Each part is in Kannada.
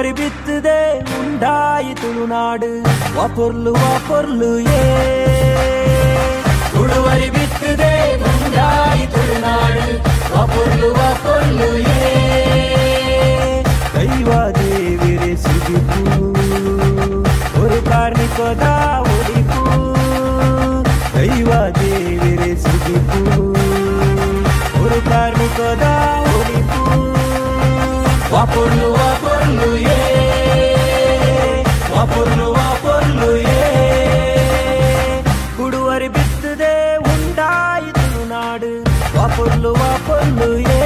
ಉಡುವರಿ ಬಿತ್ತದೆ ಉಂಡಾಯಿತು ನಾಡು ವಾಪೊರ್ಲು ಏ ಉಡುವರಿ ಬಿತ್ತದೆ ಉಂಡಾಯಿತು ನಾಡು ವಾಪೊರ್ಲು ಏ ದೈವ ದೇವಿರೆ ಸಿಗಿಪು ஒரு ಕಾರ್ಮಿಕದ ಒಡಿಪು ದೈವ ದೇವಿರೆ ಸಿಗಿಪು ஒரு ಕಾರ್ಮಿಕದ ಒಡಿಪು ವಾಪೊರ್ಲು ಏ ವಾಪೊರ್ಲು ಏ ಉಡುವರಿ ಬಿತ್ತದೆ ಉಂಡಾಯಿತು ನಾಡು ವಾಪೊರ್ಲು ಏ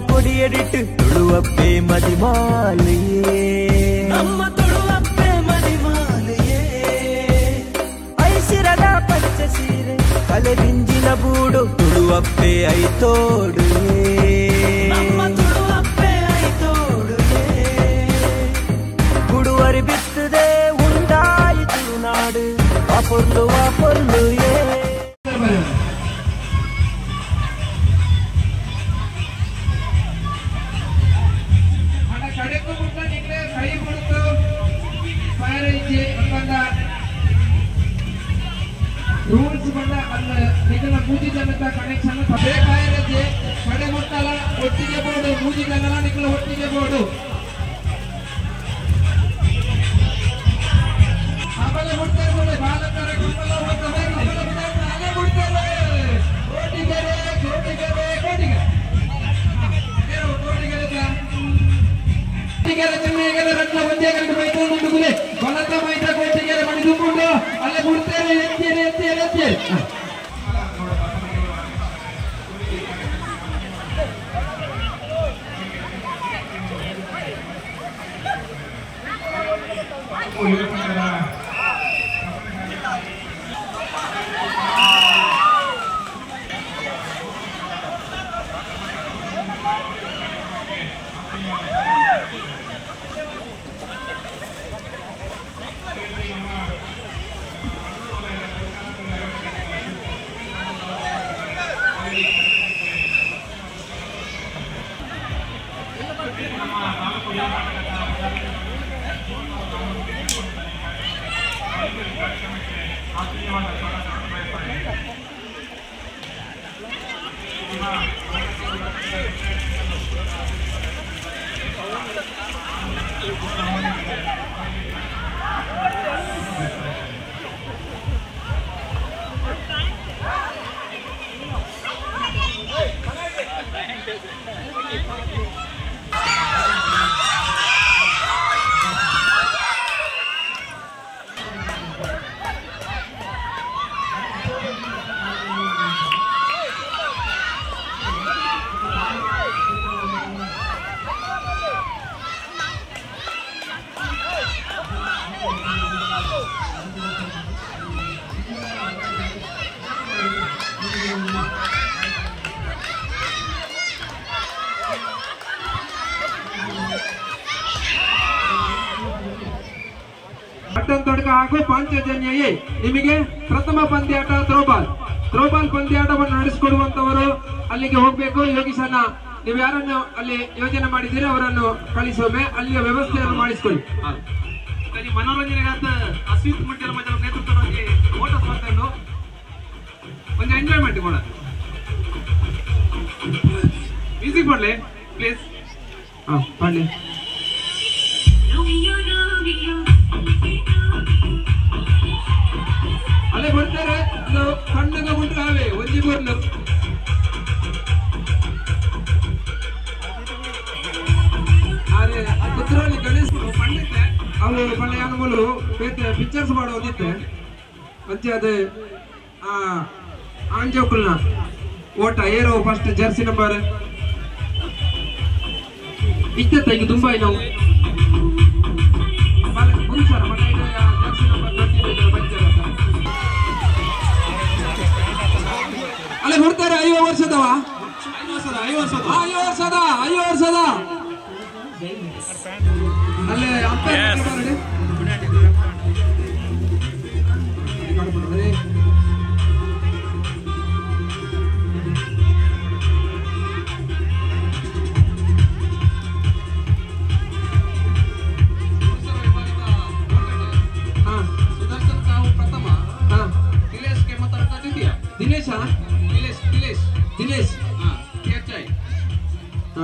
கொடியடிட்டு தொழுவப்பே மதிமாலையே நம்ம தொழுவப்பே மதிமாலையே ಐಸಿರದ ಪಚ್ಚ ಸೀರೆ ಕಲೆ ಬಿಂಜಿನ ಬೂಡು ತುಳುವಪ್ಪೆ ಐತೋಡು ನಮ್ಮ ತುಳುವಪ್ಪೆ ಐತೋಡು ಗುಡುವರಿ ಬಿತ್ತದೆ ಉಂಡಾಯಿತು ನಾಡು ವಾಪೊರ್ಲು ಏ ರೂಲ್ಸ್ ಬಂದ ಅಲ್ಲ ನಿನ್ನ ಮೂಜಿ ಜನತ ಕನೆಕ್ಷನ್ ಬೇಕಾಗಿರತ್ತೆ ಕಡೆ ಮುಟ್ಟಲ್ಲ ಒಟ್ಟಿಗೆ ಬೋರ್ಡು ಮೂಜಿ ಜನರ ನಿನ್ನ ಒಟ್ಟಿಗೆ ಬೋರ್ಡು ಆಮೇಲೆ ಮುಟ್ತಾರೆ ಬಾಲಕರ ಕುಂಬಲ ಹೋಗ್ತವೆ ಅಲ್ಲೇ ಮುಟ್ತಾರೆ ಕೋಟಿಗೆರೆ ಚೆನ್ನೈಗೆರೆ ರತ್ನ ಒಂದೇ ಗಂಟೆ ಮೈತ್ರಿ ಮುಂದುಗುಲೆ ಬಲತ ಮೈತ್ರಿ ಕೋಟಿಗೆರೆ ಮಣಿ ತುಂಬಿಕೊಂಡು ಅಲ್ಲೇ ಮುಟ್ತಾರೆ ಎತ್ತಿ ತೊಡಕ ಹಾಗೂ ಪಾಂಚಜನ್ಯ ನಿಮಗೆ ಪ್ರಥಮ ಪಂದ್ಯಾಟ ಥ್ರೋಬಾಲ್ ಪಂದ್ಯಾಟವನ್ನು ನಡೆಸಿಕೊಡುವಂತವರು ಅಲ್ಲಿಗೆ ಹೋಗ್ಬೇಕು. ಯೋಗೀಶನ್ನ ನೀವು ಯಾರನ್ನು ಅಲ್ಲಿ ಯೋಜನೆ ಮಾಡಿದ್ದೀರಿ ಅವರನ್ನು ಕಳಿಸೋಮೆ ಅಲ್ಲಿಯ ವ್ಯವಸ್ಥೆಯನ್ನು ಮಾಡಿಸಿಕೊಳ್ಳಿ. ಮನೋರಂಜನೆಗಾದ ಅಸ್ವಿತ್ ಮುಟ್ಟಿರ ಮಜರ ನೇತೃತ್ವದಲ್ಲಿ ಓಟ ಸ್ಪರ್ಧೆಯನ್ನು ಒಂದು ಎಂಜಾಯ್ಮೆಂಟ್ ಕೂಡ ಮ್ಯೂಸಿಕ್ ಮಾಡಲಿ ಪ್ಲೀಸ್. ಮಾಡಲಿ. ಅಲ್ಲೇ ಬರ್ತಾರೆ ಕಣ್ಣಗ ಬಿಟ್ರೆ ಒಂಜಿ ಬರ್ಲು ಅರೆ ಕುದ್ರಲ್ಲಿ ಗಣೇಶ್ ಪಂಡಿತೆ ಅವು ಪಳ್ಳಿ ಅನುಮೂಲು ಪಿಕ್ಚರ್ಸ್ ಮಾಡೋದಿತ್ತೆ ಮತ್ತೆ ಅದು ಆಂಜೋಕುಲ್ನ ಓಟ ಏರೋ ಫಸ್ಟ್ ಜರ್ಸಿ ನಂಬರ್ ಇತ್ತೆ ಈಗ ತುಂಬಾ ನಾವು ಜರ್ಸಿ ನಂಬರ್ 20 ಬಂದಿರ ವರ್ಷದವ 5 ವರ್ಷದ ಅಲ್ಲೇ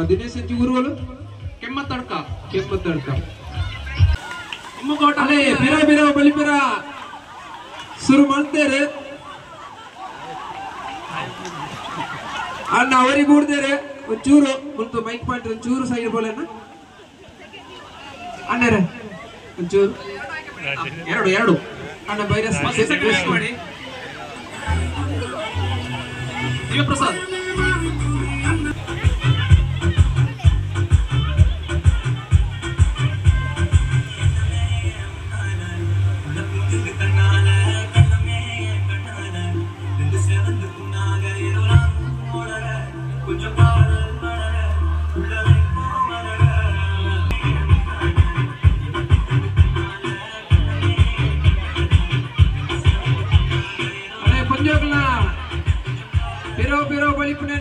ದಿನೇಶ್ ಅಂತ ಊರುಗಳು ಕೆಮ್ಮತ್ತಡ್ಕ ಅಲ್ಲೇ ಬಿರ ಬಲಿಪಿರ ಶುರು ಮಾಡ್ತೇರೆ ಅಣ್ಣ ಅವರಿಗೆ ಕೂಡ್ತೇರೆ ಒಂಚೂರು ಮುಂತು ಮೈಕ್ ಪಾಯಿಂಟ್ ಒಂಚೂರು ಸೈಡ್ ಬೋಲೇನ ಅಣ್ಣರೇ ಒಂಚೂರು ಎರಡು ಅಣ್ಣ ಬೈರ ಮಾಡಿ ಪ್ರಸಾದ್ ಬಿರೋ ಬಲಿಪುನ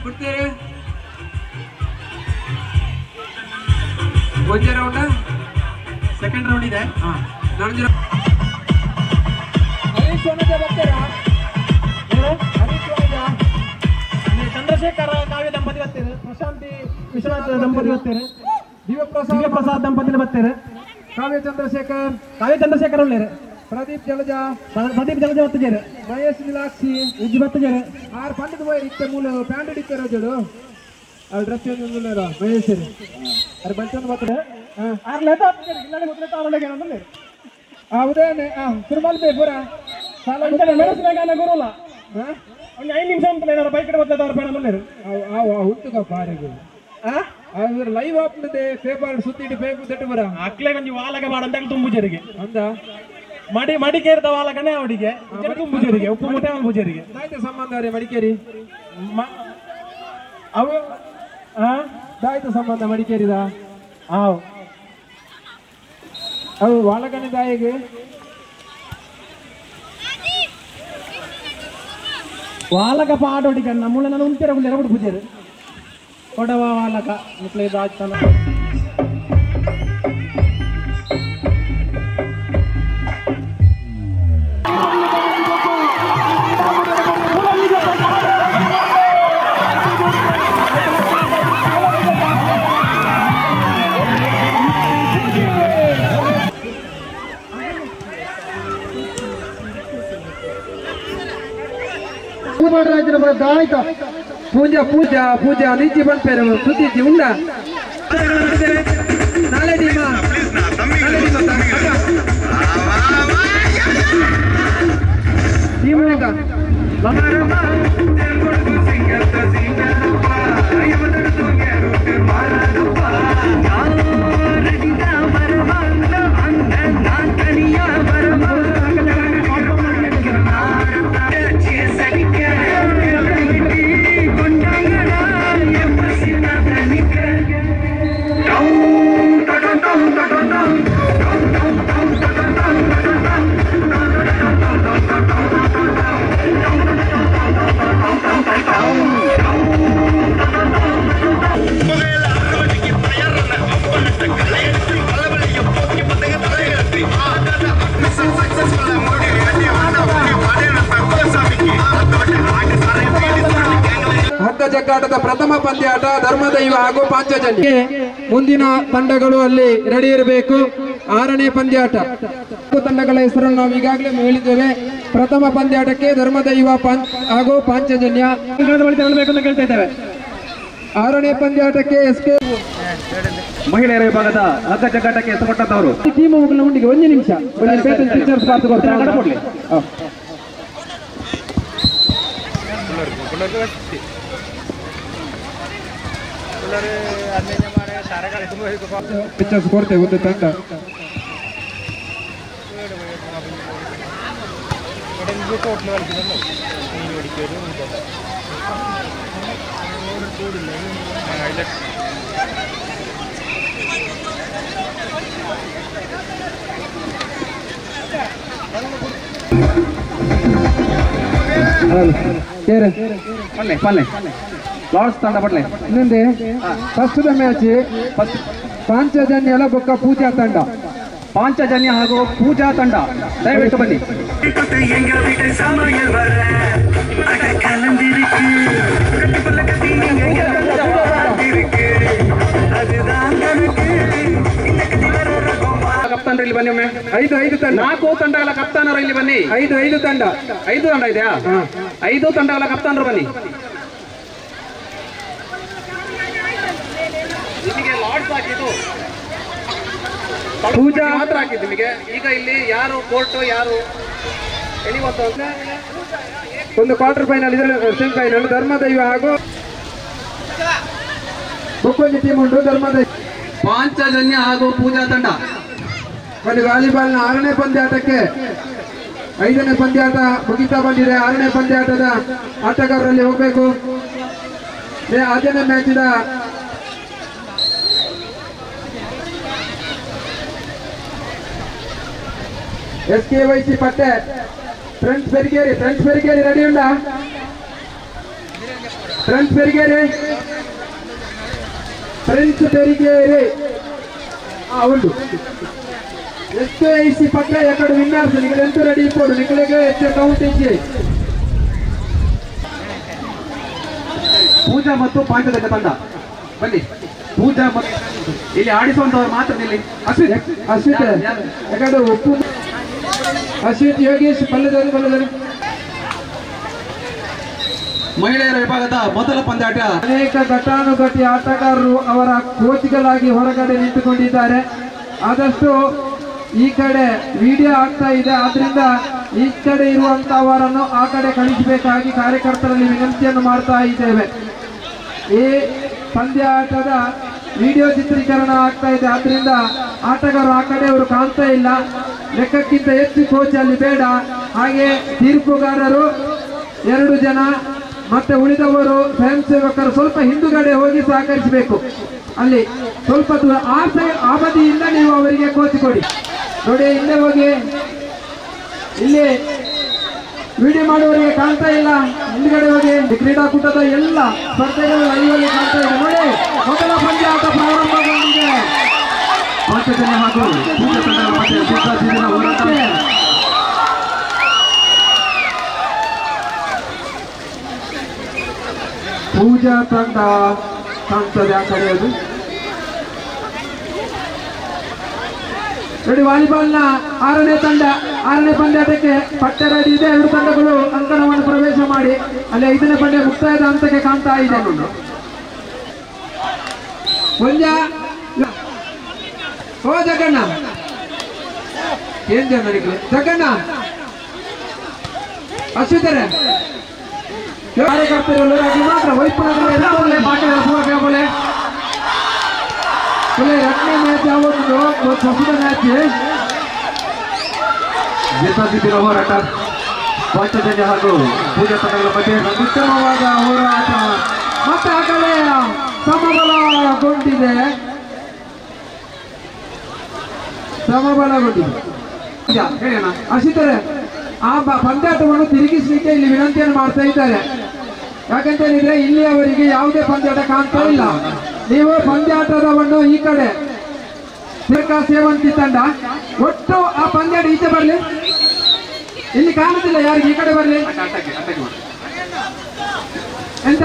ಕೊಡ್ತೇವೆ ಒಂದೇ ರೌಂಡ್ ಸೆಕೆಂಡ್ ರೌಂಡ್ ಇದೆ ಚಂದ್ರಶೇಖರ ಕಾವ್ಯ ದಂಪತಿ ಬರ್ತಾರೆ, ಪ್ರಶಾಂತಿ ವಿಶ್ವನಾಥ್ ದಂಪತಿ ಬರ್ತಾರೆ, ದಿವ್ಯಪ್ರಸಾದ್ ದಂಪತಿ ಬರ್ತಾರೆ, ಕಾವ್ಯ ಚಂದ್ರಶೇಖರ್ ಉಳ್ಳೇರು, ಪ್ರದೀಪ್ ಜಲಜ ಬತ್ತಿದ್ದಾರೆ, ಮಹೇಶ್ ನಿಲಾಕ್ಷಿ ಉಜ್ಜಿ ಬತ್ತಿದ್ದಾರೆ, 6 ಪಂಡದ ಹೋಯ್ ಇತ್ತೆ ಮೂಲ ಪ್ಯಾಂಟ್ ಹಿಡಿತಾರೆ ಜೋಡು ಅಲ್ಲಿ ಡ್ರೆಸ್ ಮಹೇಶ್ ಅದು ಬಂಚೊಂದು ಬರ್ತದೆ 6 ಲೇತ ಇಲ್ಲಾಡಿ ಗೊತ್ತಿಲ್ಲ ಅವರೊಳಗೆ ಏನಂದ್ರೆ ಉದಯನೆ ಸುರ್ಮಲ್ ಬೇ ಪೂರ ಮೆಣಸಿನಾಗ ಗುರುಲ್ಲ ಒಂದು 5 ನಿಮಿಷ ಅಂತ ಏನಾರು ಬೈಕ್ ಬರ್ತದೆ ಅವ್ರ ಬೇಡ ಬಂದಿರು ಹುಟ್ಟುಗ ಪಾರಿಗೆ ಲೈವ್ ಆಪ್ನದೆ ಪೇಪರ್ ಸುತ್ತಿಟ್ಟು ಪೇಪರ್ ತಟ್ಟು ಬರ ಅಕ್ಲೆ ಕೊಂಚ ವಾಲಗ ಮಾಡಂತ ತುಂಬುಜರಿಗೆ ಅಂದ ಮಡಿಕೇರಿದ ವಾಲಗನೆ ಅವಡಿಗೆ ತುಂಬುಜರಿಗೆ ಉಪ್ಪು ಮುಟ್ಟೆ ಅವನ ಪೂಜರಿಗೆ ದಾಯ್ತ ಸಂಬಂಧ ರೀ ಮಡಿಕೇರಿ ಅವು ದಾಯ್ತ ಸಂಬಂಧ ಮಡಿಕೇರಿದ ಅವು ವಾಲಗನೆ ದಾಯಿಗೆ ವಾಲಕ ಪಾಡೋಡಿಕ ನಮ್ಮಳ ನಾನು ಉಂಟೆರ ಎರಡು ಪೂಜೆರು ಕೊಡವ ವಾಲಕ ಮುಟ್ಲೆ ದಾಜ್ತಾನ ದಾಯ್ತ ಪೂಜಾ ನಿಜಿ ಬಂದ್ಪೇರ ಸುದ್ದಿ ಉಂಡ ನಾಳೆ ಹಗ್ಗ ಜಗ್ಗಾಟದ ಪ್ರಥಮ ಪಂದ್ಯಾಟ ಧರ್ಮದೈವ ಹಾಗೂ ಪಾಂಚಜನ್ಯ. ಮುಂದಿನ ತಂಡಗಳು ಅಲ್ಲಿ ರೆಡಿ ಇರಬೇಕು. 6ನೇ ಪಂದ್ಯಾಟ ತಂಡಗಳ ಹೆಸರನ್ನು ನಾವು ಈಗಾಗಲೇ ಹೇಳಿದ್ದೇವೆ. ಪ್ರಥಮ ಪಂದ್ಯಾಟಕ್ಕೆ ಧರ್ಮದೈವ ಹಾಗೂ ಪಾಂಚಜನ್ಯ ಕೇಳ್ತಾ ಇದ್ದೇವೆ. 6ನೇ ಪಂದ್ಯಾಟಕ್ಕೆ ಎಸ್ಕೆ ಮಹಿಳೆಯರ ವಿಭಾಗದ ಹಗ್ಗ ಜಗ್ಗಾಟಕ್ಕೆ ಹೆಸರುಪಟ್ಟಂತವರು ಟೀಮ್ ಉಂಡಿಗೆ 1 ನಿಮಿಷ ಟೀಚರ್ಸ್ ಕೊಡ್ಲಿ. ಪಿಕ್ಚರ್ಸ್ ಕೊಡ್ತೇವೆ ಒಂದು ತಂಡ. ಪಲ್ಲೆ ಪಲ್ಲೆ ಲಾರ್ಡ್ಸ್ ತಂಡ ಪಡ್ಲೆ ಇನ್ನೊಂದೇ ಫಸ್ಟ್ ಮ್ಯಾಚ್ ಪಾಂಚಜನ್ಯಲ ಬೊಕ್ಕ ಪೂಜಾ ತಂಡ ಪಾಂಚಜನ್ಯ ಹಾಗೂ ಪೂಜಾ ತಂಡ ದಯವಿಟ್ಟು ಬನ್ನಿ. ಕಪ್ತಾನರು ಇಲ್ಲಿ ಬನ್ನಿ ಒಮ್ಮೆ. 5 ತಂಡ 4 ತಂಡಗಳ ಕಪ್ತಾನರು ಇಲ್ಲಿ ಬನ್ನಿ. 5 ತಂಡ 5 ತಂಡ ಇದೆಯಾ? 5 ತಂಡಗಳ ಕಪ್ತಾನರು ಬನ್ನಿ. ನಿಮಗೆ ಲಾರ್ಡ್ಸ್ ಹಾಕಿದ್ದು ಪೂಜಾ ಮಾತ್ರ ಹಾಕಿದ್ದು ನಿಮಗೆ. ಈಗ ಇಲ್ಲಿ ಯಾರು ಕೋರ್ಟ್ ಯಾರು ಎಳಿವತ್ತು ಅಂತ ಒಂದು ಕ್ವಾರ್ಟರ್ ಫೈನಲ್ ಸೆಮಿಫೈನಲ್ ಧರ್ಮದೈವ ಹಾಗೂ ಬೊಕ್ಕೊಂಜಿ ಟೀಮ್ ಉಂಟು. ಧರ್ಮದೈವ ಪಾಂಚಜನ್ಯ ಹಾಗೂ ಪೂಜಾ ತಂಡ ಬನ್ನಿ. ವಾಲಿಬಾಲ್ನ 6ನೇ ಪಂದ್ಯಾಟಕ್ಕೆ 5ನೇ ಪಂದ್ಯಾಟ ಮುಗಿತಾ ಬಂದಿದೆ. 6ನೇ ಪಂದ್ಯಾಟದ ಆಟಗಾರರಲ್ಲಿ ಹೋಗಬೇಕು. 5ನೇ ಮ್ಯಾಚಿನ SKYC ಪಟ್ಟೆ ಫ್ರೆಂಡ್ಸ್ ಬೆರಿಗೇರಿ ರೆಡಿ ಉಂಡ? ಫ್ರೆಂಡ್ಸ್ ಬೆರಿಗೇರಿ ಉಂಟು. SKYC ಪಟ್ಟೆ ಎಕಡೆ ವಿನ್ನರ್ಸ್ ನಿಗಳೆಂತೂ ರೆಡಿ ಇಪ್ಪಡು ನಿಗಳಿಗೆ ಹೆಚ್ಚು ಕೌಂಟ್ ಇಚ್ಚಿ. ಪೂಜಾ ಮತ್ತು ಪಾಂಚಜನ್ಯ ತಂಡ ಬನ್ನಿ. ಪೂಜಾ ಮತ್ತು ಇಲ್ಲಿ ಆಡಿಸುವಂತವ್ರು ಮಾತ್ರ ಇಲ್ಲಿ ಅಶ್ವಿತ್ ಯಾಕಂದ್ರೆ ಒಪ್ಪು ಅಶ್ವಿತ್ ಯೋಗೇಶ್ ಬಲ್ಲದರು. ಮಹಿಳೆಯರ ವಿಭಾಗದ ಮೊದಲ ಪಂದ್ಯಾಟ. ಅನೇಕ ಘಟಾನುಘಟಿ ಆಟಗಾರರು ಅವರ ಕೋಚ್ಗಳಾಗಿ ಹೊರಗಡೆ ನಿಂತುಕೊಂಡಿದ್ದಾರೆ. ಆದಷ್ಟು ಈ ಕಡೆ ವಿಡಿಯೋ ಆಗ್ತಾ ಇದೆ, ಆದ್ರಿಂದ ಈ ಕಡೆ ಇರುವಂತವರನ್ನು ಆ ಕಡೆ ಕಳಿಸಬೇಕಾಗಿ ಕಾರ್ಯಕರ್ತರಲ್ಲಿ ವಿನಂತಿಯನ್ನು ಮಾಡ್ತಾ ಇದ್ದೇವೆ. ಈ ಪಂದ್ಯಾಟದ ವಿಡಿಯೋ ಚಿತ್ರೀಕರಣ ಆಗ್ತಾ ಇದೆ, ಆದ್ರಿಂದ ಆಟಗಾರರು ಆ ಕಡೆಯವರು ಕಾಣ್ತಾ ಇಲ್ಲ. ಲೆಕ್ಕಕ್ಕಿಂತ ಹೆಚ್ಚು ಕೋಚ್ ಅಲ್ಲಿ ಬೇಡ. ಹಾಗೆ ತೀರ್ಪುಗಾರರು 2 ಜನ ಮತ್ತೆ ಉಳಿದವರು ಸ್ವಯಂ ಸೇವಕರು ಸ್ವಲ್ಪ ಹಿಂದುಗಡೆ ಹೋಗಿ ಸಹಕರಿಸಬೇಕು. ಅಲ್ಲಿ ಸ್ವಲ್ಪ ದೂರ ಆ ಬದಿಯಿಂದ ನೀವು ಅವರಿಗೆ ಕೋಚ್ ಕೊಡಿ. ನೋಡಿ ಹಿಂದೆ ಹೋಗಿ. ಇಲ್ಲಿ ವಿಡಿಯೋ ಮಾಡುವವರಿಗೆ ಕಾಣ್ತಾ ಇಲ್ಲ, ಹಿಂದ್ಗಡೆ ಹೋಗಿ. ಕ್ರೀಡಾಕೂಟದ ಎಲ್ಲ ಸ್ಪರ್ಧೆಗಳು ಲೈವಲ್ಲಿ ಕಾಣ್ತಾ ಇದೆ. ನೋಡಿ ಮೊದಲ ಪಂದ್ಯಾಟ ಪ್ರಾರಂಭಗೊಂಡಿದೆ. ಪಾಂಚಜನ್ಯ ಹಾಗೂ ಪೂಜಾ ತಂಡಗಳ ಮಧ್ಯೆ ಸಿದ್ಧಾರ್ಥಿನ ಹೋರಾಟ. ಪೂಜಾ ತಂಡ ಕಾಣ್ತದೆ ಆ ಕಡೆ. ಅದು ನೋಡಿ ವಾಲಿಬಾಲ್ನ 6ನೇ ತಂಡ 6ನೇ ಪಂದ್ಯಾಟಕ್ಕೆ ಪಟ್ಟೆ ರೆಡಿ ಇದೆ. 2 ತಂಡಗಳು ಅಂಕಣವನ್ನು ಪ್ರವೇಶ ಮಾಡಿ ಅಲ್ಲಿ 5ನೇ ಪಂದ್ಯ ಮುಕ್ತಾಯದ ಹಂತಕ್ಕೆ ಕಾಣ್ತಾ ಇದೆ. ಓ ಜಗಣ್ಣ ಏನ್ ಜಗಣ್ಣ ಅಶ್ವಿತರೆ ಕಾರ್ಯಕರ್ತರು ಮಾತ್ರ ವೈಪುಣೆ ರಟ್ನೆ ಮ್ಯಾಚ್ ಯಾವತ್ತು ಹೊಸದ ಮ್ಯಾಚ್ ಜಿದ್ದಾದಿದ್ದಿನ ಹೋರಾಟ. ಪಾಂಚಜನ್ಯ ಹಾಗೂ ಪೂಜಾ ತಂಡಗಳ ಮಧ್ಯೆ ಉತ್ತಮವಾದ ಹೋರಾಟ. ಮತ್ತೆ ಆ ಕಡೆ ಸಮಬಲಗೊಂಡಿದೆ. ಹೇಳೋಣ ಅಶಿತರೆ ಆ ಪಂದ್ಯಾಟವನ್ನು ತಿರುಗಿಸಲಿಕ್ಕೆ ಇಲ್ಲಿ ವಿನಂತಿಯನ್ನು ಮಾಡ್ತಾ ಇದ್ದಾರೆ. ಯಾಕಂತ ಹೇಳಿದ್ರೆ ಇಲ್ಲಿ ಅವರಿಗೆ ಯಾವುದೇ ಪಂದ್ಯಾಟ ಕಾಣ್ತಾ ಇಲ್ಲ. ನೀವು ಪಂದ್ಯಾಟದವನ್ನು ಈ ಕಡೆ ಸೇವಂತಿ ತಂಡ ಒಟ್ಟು ಆ ಪಂದ್ಯಾಟ ಈಚೆ ಬರ್ಲಿ. ಇಲ್ಲಿ ಕಾಣುತ್ತಿಲ್ಲ ಯಾರಿಗೆ, ಈ ಕಡೆ ಬರ್ಲಿ. ಎಂತ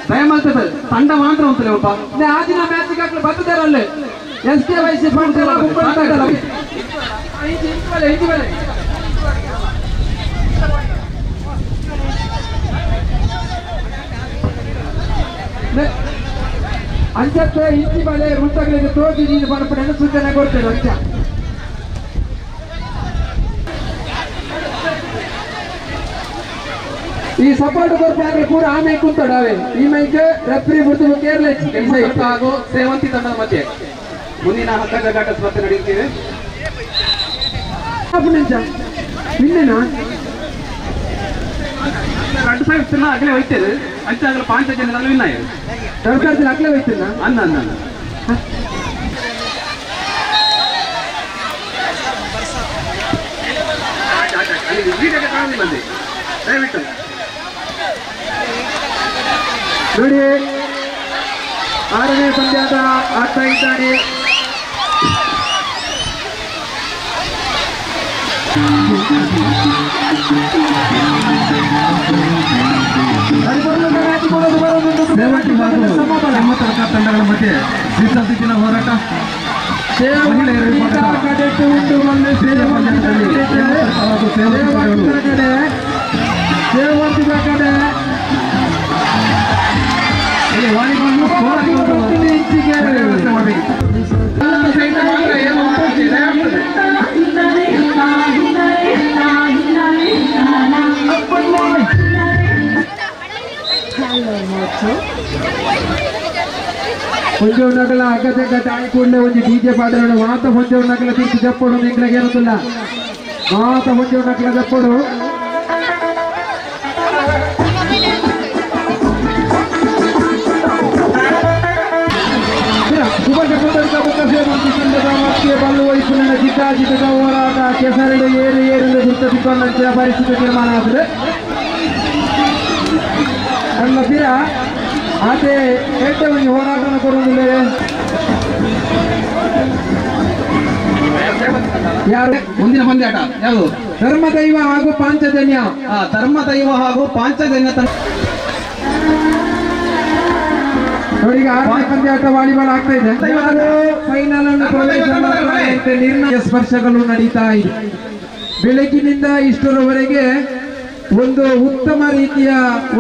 ಭಯ ಮಾಡ್ತದೆ ತಂಡ ಮಾತ್ರ ಉಂಟಲ್ಲ ಒಬ್ಬ. ಆದಿನ ಮ್ಯಾಚಿಗೆ ಹಾಕಲು ಬರ್ತದಾರಲ್ಲಿ SKYC ಫಂಡ್ಸ್ ಎಲ್ಲ ಬರ್ತಾ ಇದ್ದಲ್ಲ. ಅಂಚತ್ತೆ ಇಂಚಿ ಬಲೆ ಮುಂತಾಗಲಿಗೆ ತೋಟಿ ನೀನು ಬರಪಡೆಯನ್ನು ಸೂಚನೆ ಕೊಡ್ತೇವೆ. ಅಂಚ ಈ ಸಪೋರ್ಟ್ ಕೊಡ್ತಾರೆ ಕೂಡ ಆ ಮೈಕ್ ಕುಂತಾಡವೆ. ಈ ಮೈಕ್ ರೆಫ್ರಿ ಬಿಡ್ತು ಕೇರಳ ಹಾಗೂ ಸೇವಂತಿ ತಂಡದ ಮಧ್ಯೆ ಮುಂದಿನ ಹಗ್ಗಜಗಾಟ ಸ್ಪರ್ಧೆ ನಡೆಯುತ್ತಿದೆ. ನಿಂಚ ಇನ್ನೇನಾ ಸೈಡ್ ಅಗಲೇ ಹೋಯ್ತೇವೆ ಅಂಚಾಗಲ ಪಾಂಚ ಜನ ವಿನ್ನಾಯ ಸರ್ಕಾರದಲ್ಲಿ ಅಗಲೇ ಹೋಯ್ತಿಲ್ಲ ಅನ್ನ ಅನ್ನ ಅನ್ನ ವೀಡಿಯೋಗೆ ಕಾಣುದಿಲ್ಲ ಅಲ್ಲಿ ದಯವಿಟ್ಟು ನೋಡಿ 6ನೇ ಪಂದ್ಯಾಟ ಆಗ್ತಾ ಇದ್ದಾರೆ. ತಂಡಗಳ ಮಧ್ಯೆ ಜಿದ್ದಾಜಿದ್ದಿನ ಹೋರಾಟ ಹೊಂಜೋಣ್ಣಗಳ ಅಗ್ಗದ ತಾಯಿ ಕೂಡಲೇ ಒಂದು ಡಿಜೆ ಪಾಡೋಣ ಮಾತ ಹೊಂಜೋಣ್ಣಗಳ ತಿರ್ಗಿ ಜಪ್ಪಡು ನಿಂಗಳಿಗೆ ಏನಂತಿಲ್ಲ ಮಾತ ಹೊಂಜೋಣ್ಣಗಳ ಜಪ್ಪಡು ಬಲ್ಲು ವೈಪುಣ್ಯನ ಜಿದ್ದಾಜಿದ್ದ ಹೋರಾಟ ಕೆಸರಡು ಏರು ಏರೆಂದು ಗುರುತಿಸಿಕೊಂಡಂತಹ ಪರಿಸ್ಥಿತಿ ನಿರ್ಮಾಣ ಆಗಿದೆ. ಅಲ್ಲ ತೀರ ಆತೆ ಏಟೆ ಒಂದು ಹೋರಾಟನ ಕೊಡುವುದಿಲ್ಲ ಯಾರು ಮುಂದಿನ ಪಂದ್ಯಾಟ ಯಾವುದು ಧರ್ಮದೈವ ಹಾಗೂ ಪಾಂಚಜನ್ಯ ಧರ್ಮದೈವ ಹಾಗೂ ಪಾಂಚಜನ್ಯ ನೋಡಿ ಈಗ 6ನೇ ಪಂದ್ಯಾಟ ವಾಲಿಬಾಲ್ ಆಗ್ತಾ ಇದೆ. ಫೈನಲ್ ಅನ್ನು ನಿರ್ಣಯ ಸ್ಪರ್ಶಗಳು ನಡೀತಾ ಇದೆ. ಬೆಳಗಿನಿಂದ ಇಷ್ಟರವರೆಗೆ ಒಂದು ಉತ್ತಮ ರೀತಿಯ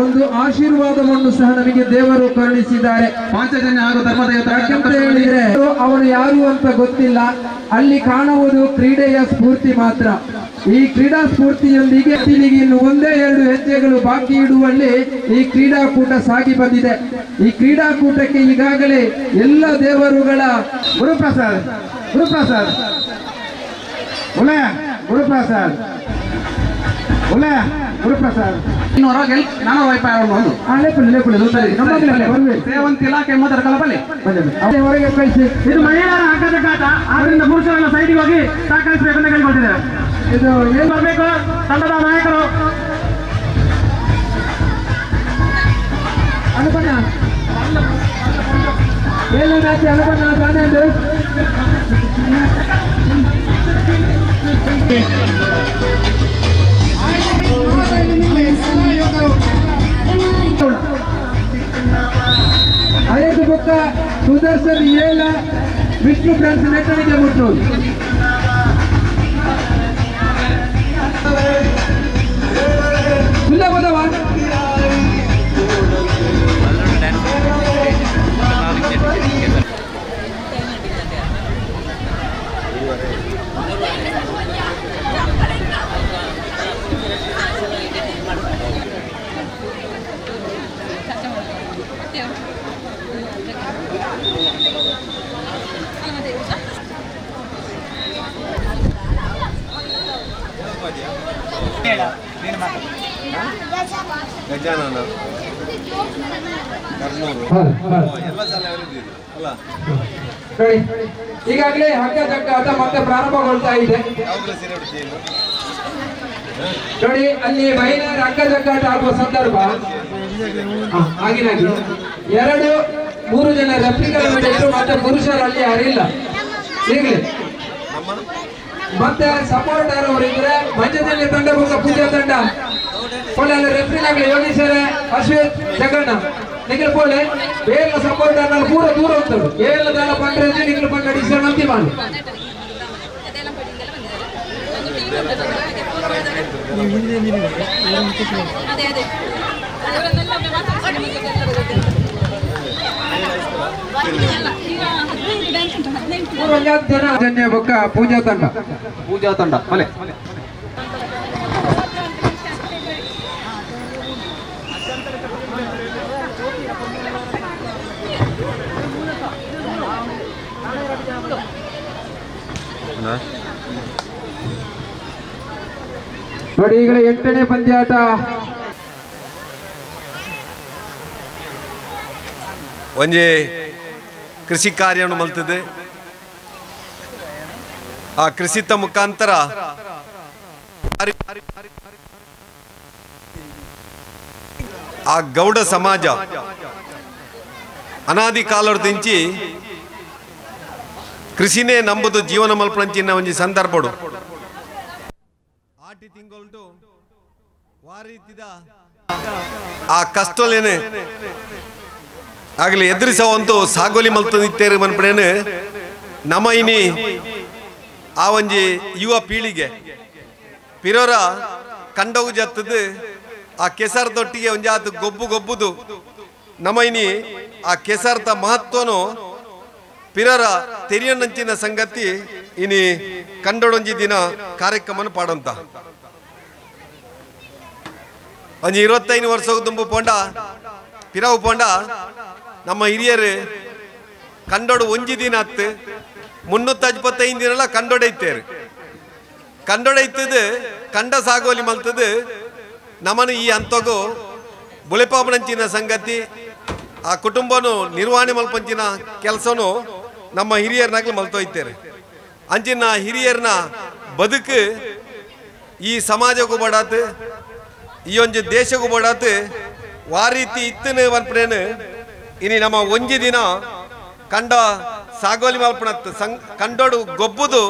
ಒಂದು ಆಶೀರ್ವಾದವನ್ನು ಸಹ ನಮಗೆ ದೇವರು ಕರುಣಿಸಿದ್ದಾರೆ. ಪಾಂಚಜನ್ಯ ಹಾಗೂ ಧರ್ಮದೈವ ಯಾಕಂತ ಹೇಳಿದ್ರೆ ಅವನು ಯಾರು ಅಂತ ಗೊತ್ತಿಲ್ಲ, ಅಲ್ಲಿ ಕಾಣುವುದು ಕ್ರೀಡೆಯ ಸ್ಫೂರ್ತಿ ಮಾತ್ರ. ಈ ಕ್ರೀಡಾ ಸ್ಫೂರ್ತಿಯೊಂದಿಗೆ ಇನ್ನು ಒಂದೇ 2 ಹೆಜ್ಜೆಗಳು ಬಾಕಿ ಇಡುವಲ್ಲಿ ಈ ಕ್ರೀಡಾಕೂಟ ಸಾಗಿ ಬಂದಿದೆ. ಈ ಕ್ರೀಡಾಕೂಟಕ್ಕೆ ಈಗಾಗಲೇ ಎಲ್ಲ ದೇವರುಗಳ ಗುರುಪ್ರಸಾದ್ ಗುರುಪ್ರಸಾದ್ ಒಲೆ ಗುರುಪ್ರಸಾದ್ ಒಲೆ ಗುರುಪ್ರಸಾದ್ ನಾನು ವೈಪಾಯವನ್ನು ಸೇವಂತಿ ಇಲಾಖೆ ಮೊದಲ ಕಲಪಲ್ಲಿ ಹೊರಗೆ ಕಳಿಸಿ. ಇದು ಮಹಿಳೆಯರ ಹಗ್ಗದ ಕಾಟ, ಆದ್ರಿಂದ ಪುರುಷರನ್ನ ಸೈಡಿಗೆ ಹೋಗಿ ಸಹಕರಿಸಬೇಕಂತ ಕೇಳ್ಕೊಳ್ತಿದ್ದಾರೆ. ಇದು ಏನ್ ಬರ್ಬೇಕು ತಂಡದ ನಾಯಕರು ಅನುಪನ್ನ ಏಳು ಮ್ಯಾಚ್ ಅನುಪನ್ನ ತಾನೇಂದು ಐದು ಪಕ್ಕ ಸುದರ್ಶನ್ 7 ವಿಷ್ಣು ಫ್ರೆಂಡ್ಸ್ ನೆಟ್ಟಣಿಗೆ ಮುಟ್ಟು ಇಲ್ಲ ಬದವ ಗಜಾನನ ಕರ್ನೂರು ಎಲ್ಲ ಸಲ ಅವರಿದ್ದೀರಿ ಅಲ್ಲ ನೋಡಿ ಈಗಾಗಲೇ ಹಗ್ಗ ಜಗ್ಗಾಟ ಮತ್ತೆ ಪ್ರಾರಂಭಗೊಳ್ತಾ ಇದೆ. ನೋಡಿ ಅಲ್ಲಿ ಮಹಿಳೆಯರ ಹಗ್ಗ ಜಗ್ಗಾಟ ಆಗುವ ಸಂದರ್ಭ ಆಗಿನಾಗಿ 2-3 ಜನ ರೆಫ್ರಿಗಳನ್ನು ಬಿಟ್ಟು ಮತ್ತೆ ಪುರುಷರು ಅಲ್ಲಿ ಯಾರಿಲ್ಲ. ಈಗಲೇ ಮತ್ತೆ ಸಪೋರ್ಟರ್ ಅವರಿದ್ರೆ ಮಂಜದಲ್ಲಿ ತಂಡ ಪೂಜಾ ತಂಡ ಪೋಲೆ ರೆಫ್ರಿನಾಗಲಿ ಯೋಗೀಶ್ವರ ಅಶ್ವಿತ್ ಜಗಣ್ಣ ನಿಖಿಲ್ ಪೋಲೆ ಬೇಗ ಸಪೋರ್ಟರ್ ನಲ್ಲಿ ಪೂರ ದೂರ ಹೋಗ್ತದೆ ಏಳದೆಲ್ಲ ಪಂಡ್ರೆ ನಿಖಿಲ್ ಪಂಡ ಅಡಿಷನ್ ಅಂತಿ ಮಾಡಿ ಜನ ಬೊಕ್ಕ ಪೂಜಾ ತಂಡ ಬಲೆ ನೋಡಿ ಈಗಲೇ 8ನೇ ಪಂದ್ಯಾಟ ಒಂಜಿ ಕೃಷಿ ಕಾರ್ಯವನ್ನು ಮಲ್ತದೆ. ಆ ಕೃಷಿತ ಮುಖಾಂತರ ಆ ಗೌಡ ಸಮಾಜ ಅನಾದಿ ಕಾಲದಿಂಚಿ ಕೃಷಿನೇ ನಂಬುದು ಜೀವನ ಮಲ್ಪಂಚಿನ ಒಂಜಿ ಸಂದರ್ಭಡು ಆಟಿ ತಿಂಗಳು ವಾರೀತಿದ ಆ ಕಷ್ಟಲೇನೆ ಆಗಲಿ ಎದುರಿಸವಂತೂ ಸಾಗೋಲಿ ಮಲ್ತದಿತ್ತೇರು ಮನ್ಪಡೇನು ನಮ್ಮ ಇನಿ ಆ ಒಂಜಿ ಯುವ ಪೀಳಿಗೆ ಪಿರೋರ ಕಂಡವು ಜತ್ತದು ಆ ಕೆಸರದೊಟ್ಟಿಗೆ ಒಂಜಾತು ಗೊಬ್ಬುದು ನಮ್ಮ ಇನಿ ಆ ಕೆಸರದ ಮಹತ್ವನು ಪಿರರ ತೆರಿಯನಂಚಿನ ಸಂಗತಿ ಇನಿ ಕಂಡೊಡೊಂಜಿ ದಿನ ಕಾರ್ಯಕ್ರಮನ ಪಾಡಂತ ಒಂಜಿ 25 ವರ್ಷ ದುಂಬು ಪೋಂಡ ಪಿರವು ಪೋಂಡ ನಮ್ಮ ಹಿರಿಯರು ಕಂಡೋಡು ಒಂಜಿ ದಿನ ಹತ್ತು 355 ದಿನ ಕಂಡೊಡೈತೇರು ಕಂಡೊಡೈತದು ಕಂಡ ಸಾಗೋಲಿ ಮಲ್ತದು ನಮ್ಮನು ಈ ಅಂತಗು ಬುಳೆಪಾಪನಂಚಿನ ಸಂಗತಿ ಆ ಕುಟುಂಬನು ನಿರ್ವಹಣೆ ಮಲ್ಪಂಚಿನ ಕೆಲಸನು ನಮ್ಮ ಹಿರಿಯರ್ನಾಗ್ಲು ಮಲ್ತೋಯ್ತೇರೆ. ಅಂಚಿನ ಹಿರಿಯರ್ನ ಬದುಕು ಈ ಸಮಾಜಕ್ಕೂ ಬಡಾತು ಈ ಒಂಜಿ ದೇಶಕ್ಕೂ ಬಡಾತು ವಾರೀತಿ ಇತ್ತನೆ ಮಲ್ಪನೇನು ಇನಿ ನಮ್ಮ ಒಂಜಿ ದಿನ ಕಂಡ ಸಾಗೋಲಿ ಮಲ್ಪಣತ್ತು ಕಂಡೋಡು ಗೊಬ್ಬುದು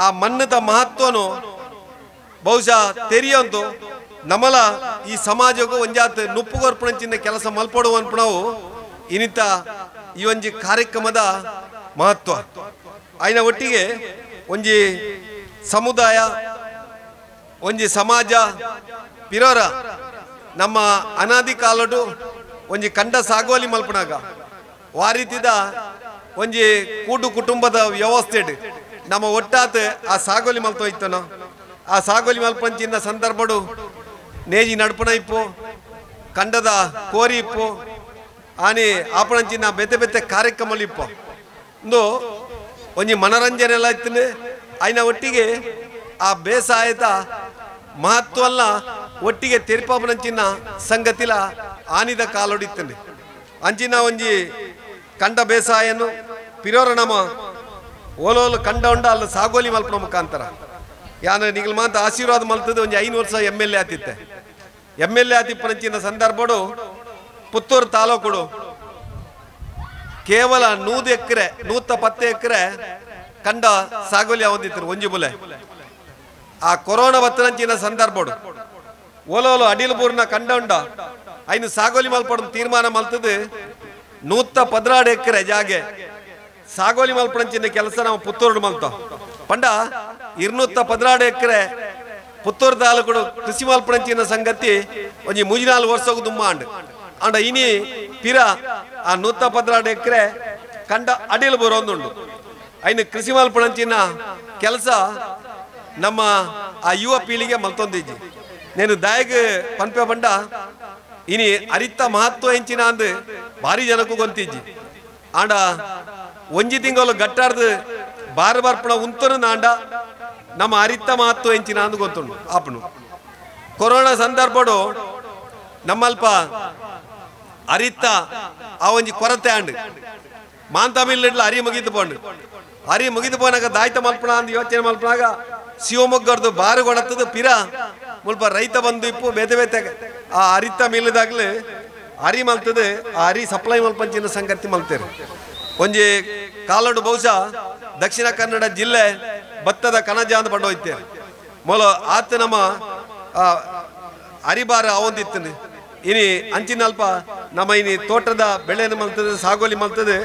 ಆ ಮನ್ನದ ಮಹತ್ವನು ಬಹುಶಃ ತೆರಿಯಂತು ನಮ್ಮಲ ಈ ಸಮಾಜಕ್ಕೂ ಒಂಜಾತ್ ನುಪ್ಪುಗೊರ್ಪಣಂಚಿನ ಕೆಲಸ ಮಲ್ಪಡುವ ಅನ್ಪಣವು ಇನಿತ ಈ ಒಂಜಿ ಕಾರ್ಯಕ್ರಮದ ಮಹತ್ವ ಆಯ್ನ ಒಟ್ಟಿಗೆ ಒಂಜಿ ಸಮುದಾಯ ಒಂಜಿ ಸಮಾಜ ಪಿರೋರ ನಮ್ಮ ಅನಾದಿ ಕಾಲಡು ಒಂಜಿ ಕಂಡ ಸಾಗೋಲಿ ಮಲ್ಪನಾಗ ವಾರೀತಿದ ಒಂಜಿ ಕೂಡು ಕುಟುಂಬದ ವ್ಯವಸ್ಥೆ ನಮ್ಮ ಒಟ್ಟಾತ್ ಆ ಸಾಗೋಲಿ ಮಲ್ತೋಯ್ತನೋ ಆ ಸಾಗೋಲಿ ಮಲ್ಪಂಚಿನ ಸಂದರ್ಭಡು ನೇಜಿ ನಡ್ಪಣ ಇಪ್ಪು ಕಂಡದ ಕೋರಿ ಇಪ್ಪು ಆನೆ ಆಪಣಂಚಿನ ಬೆತೆ ಬೆತೆ ಕಾರ್ಯಕ್ರಮಗಳು ಇಪ್ಪ ಒಂದು ಒಂಜಿ ಮನರಂಜನೆ ಎಲ್ಲ ಇತ್ತು ಆಯ್ನ ಒಟ್ಟಿಗೆ ಆ ಬೇಸಾಯದ ಮಹತ್ವಲ್ಲ ಒಟ್ಟಿಗೆ ತೆರಿಪಾಪನಂಚಿನ ಸಂಗತಿಲ ಆನಿದ ಕಾಲೊಡಿತ್ತಂಡೆ ಅಂಚಿನ ಒಂಜಿ ಕಂಡ ಬೇಸಾಯನು ಪಿರೋರ ನಮ್ಮ ಓಲೋಲು ಕಂಡ ಉಂಡ ಅಲ್ಲ ಸಾಗೋಲಿ ಮಲ್ಪನ ಮುಖಾಂತರ ಯಾನ ನಿಗಲ್ ಮಾತ ಆಶೀರ್ವಾದ ಮಲ್ತದ ಒಂಜಿ 5 ವರ್ಷ MLA ಆತಿತ್ತೆ MLA ಆತಿಪ್ಪನಂಚಿನ ಸಂದರ್ಭಡು ಪುತ್ತೂರು ತಾಲೂಕುಡು ಕೇವಲ 100 ಎಕರೆ 110 ಎಕರೆ ಕಂಡ ಸಾಗೋಲಿ ಅವದಿತ್ತರು ಒಂಜಿ ಬುಲೆ ಆ ಕೊರೋನಾ ಬತ್ತನಂಚಿನ ಸಂದರ್ಭಡು ಓಲೋಲು ಅಡಿಲ್ಪೂರ್ನ ಕಂಡ ಉಂಡ ಐನು ಸಾಗೋಲಿ ಮಲ್ಪಡ ತೀರ್ಮಾನ ಮಲ್ತದು 116 ಎಕರೆ ಜಾಗೆ ಸಾಗೋಲಿ ಮಲ್ಪಣಂಚಿನ ಕೆಲಸ ನಾವು ಪುತ್ತೂರು ಮಲ್ತ ಪಂಡ 216 ಎಕರೆ ಪುತ್ತೂರು ತಾಲೂಕು ಕೃಷಿ ಮಲ್ಪಣಂಚಿನ ಸಂಗತಿ ಒಂಜಿ 3-4 ವರ್ಷ ದುಮ್ಮ ಅಂಡ ಇನಿ ಪಿರ ಆ 116 ಎಕರೆ ಕಂಡ ಅಡಿಲು ಬರೋಂದುಂಡು ಐನು ಕೃಷಿ ಮಲ್ಪಣಂಚಿನ ಕೆಲಸ ನಮ್ಮ ಆ ಯುವ ಪೀಳಿಗೆ ಮಲ್ತೊಂದಿಜ್ಜಿ నేను దాయకు పనిపే బండ ఇని అరిత మహత్వ ఎంచిన అందు భారీ జనకు గొంతిజ్ಜಿ ఆండ ಒಂಜಿ ತಿಂಗಳು ಗಟ್ಟಾರ್ದು ಬಾರ ಬಾರ್ಪಣ ಉಂತನು ನಾಂಡ ನಮ್ಮ ಅರಿತ ಮಹತ್ವ ಎಂಚಿನ ಅಂದು ಗೊತ್ತುಂಡು ಆಪನು ಕೊರೋನಾ ಸಂದರ್ಭಡು ನಮ್ಮಲ್ಪ ಅರಿತ ಆ ಒಂಜಿ ಕೊರತೆ ಆಂಡು ಮಾಂತಮಿಲ್ಲ ಅರಿ ಮುಗಿದು ಪೋಂಡು ಅರಿ ಮುಗಿದು ಪೋನಾಗ ದಾಯ್ತ ಮಲ್ಪಣ ಅಂದು ಯೋಚನೆ ಮಲ್ಪನಾಗ ಶಿವಮೊಗ್ಗರ್ದು ಬಾರು ಕೊಡತ್ತದು ಪಿರ ಮುಲ್ಪ ರೈತ ಬಂದು ಇಪ್ಪು ಬೇತೆ ಬೇತೆ ಆ ಅರಿತ ಮೀಲದಾಗ್ಲು ಅರಿ ಮಲ್ತದೆ ಆ ಅರಿ ಸಪ್ಲೈ ಮಲ್ಪಂಚಿನ ಸಂಗತಿ ಮಲ್ತೇರು ಒಂಜಿ ಕಾಲಡು ಬಹುಶಃ ದಕ್ಷಿಣ ಕನ್ನಡ ಜಿಲ್ಲೆ ಭತ್ತದ ಕಣಜ ಅಂತ ಪಂಡು ಹೋಯ್ತೇರು ಮೊಲ ಆತ ನಮ್ಮ ಅರಿಬಾರ ಅವೊಂದಿತ್ತನು ಇನಿ ಅಂಚಿನಲ್ಪ ನಮ್ಮ ಇನಿ ತೋಟದ ಬೆಳೆಯನ್ನು ಮಲ್ತದೆ ಸಾಗೋಲಿ ಮಲ್ತದೆ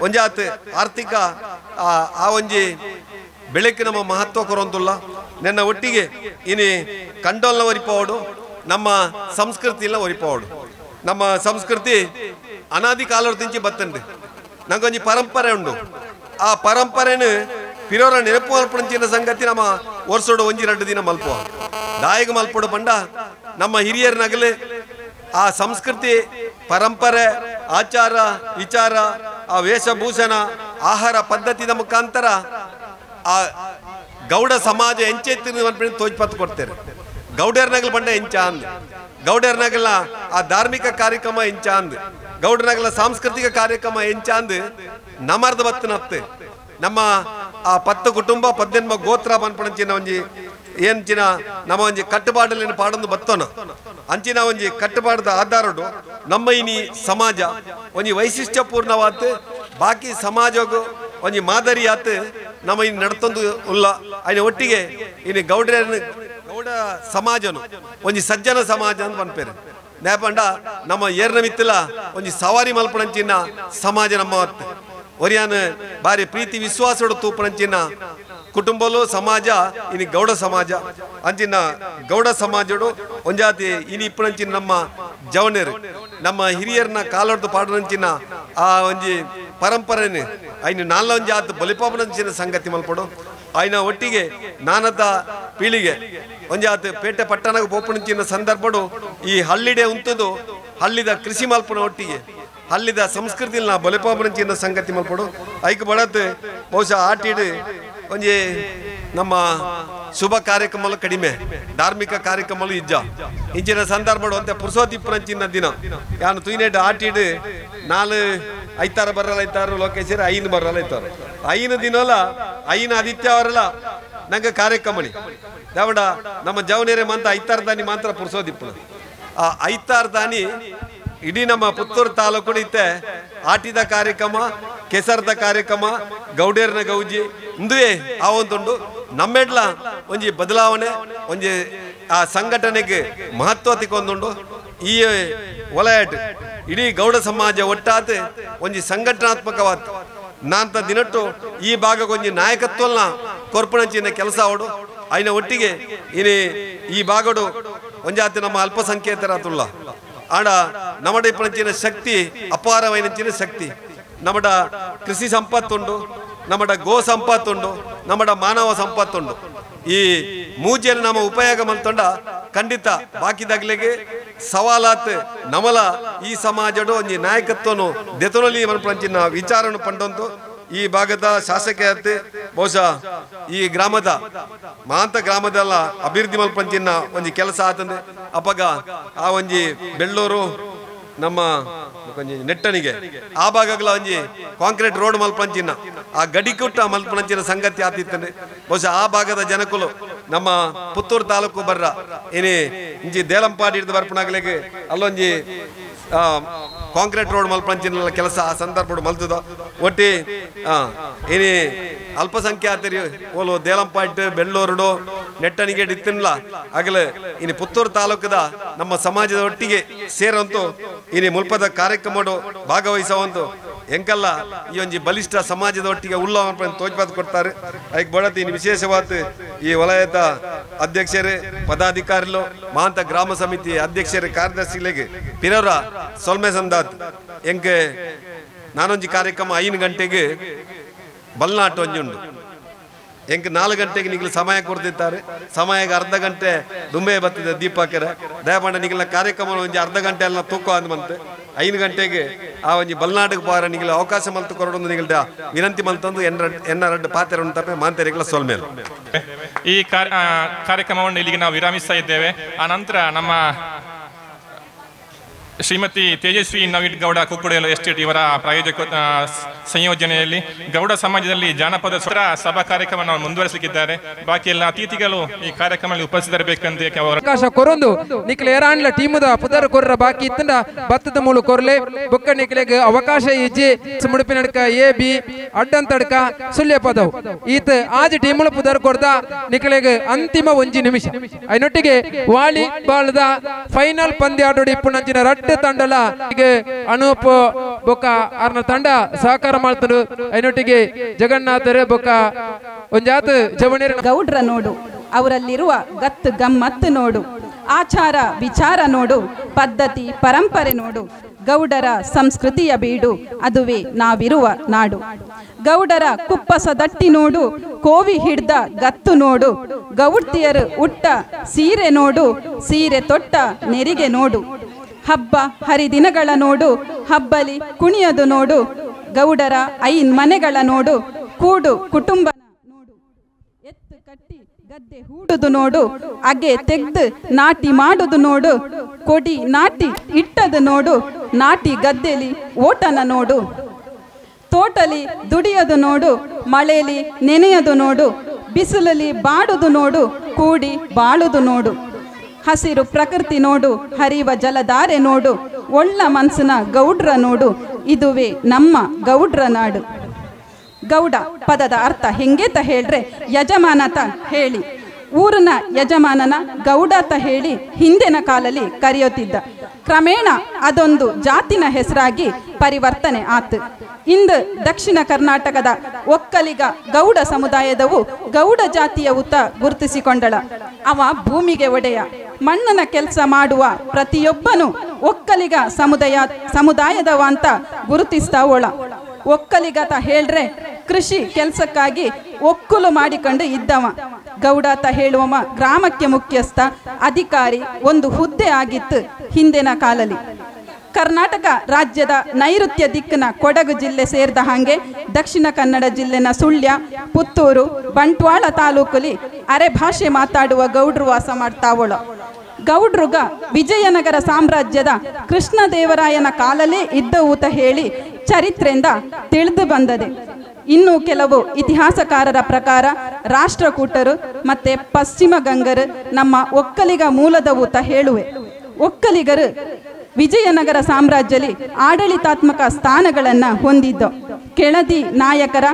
ಒಂಜಾತ್ ಆರ್ಥಿಕ ಆ ಒಂಜಿ ಬೆಳೆಕ್ಕೆ ನಮ್ಮ ಮಹತ್ವ ಕೊರೊಂದುಲ್ಲ ನನ್ನ ಒಟ್ಟಿಗೆ ಇನಿ ಕಂಡೋಲ್ನ ಒರಿಪೋಡು ನಮ್ಮ ಸಂಸ್ಕೃತಿನ ಒರಿಪೋಡು ನಮ್ಮ ಸಂಸ್ಕೃತಿ ಅನಾದಿ ಕಾಲದಿಂಚಿ ಬತ್ತಂಡು ನಂಗೊಂಜಿ ಪರಂಪರೆ ಉಂಡು ಆ ಪರಂಪರೆನು ಪಿರೋರ ನೆನಪು ಮಲ್ಪಂಚಿನ ಸಂಗತಿ ನಮ್ಮ ವರ್ಷೋಡು 1-2 ದಿನ ಮಲ್ಪುವ ದಾಯಿಗೆ ಮಲ್ಪೋಡು ಪಂಡ ನಮ್ಮ ಹಿರಿಯರ ನಗಲು ಆ ಸಂಸ್ಕೃತಿ ಪರಂಪರೆ ಆಚಾರ ವಿಚಾರ ಆ ವೇಷಭೂಷಣ ಆಹಾರ ಪದ್ಧತಿಯ ಮುಖಾಂತರ ಆ ಗೌಡ ಸಮಾಜ ಎಂಚೆತ್ತಿನ ತೋಜ್ಪತ್ತು ಕೊಡ್ತಾರೆ ಗೌಡರ್ನಗಲ್ ಬಂಡ ಎಂಚ ಅಂದ್ ಗೌಡರ್ನಗಲ್ನ ಆ ಧಾರ್ಮಿಕ ಕಾರ್ಯಕ್ರಮ ಎಂಚ ಅಂದ್ ಗೌಡನಗಲ ಸಾಂಸ್ಕೃತಿಕ ಕಾರ್ಯಕ್ರಮ ಎಂಚಾಂದ್ ನಮರ್ದ ಬತ್ತನತ್ತೆ ನಮ್ಮ ಆ 10 ಕುಟುಂಬ 18 ಗೋತ್ರ ಪನ್ಪಣಂಚಿನ ಒಂಜಿ ಏನ್ಚಿನ ನಮ್ಮ ಒಂಜಿ ಕಟ್ಟುಪಾಡಲಿನ ಪಾಡೊಂದು ಬತ್ತೋನ ಅಂಚಿನ ಒಂಜಿ ಕಟ್ಟುಪಾಡದ ಆಧಾರಡು ನಮ್ಮ ಇನಿ ಸಮಾಜ ಒಂಜಿ ವೈಶಿಷ್ಟ್ಯಪೂರ್ಣವಾದ ಬಾಕಿ ಸಮಾಜಗೂ ಒಂಜಿ ಮಾದರಿ ಆತ್ ನಮ್ಮ ಇನ್ನು ನಡ್ತೊಂದು ಉಲ್ಲ ಅಯ್ನ ಒಟ್ಟಿಗೆ ಇನ್ನು ಗೌಡ ಸಮಾಜನು ಒಂಜಿ ಸಜ್ಜನ ಸಮಾಜ ಅಂತ ಪನ್ಪೇರು ನೇಪಂಡ ನಮ್ಮ ಏರ್ನ ಮಿತ್ತಲ ಒಂಜಿ ಸವಾರಿ ಮಲ್ಪಣಂಚಿನ ಸಮಾಜ ನಮ್ಮ ಒರಿಯಾನ ಬಾರಿ ಪ್ರೀತಿ ವಿಶ್ವಾಸಡು ತೂಪಣಂಚಿನ ಕುಟುಂಬಲು ಸಮಾಜ ಇನಿ ಗೌಡ ಸಮಾಜ ಅಂಚಿನ ಗೌಡ ಸಮಾಜಡು ಒಂಜಾತಿ ಇನಿ ಇಪ್ಪಣಂಚಿನ ನಮ್ಮ ಜವನೇರು ನಮ್ಮ ಹಿರಿಯರ್ನ ಕಾಲೊಡ್ದು ಪಾಡನಂಚಿನ ಆ ಒಂಜಿ ಪರಂಪರೆನೆ ಐನು ನಾಲ್ನ ಒಂಜಿ ಆತು ಬಲಿಪಾಪನಂಚಿನ ಸಂಗತಿ ಮಲ್ಪಡು ಆಯ್ನ ಒಟ್ಟಿಗೆ ನಾನದ ಪೀಳಿಗೆ ಒಂಜಾತ್ ಪೇಟೆ ಪಟ್ಟಣಕ್ಕೆ ಪೋಪಣಂಚಿನ ಸಂದರ್ಭಡು ಈ ಹಳ್ಳಿಡೆ ಉಂತದು ಹಳ್ಳಿದ ಕೃಷಿ ಮಲ್ಪನ ಒಟ್ಟಿಗೆ ಹಳ್ಳಿದ ಸಂಸ್ಕೃತಿ ನಾ ಬಲಿಪಾಪನಂಚಿನ ಸಂಗತಿ ಮಲ್ಪಡು ಐಕ್ ಬಡತ್ ಬಹುಶಃ ಆಟಿಡು ಒಂಜಿ ನಮ್ಮ ಶುಭ ಕಾರ್ಯಕ್ರಮಗಳು ಕಡಿಮೆ ಧಾರ್ಮಿಕ ಕಾರ್ಯಕ್ರಮಗಳು ಇಂಚಿನ ಸಂದರ್ಭಡು ಅಂತ ಪುರುಷೋತ್ತಿಪ್ಪನಂಚಿನ ದಿನ ಯಾನು ತುಯ್ನೇಟ್ ಆಟಿಡು 4 ಬರಲ್ಲ ಐತಾರು ಲೋಕೇಶ್ವರ 5 ಬರಲ್ಲ ಐತಾರು 5 ದಿನಲ್ಲ 5 ಆದಿತ್ಯವರಲ್ಲ ನಂಗೆ ಕಾರ್ಯಕ್ರಮಣಿ ಯಾವಡ ನಮ್ಮ ಜವನೇರೆ ಮಾತ್ರ 5 ದಾನಿ ಮಾತ್ರ ಪುರುಷೋದಿಪ್ಪನ ಆ 5 ದಾನಿ ಇಡೀ ನಮ್ಮ ಪುತ್ತೂರು ತಾಲೂಕು ಇತ್ತೆ ಆಟಿದ ಕಾರ್ಯಕ್ರಮ ಕೆಸರದ ಕಾರ್ಯಕ್ರಮ ಗೌಡೇರ್ನ ಗೌಜಿ ಇಂದುವೇ ಆ ಒಂದುಂಡು ನಮ್ಮೆಡ್ಲ ಒಂಜಿ ಬದಲಾವಣೆ ಒಂಜಿ ಆ ಸಂಘಟನೆಗೆ ಮಹತ್ವ ತಿಕ್ಕೊಂದುಂಡು ಈ ವಲಯಟ್ ಇಡೀ ಗೌಡ ಸಮಾಜ ಒಟ್ಟಾತ್ ಒಂಜಿ ಸಂಘಟನಾತ್ಮಕವಾದ ನಾಂತ ದಿನಟ್ಟು ಈ ಭಾಗಕ್ಕೆ ಒಂಜಿ ನಾಯಕತ್ವಲ್ನ ಕೊರ್ಪಣಂಚಿನ ಕೆಲಸ ಅವಡು ಅಯ್ನ ಒಟ್ಟಿಗೆ ಇನಿ ಈ ಭಾಗಡು ಒಂಜಾತಿ ನಮ್ಮ ಅಲ್ಪಸಂಖ್ಯಾತರಾತುಲ್ಲ ಆಡ ನಮ್ಮಡ ಇಪ್ಪನಂಚಿನ ಶಕ್ತಿ ಅಪಾರವೈನಂಚಿನ ಶಕ್ತಿ ನಮ್ಮಡ ಕೃಷಿ ಸಂಪತ್ತುಂಡು ನಮ್ಮಡ ಗೋ ಸಂಪತ್ತುಂಡು ನಮ್ಮಡ ಮಾನವ ಸಂಪತ್ತುಂಡು ಈ ಮೂಜೆಯಲ್ಲಿ ನಮ್ಮ ಉಪಯೋಗ ಮಲ್ತೊಂಡ ಖಂಡಿತ ಬಾಕಿದಾಗ್ಲಿಗೆ ಸವಾಲಾತ್ ನಮಲ ಈ ಸಮಾಜಡು ಒಂಜಿ ನಾಯಕತ್ವನು ದೆತೊನಲಿ ಮಲ್ಪಂಚಿನ ವಿಚಾರನು ಪಂಡೊಂದು ಈ ಭಾಗದ ಶಾಸಕತೆ ಬಹುಶಃ ಈ ಗ್ರಾಮದ ಮಾಂತ ಗ್ರಾಮದಲ್ಲ ಅಭಿವೃದ್ಧಿ ಮಲ್ಪಂಚಿನ ಒಂಜಿ ಕೆಲಸ ಆತಂದೆ ಅಪಗ ಆ ಒಂಜಿ ಬೆಳ್ಳೂರು ನಮ್ಮ ನೆಟ್ಟಣಿಗೆ ಆ ಭಾಗಗಳ ಒಂಜಿ ಕಾಂಕ್ರೀಟ್ ರೋಡ್ ಮಲ್ಪಂಚಿನ ಆ ಗಡಿಕುಟ್ಟ ಮಲ್ಪಂಚಿನ ಸಂಗತಿ ಆತಿತ್ತಂದೆ ಬಹುಶಃ ಆ ಭಾಗದ ಜನಕುಲು ನಮ್ಮ ಪುತ್ತೂರು ತಾಲೂಕು ಬರ್ರ ಏನೇ ಇಂಜಿ ದೇಲಂಪಾಡಿ ಹಿಡಿದು ಬರ್ಪಣಾಗ್ಲಿಕ್ಕೆ ಅಲ್ಲೊಂಜಿ ಕಾಂಕ್ರೀಟ್ ರೋಡ್ ಮಲ್ಪಂಚಿನ ಕೆಲಸ ಆ ಸಂದರ್ಭ ಮಲ್ತದ ಒಟ್ಟಿ ಏನೇ ಅಲ್ಪಸಂಖ್ಯಾತರಿ ಓಲು ದೇಲಂಪಾಟ್ ಬೆಳ್ಳೂರುಡು ನೆಟ್ಟಣಿಗೆ ಇತ್ತಿನ್ಲ ಆಗಲೇ ಇನ್ನು ಪುತ್ತೂರು ತಾಲೂಕದ ನಮ್ಮ ಸಮಾಜದ ಒಟ್ಟಿಗೆ ಸೇರಂತು ಇನಿ ಮುಲ್ಪದ ಕಾರ್ಯಕ್ರಮಡು ಭಾಗವಹಿಸುವಂತು ಎಂಕಲ್ಲ ಈ ಒಂಜಿ ಬಲಿಷ್ಠ ಸಮಾಜದ ಒಟ್ಟಿಗೆ ಉಳ್ಳ ತೋಜ್ಪಾತ್ ಕೊಡ್ತಾರೆ ಅದಕ್ಕೆ ಬಡತಿ ಇನ್ನು ವಿಶೇಷವಾದ ಈ ವಲಯದ ಅಧ್ಯಕ್ಷರೇ ಪದಾಧಿಕಾರಿಲು ಮಾಂತ ಗ್ರಾಮ ಸಮಿತಿ ಅಧ್ಯಕ್ಷರೇ ಕಾರ್ಯದರ್ಶಿಗಳಿಗೆ ಪಿರವರ ಸೊಲ್ಮೆ ಸಂದಾತ್ ಎಂಕೆ ನಾನೊಂಜಿ ಕಾರ್ಯಕ್ರಮ 5 ಗಂಟೆಗೆ ಬಲ್ನಾಟ ಒಂಜಿ ಉಂಡು ಎಂಕ್ 4 ಗಂಟೆಗೆ ನಿಗಲು ಸಮಯ ಕೊಡ್ತಿದ್ದಾರೆ ಸಮಯಕ್ಕೆ ಅರ್ಧ ಗಂಟೆ ದುಂಬೆ ಬತ್ತಿದೆ ದೀಪಕರ ದಯಮಾಡ ನಿಗಲ ಕಾರ್ಯಕ್ರಮ ಒಂಜಿ ಅರ್ಧ ಗಂಟೆ ಎಲ್ಲ ತೂಕ ಅಂದ್ಮಂತೆ 5 ಗಂಟೆಗೆ ಆ ಒಂಜಿ ಬಲ್ನಾಟಕ್ಕೆ ಪಾರ ನಿಗಲ ಅವಕಾಶ ಮಲ್ತು ಕೊರೊಂದು ನಿಗಲ್ದ ವಿನಂತಿ ಮಲ್ತಂದು ಎನ್ನ 2 ಪಾತ್ರೆ ಉಂಟಪ್ಪೆ ಮಾಂತರಿಗಳ ಸೋಲ್ಮೇಲೆ ಈ ಕಾರ್ಯಕ್ರಮವನ್ನು ಇಲ್ಲಿಗೆ ನಾವು ವಿರಾಮಿಸ್ತಾ ಇದ್ದೇವೆ. ಆ ನಂತರ ನಮ್ಮ ಶ್ರೀಮತಿ ತೇಜಸ್ವಿ ನವೀನ್ ಗೌಡ ಕುಕ್ಕುಡೇಲು ಎಸ್ಟೇಟ್ ಇವರ ಪ್ರಾಯೋಜಕ ಸಂಯೋಜನೆಯಲ್ಲಿ ಗೌಡ ಸಮಾಜದಲ್ಲಿ ಜಾನಪದ ಸಭಾ ಕಾರ್ಯಕ್ರಮ ಮುಂದುವರಿಸಲಿದ್ದಾರೆ. ಬಾಕಿ ಎಲ್ಲ ಅತಿಥಿಗಳು ಈ ಕಾರ್ಯಕ್ರಮದಲ್ಲಿ ಉಪಸ್ಥಿತರಿರಬೇಕಂತ ಅವಕಾಶ ಕೊರೊಂದು ನಿಖಿಲ ಏರಾನ್ಲ ಟೀಮುದ ಪುದರ್ ಕೊರ್ರ ಬಾಕಿ ಇತ್ತಂಡ ಬತ್ತದ ಮೂಲ ಕೊರ್ಲೆ ಬೊಕ್ಕ ನಿಖಿಲೆಗೆ ಅವಕಾಶ ಇಜ್ಜಿ ಮುಡುಪಿನಡ್ಕ ಎ ಬಿ ಅಡ್ಡಂತಡ್ಕ ಸುಳ್ಯ ಪದವು ಈತ ಆಜ್ ಟೀಮುಲ ಪುದರ್ ಕೊರ್ದ ನಿಖಿಲೆಗೆ ಅಂತಿಮ 1 ನಿಮಿಷ ಐನೊಟ್ಟಿಗೆ ವಾಲಿಬಾಲ್ದ ಫೈನಲ್ ಪಂದ್ಯಾಟೋಡಿ ಇಪ್ಪುನಂಚಿನ ರಟ್ಟ ತಂಡಲ ಅನೂಪ್ ಬೊಕ್ಕ ಅರ್ನ ತಂಡ ಸಹಕಾರ ಮಾಡ್ತರು ಐನೊಟ್ಟಿಗೆ ಜಗನ್ನಾಥರ ಬೊಕ್ಕ ಒಂಜಾತ್ ಜವಣೇರ ಗೌಡ್ರ ನೋಡು ಅವರಲ್ಲಿರುವ ಗತ್ತು ಗಮ್ಮತ್ತು ನೋಡು ಆಚಾರ ವಿಚಾರ ನೋಡು ಪದ್ಧತಿ ಪರಂಪರೆ ನೋಡು ಗೌಡರ ಸಂಸ್ಕೃತಿಯ ಬೀಡು ಅದುವೇ ನಾವಿರುವ ನಾಡು ಗೌಡರ ಕುಪ್ಪಸ ದಟ್ಟಿ ನೋಡು ಕೋವಿ ಹಿಡ್ದ ಗತ್ತು ನೋಡು ಗೌಡ್ತಿಯರು ಉಟ್ಟ ಸೀರೆ ನೋಡು ಸೀರೆ ತೊಟ್ಟ ನೆರಿಗೆ ನೋಡು ಹಬ್ಬ ಹರಿದಿನಗಳ ನೋಡು ಹಬ್ಬಲಿ ಕುಣಿಯದು ನೋಡು ಗೌಡರ 5 ಮನೆಗಳ ನೋಡು ಕೂಡು ಕುಟುಂಬ ನೋಡು ಎತ್ತು ಕಟ್ಟಿ ಗದ್ದೆ ಹೂಡುದು ನೋಡು ಅಗೆ ತೆಗ್ದು ನಾಟಿ ಮಾಡುದು ನೋಡು ಕೊಡಿ ನಾಟಿ ಇಟ್ಟದು ನೋಡು ನಾಟಿ ಗದ್ದೆಲಿ ಓಟನ ನೋಡು, ತೋಟಲಿ ದುಡಿಯೋದು ನೋಡು, ಮಳೆಲಿ ನೆನೆಯೋದು ನೋಡು, ಬಿಸಿಲಲ್ಲಿ ಬಾಡುದು ನೋಡು, ಕೂಡಿ ಬಾಳುದು ನೋಡು. ಹಸಿರು ಪ್ರಕೃತಿ ನೋಡು, ಹರಿವ ಜಲಧಾರೆ ನೋಡು, ಒಳ್ಳ ಮನ್ಸನ ಗೌಡ್ರ ನೋಡು, ಇದುವೇ ನಮ್ಮ ಗೌಡ್ರ ನಾಡು. ಗೌಡ ಪದದ ಅರ್ಥ ಹೆಂಗೇತ ಹೇಳ್ರೆ ಯಜಮಾನತ ಹೇಳಿ, ಊರಿನ ಯಜಮಾನನ ಗೌಡತ ಹೇಳಿ ಹಿಂದಿನ ಕಾಲಲ್ಲಿ ಕರೆಯುತ್ತಿದ್ದ. ಕ್ರಮೇಣ ಅದೊಂದು ಜಾತಿನ ಹೆಸರಾಗಿ ಪರಿವರ್ತನೆ ಆತು. ಇಂದು ದಕ್ಷಿಣ ಕರ್ನಾಟಕದ ಒಕ್ಕಲಿಗ ಗೌಡ ಸಮುದಾಯದವು ಗೌಡ ಜಾತಿಯ ಉತ ಗುರುತಿಸಿಕೊಂಡಳ. ಅವ ಭೂಮಿಗೆ ಒಡೆಯ, ಮಣ್ಣನ ಕೆಲಸ ಮಾಡುವ ಪ್ರತಿಯೊಬ್ಬನು ಒಕ್ಕಲಿಗ ಸಮುದಾಯದವ ಅಂತ ಗುರುತಿಸ್ತಾವೋಳ. ಒಕ್ಕಲಿಗತ ಹೇಳ್ರೆ ಕೃಷಿ ಕೆಲಸಕ್ಕಾಗಿ ಒಕ್ಕಲು ಮಾಡಿಕೊಂಡು ಇದ್ದವ. ಗೌಡತ ಹೇಳುವವ ಗ್ರಾಮಕ್ಕೆ ಮುಖ್ಯಸ್ಥ, ಅಧಿಕಾರಿ, ಒಂದು ಹುದ್ದೆ ಆಗಿತ್ತು ಹಿಂದಿನ ಕಾಲಲ್ಲಿ. ಕರ್ನಾಟಕ ರಾಜ್ಯದ ನೈಋತ್ಯ ದಿಕ್ಕಿನ ಕೊಡಗು ಜಿಲ್ಲೆ ಸೇರಿದ ಹಾಗೆ ದಕ್ಷಿಣ ಕನ್ನಡ ಜಿಲ್ಲೆನ ಸುಳ್ಯ, ಪುತ್ತೂರು, ಬಂಟ್ವಾಳ ತಾಲೂಕಲ್ಲಿ ಅರೆ ಭಾಷೆ ಮಾತಾಡುವ ಗೌಡ್ರು ವಾಸ ಮಾಡ್ತಾವಳ. ಗೌಡ್ರುಗ ವಿಜಯನಗರ ಸಾಮ್ರಾಜ್ಯದ ಕೃಷ್ಣದೇವರಾಯನ ಕಾಲಲ್ಲೇ ಇದ್ದವೂತ ಹೇಳಿ ಚರಿತ್ರೆಯಿಂದ ತಿಳಿದು ಬಂದದೆ. ಇನ್ನು ಕೆಲವು ಇತಿಹಾಸಕಾರರ ಪ್ರಕಾರ ರಾಷ್ಟ್ರಕೂಟರು ಮತ್ತೆ ಪಶ್ಚಿಮ ಗಂಗರು ನಮ್ಮ ಒಕ್ಕಲಿಗ ಮೂಲದವೂತ ಹೇಳುವೆ. ಒಕ್ಕಲಿಗರು ವಿಜಯನಗರ ಸಾಮ್ರಾಜ್ಯದಲ್ಲಿ ಆಡಳಿತಾತ್ಮಕ ಸ್ಥಾನಗಳನ್ನು ಹೊಂದಿದ್ದ. ಕೆಳದಿ ನಾಯಕರ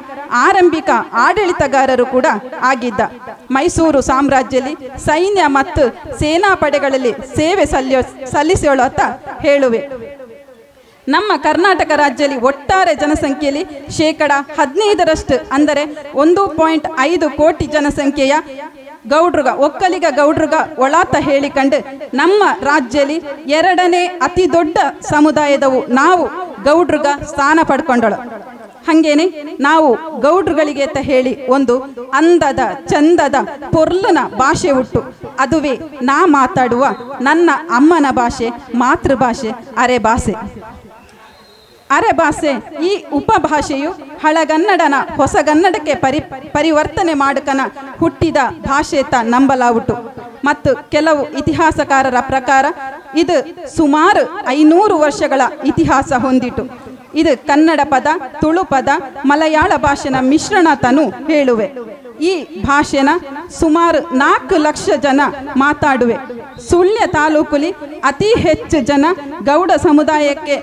ಆರಂಭಿಕ ಆಡಳಿತಗಾರರು ಕೂಡ ಆಗಿದ್ದ. ಮೈಸೂರು ಸಾಮ್ರಾಜ್ಯದಲ್ಲಿ ಸೈನ್ಯ ಮತ್ತು ಸೇನಾ ಪಡೆಗಳಲ್ಲಿ ಸೇವೆ ಸಲ್ಲಿಸೋಳು ಅಂತ ಹೇಳುವೆ. ನಮ್ಮ ಕರ್ನಾಟಕ ರಾಜ್ಯದಲ್ಲಿ ಒಟ್ಟಾರೆ ಜನಸಂಖ್ಯೆಯಲ್ಲಿ 15% ಅಂದರೆ 1.5 ಕೋಟಿ ಜನಸಂಖ್ಯೆಯ ಒಕ್ಕಲಿಗ ಗೌಡ್ರುಗ ಒಳಾತ ಹೇಳಿಕೊಂಡು ನಮ್ಮ ರಾಜ್ಯದಲ್ಲಿ 2ನೇ ಅತಿ ದೊಡ್ಡ ಸಮುದಾಯದವು ನಾವು ಗೌಡ್ರುಗ ಸ್ಥಾನ ಪಡ್ಕೊಂಡಳು. ಹಂಗೇನೆ ನಾವು ಗೌಡ್ರುಗಳಿಗೆ ಅಂತ ಹೇಳಿ ಒಂದು ಅಂದದ ಚಂದದ ಪೊರ್ಲನ ಭಾಷೆ ಉಟ್ಟು, ಅದುವೇ ನಾ ಮಾತಾಡುವ ನನ್ನ ಅಮ್ಮನ ಭಾಷೆ, ಮಾತೃಭಾಷೆ ಅರೆಭಾಷೆ. ಅರೆಭಾಷೆ ಈ ಉಪಭಾಷೆಯು ಹಳಗನ್ನಡನ ಹೊಸಗನ್ನಡಕ್ಕೆ ಪರಿವರ್ತನೆ ಮಾಡಕನ ಹುಟ್ಟಿದ ಭಾಷೆ ತ ನಂಬಲಾವುಟು. ಮತ್ತು ಕೆಲವು ಇತಿಹಾಸಕಾರರ ಪ್ರಕಾರ ಇದು ಸುಮಾರು 500 ವರ್ಷಗಳ ಇತಿಹಾಸ ಹೊಂದಿತು. ಇದು ಕನ್ನಡ ಪದ, ತುಳು ಪದ, ಮಲಯಾಳ ಭಾಷೆನ ಮಿಶ್ರಣ ತನು ಹೇಳುವೆ. ಈ ಭಾಷೆನ ಸುಮಾರು 4 ಲಕ್ಷ ಜನ ಮಾತಾಡುವೆ. ಸುಳ್ಯ ತಾಲೂಕಲ್ಲಿ ಅತಿ ಹೆಚ್ಚು ಜನ ಗೌಡ ಸಮುದಾಯಕ್ಕೆ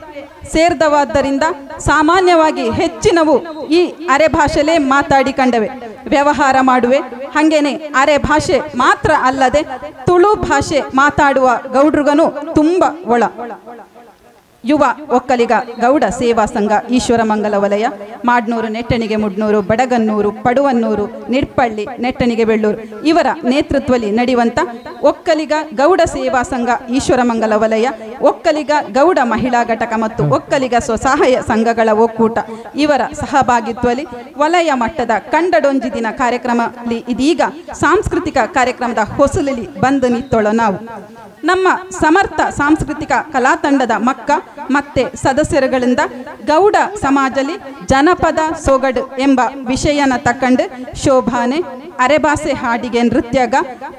ಸೇರಿದವಾದ್ದರಿಂದ ಸಾಮಾನ್ಯವಾಗಿ ಹೆಚ್ಚಿನವು ಈ ಅರೆ ಭಾಷೆಲೇ ಮಾತಾಡಿಕೊಂಡವೆ, ವ್ಯವಹಾರ ಮಾಡುವೆ. ಹಂಗೇನೆ ಅರೆ ಭಾಷೆ ಮಾತ್ರ ಅಲ್ಲದೆ ತುಳು ಭಾಷೆ ಮಾತಾಡುವ ಗೌಡ್ರಿಗನು ತುಂಬ ಒಳ. ಯುವ ಒಕ್ಕಲಿಗ ಗೌಡ ಸೇವಾ ಸಂಘ ಈಶ್ವರಮಂಗಲ ವಲಯ, ಮಾಡ್ನೂರು, ನೆಟ್ಟಣಿಗೆ ಮುಡ್ನೂರು, ಬಡಗನ್ನೂರು, ಪಡುವನ್ನೂರು, ನಿಡ್ಪಳ್ಳಿ, ನೆಟ್ಟಣಿಗೆ ಬೆಳ್ಳೂರು ಇವರ ನೇತೃತ್ವದಲ್ಲಿ ನಡೆಯುವಂಥ ಒಕ್ಕಲಿಗ ಗೌಡ ಸೇವಾ ಸಂಘ ಈಶ್ವರಮಂಗಲ ವಲಯ, ಒಕ್ಕಲಿಗ ಗೌಡ ಮಹಿಳಾ ಘಟಕ ಮತ್ತು ಒಕ್ಕಲಿಗ ಸ್ವಸಹಾಯ ಸಂಘಗಳ ಒಕ್ಕೂಟ ಇವರ ಸಹಭಾಗಿತ್ವದಲ್ಲಿ ವಲಯ ಮಟ್ಟದ ಕಂಡಡೊಂಜಿ ದಿನ ಕಾರ್ಯಕ್ರಮದಲ್ಲಿ ಇದೀಗ ಸಾಂಸ್ಕೃತಿಕ ಕಾರ್ಯಕ್ರಮದ ಹೊಸಲಲ್ಲಿ ಬಂದು ನಿಂತೋಳ. ನಾವು ನಮ್ಮ ಸಮರ್ಥ ಸಾಂಸ್ಕೃತಿಕ ಕಲಾತಂಡದ ಮಕ್ಕ ಮತ್ತೆ ಸದಸ್ಯರುಗಳಿಂದ ಗೌಡ ಸಮಾಜದಲ್ಲಿ ಜನಪದ ಸೊಗಡು ಎಂಬ ವಿಷಯನ ತಕ್ಕಂಡು ಶೋಭಾನೆ, ಅರೆಭಾಷೆ ಹಾಡಿಗೆ ನೃತ್ಯಗ,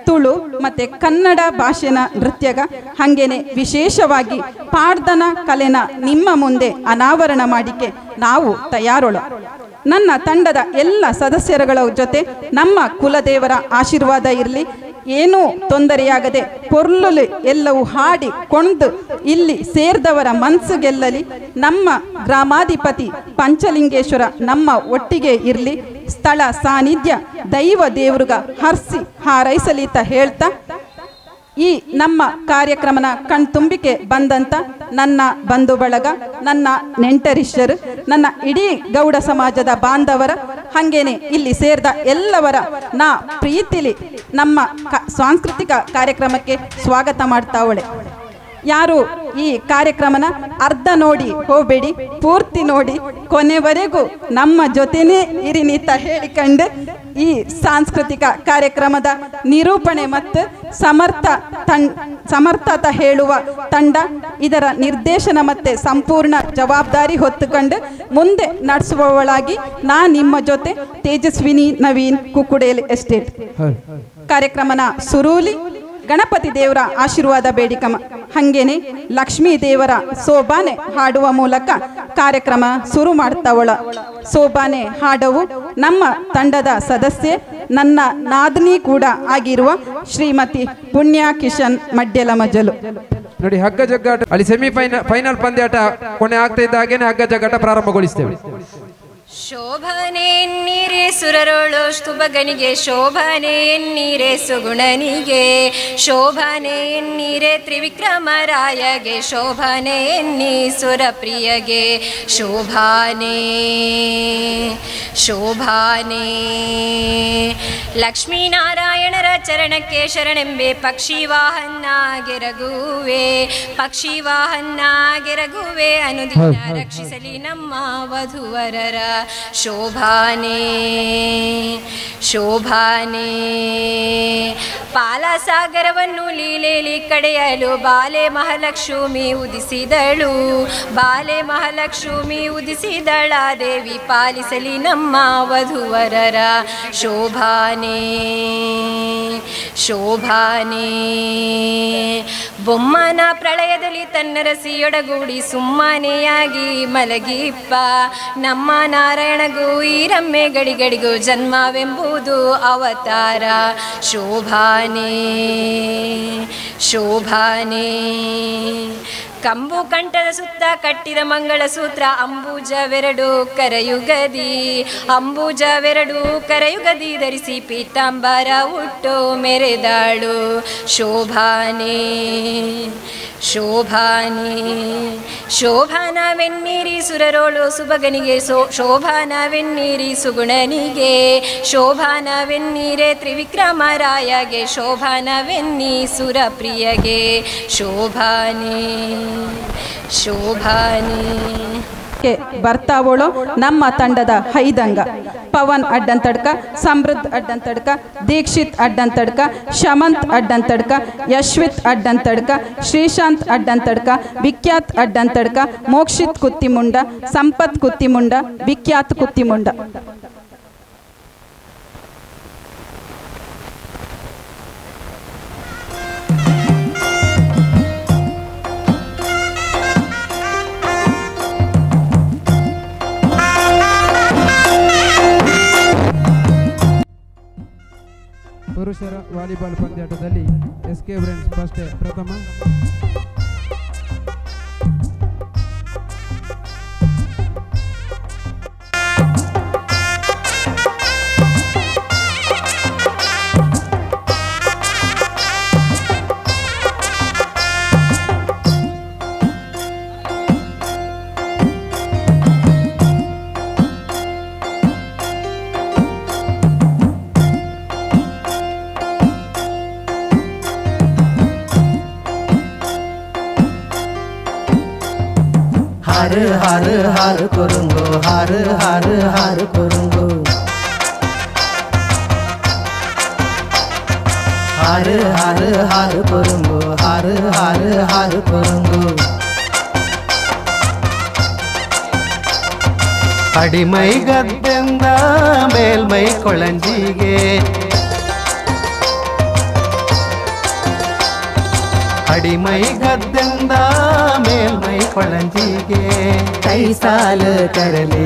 ತುಳು ಮತ್ತೆ ಕನ್ನಡ ಭಾಷೆನ ನೃತ್ಯಗ, ಹಂಗೇನೆ ವಿಶೇಷವಾಗಿ ಪಾಡ್ದನ ಕಲೆನ ನಿಮ್ಮ ಮುಂದೆ ಅನಾವರಣ ಮಾಡಿಕೆ ನಾವು ತಯಾರೋಳ. ನನ್ನ ತಂಡದ ಎಲ್ಲ ಸದಸ್ಯರುಗಳ ಜೊತೆ ನಮ್ಮ ಕುಲದೇವರ ಆಶೀರ್ವಾದ ಇರಲಿ, ಏನೂ ತೊಂದರೆಯಾಗದೆ ಪೊರ್ಲು ಎಲ್ಲವೂ ಹಾಡಿ ಕೊಂದು ಇಲ್ಲಿ ಸೇರಿದವರ ಮನಸ್ಸು ಗೆಲ್ಲಲಿ. ನಮ್ಮ ಗ್ರಾಮಾಧಿಪತಿ ಪಂಚಲಿಂಗೇಶ್ವರ ನಮ್ಮ ಒಟ್ಟಿಗೆ ಇರಲಿ. ಸ್ಥಳ ಸಾನ್ನಿಧ್ಯ ದೈವ ದೇವ್ರಿಗ ಹರ್ಸಿ ಹಾರೈಸಲಿತ ಹೇಳ್ತಾ ಈ ನಮ್ಮ ಕಾರ್ಯಕ್ರಮನ ಕಣ್ತುಂಬಿಕೆ ಬಂದಂತ ನನ್ನ ಬಂಧು ಬಳಗ, ನನ್ನ ನೆಂಟರಿಷ್ಟರು, ನನ್ನ ಇಡೀ ಗೌಡ ಸಮಾಜದ ಬಾಂಧವರ, ಹಂಗೇನೆ ಇಲ್ಲಿ ಸೇರಿದ ಎಲ್ಲವರ ನಾ ಪ್ರೀತಿಲಿ ನಮ್ಮ ಸಾಂಸ್ಕೃತಿಕ ಕಾರ್ಯಕ್ರಮಕ್ಕೆ ಸ್ವಾಗತ ಮಾಡ್ತಾವಳೆ. ಯಾರು ಈ ಕಾರ್ಯಕ್ರಮನ ಅರ್ಧ ನೋಡಿ ಹೋಗಬೇಡಿ, ಪೂರ್ತಿ ನೋಡಿ ಕೊನೆವರೆಗೂ ನಮ್ಮ ಜೊತೆನೇ ಇರಿನಿತ ಹೇಳಿಕೊಂಡು ಈ ಸಾಂಸ್ಕೃತಿಕ ಕಾರ್ಯಕ್ರಮದ ನಿರೂಪಣೆ ಮತ್ತು ಸಮರ್ಥತ ಹೇಳುವ ತಂಡ ಇದರ ನಿರ್ದೇಶನ ಮತ್ತೆ ಸಂಪೂರ್ಣ ಜವಾಬ್ದಾರಿ ಹೊತ್ತುಕೊಂಡು ಮುಂದೆ ನಡೆಸುವವಳಾಗಿ ನಾ ನಿಮ್ಮ ಜೊತೆ ತೇಜಸ್ವಿನಿ ನವೀನ್, ಕುಕ್ಕುಡೇಲ್ ಎಸ್ಟೇಟ್. ಕಾರ್ಯಕ್ರಮನ ಸುರೂಲಿ ಗಣಪತಿ ದೇವರ ಆಶೀರ್ವಾದ ಬೇಡಿಕಮ. ಹಂಗೇನೆ ಲಕ್ಷ್ಮೀ ದೇವರ ಸೋಬಾನೆ ಹಾಡುವ ಮೂಲಕ ಕಾರ್ಯಕ್ರಮ ಶುರು ಮಾಡ್ತಾವಳ. ಸೋಬಾನೆ ಹಾಡವು ನಮ್ಮ ತಂಡದ ಸದಸ್ಯೆ, ನನ್ನ ನಾದಿನಿ ಕೂಡ ಆಗಿರುವ ಶ್ರೀಮತಿ ಪುಣ್ಯ ಕಿಶನ್ ಮಡ್ಯಲ ಮಜಲು. ನೋಡಿ, ಹಗ್ಗ ಜಗ್ಗಾಟ ಅಲ್ಲಿ ಫೈನಲ್ ಪಂದ್ಯಾಟ ಕೊನೆ ಆಗ್ತಾ ಇದ್ದ ಹಾಗೇನೆ ಹಗ್ಗ ಜಗ್ಗಾಟ ಪ್ರಾರಂಭಗೊಳಿಸ್ತೇವೆ. ಶೋಭನೆ ಎನ್ನೀರೆ ಸುರರೋಳು ಸ್ತುಭಗನಿಗೆ, ಶೋಭನೆ ಎನ್ನೀರೆ ಸುಗುಣನಿಗೆ, ಶೋಭನೆ ಎನ್ನೀರೆ ತ್ರಿವಿಕ್ರಮರಾಯಗೆ, ಶೋಭನೆ ಎನ್ನಿ ಸುರಪ್ರಿಯಗೆ, ಶೋಭಾನೆ ಶೋಭಾನೆ ಲಕ್ಷ್ಮೀನಾರಾಯಣರ ಚರಣಕ್ಕೆ ಶರಣೆಂಬೆ, ಪಕ್ಷಿ ವಾಹನಾಗೆರಗುವೆ, ಪಕ್ಷಿ ವಾಹನಾಗೆರಗುವೆ, ಅನುದಿನ ರಕ್ಷಿಸಲಿ ನಮ್ಮ ವಧುವರರ. ಶೋಭಾನೆ ಶೋಭಾನೆ ಪಾಲಸಾಗರವನ್ನು ಲೀಲೆಲಿ ಕಡೆಯಲು ಬಾಲೆ ಮಹಾಲಕ್ಷ್ಮಿ ಉದಿಸಿದಳು, ಬಾಲೆ ಮಹಾಲಕ್ಷ್ಮಿ ಉದಿಸಿದಳ ದೇವಿ ಪಾಲಿಸಲಿ ನಮ್ಮ ವಧುವರರ. ಶೋಭಾನೆ ಶೋಭಾನೆ ಬೊಮ್ಮನ ಪ್ರಳಯದಲ್ಲಿ ತನ್ನ ರಸಿಯೊಡಗೂಡಿ ಸುಮ್ಮನೆಯಾಗಿ ಮಲಗಿಪ್ಪ, ನಮ್ಮ ನಾರಾಯಣಗೂ ಈ ರಮ್ಮೆ ಗಡಿಗಡಿಗೂ ಜನ್ಮವೆಂಬುದು ಅವತಾರ. ಶೋಭಾನೆ ಶೋಭಾನೆ ಕಂಬು ಕಂಠದ ಸುತ್ತ ಕಟ್ಟಿದ ಮಂಗಳಸೂತ್ರ, ಅಂಬುಜವೆರಡು ಕರಯುಗದಿ, ಅಂಬುಜವೆರಡು ಕರಯುಗದಿ ಧರಿಸಿ ಪೀತಾಂಬರ ಉಟ್ಟು ಮೆರೆದಾಳು. ಶೋಭಾನೆ ಶೋಭಾನೆ ಶೋಭಾನವೆನ್ನೀರಿ ಸುರರೋಳು ಸುಭಗನಿಗೆ, ಶೋಭಾನವೆನ್ನೀರಿ ಸುಗುಣನಿಗೆ, ಶೋಭಾನವೆನ್ನೀರೆ ತ್ರಿವಿಕ್ರಮರಾಯಗೆ, ಶೋಭಾನವೆನ್ನಿ ಸುರಪ್ರಿಯಗೆ. ಶೋಭಾನೆ ಶೋಭಾನೆ ಬರ್ತಾವೋಳು ನಮ್ಮ ತಂಡದ ಹೈದಂಗ. ಪವನ್ ಅಡ್ಡಂತಡ್ಕ, ಸಮೃದ್ಧ ಅಡ್ಡಂತಡ್ಕ, ದೀಕ್ಷಿತ್ ಅಡ್ಡಂತಡ್ಕ, ಶಮಂತ್ ಅಡ್ಡಂತಡ್ಕ, ಯಶ್ವಿತ್ ಅಡ್ಡಂತಡ್ಕ, ಶ್ರೀಶಾಂತ್ ಅಡ್ಡಂತಡ್ಕ, ವಿಖ್ಯಾತ್ ಅಡ್ಡಂತಡ್ಕ, ಮೋಕ್ಷಿತ್ ಕುತ್ತಿಮುಂಡ, ಸಂಪತ್ ಕುತ್ತಿಮುಂಡ, ವಿಖ್ಯಾತ್ ಕುತ್ತಿಮುಂಡ. ಪುರುಷರ ವಾಲಿಬಾಲ್ ಪಂದ್ಯಾಟದಲ್ಲಿ SK ಬ್ರೆಂಡ್ಸ್ ಫಸ್ಟ್ ಪ್ರಥಮ, हर हर हर करूंगो, हर हर हर करूंगो, हर हर हर करूंगो, हर हर हर करूंगो. ಅಡಿಮೈ ಗದ್ದೆಂದ ಮೇಲ್ಮೈ ಕೊಳಂಜಿಗೆ, ಅಡಿಮೈ ಗದ್ದೆಂದ ಮೇಲ್ಮೈ ಕೊಳಂಜಿಗೆ, ಕೈ ಸಾಲು ಕರಲೆ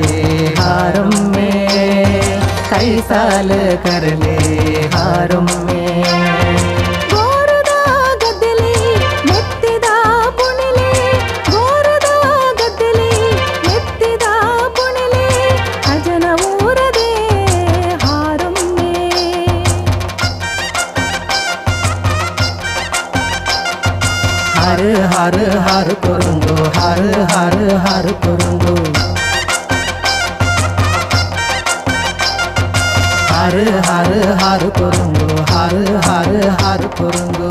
ಹಾರೊಮ್ಮೆ, ಕೈ ಸಾಲು ಕರಲೆ ಹಾರೊಮ್ಮೆ. हर हर हर करूंगो, हर हर हर करूंगो, हर हर हर करूंगो, हर हर हर करूंगो.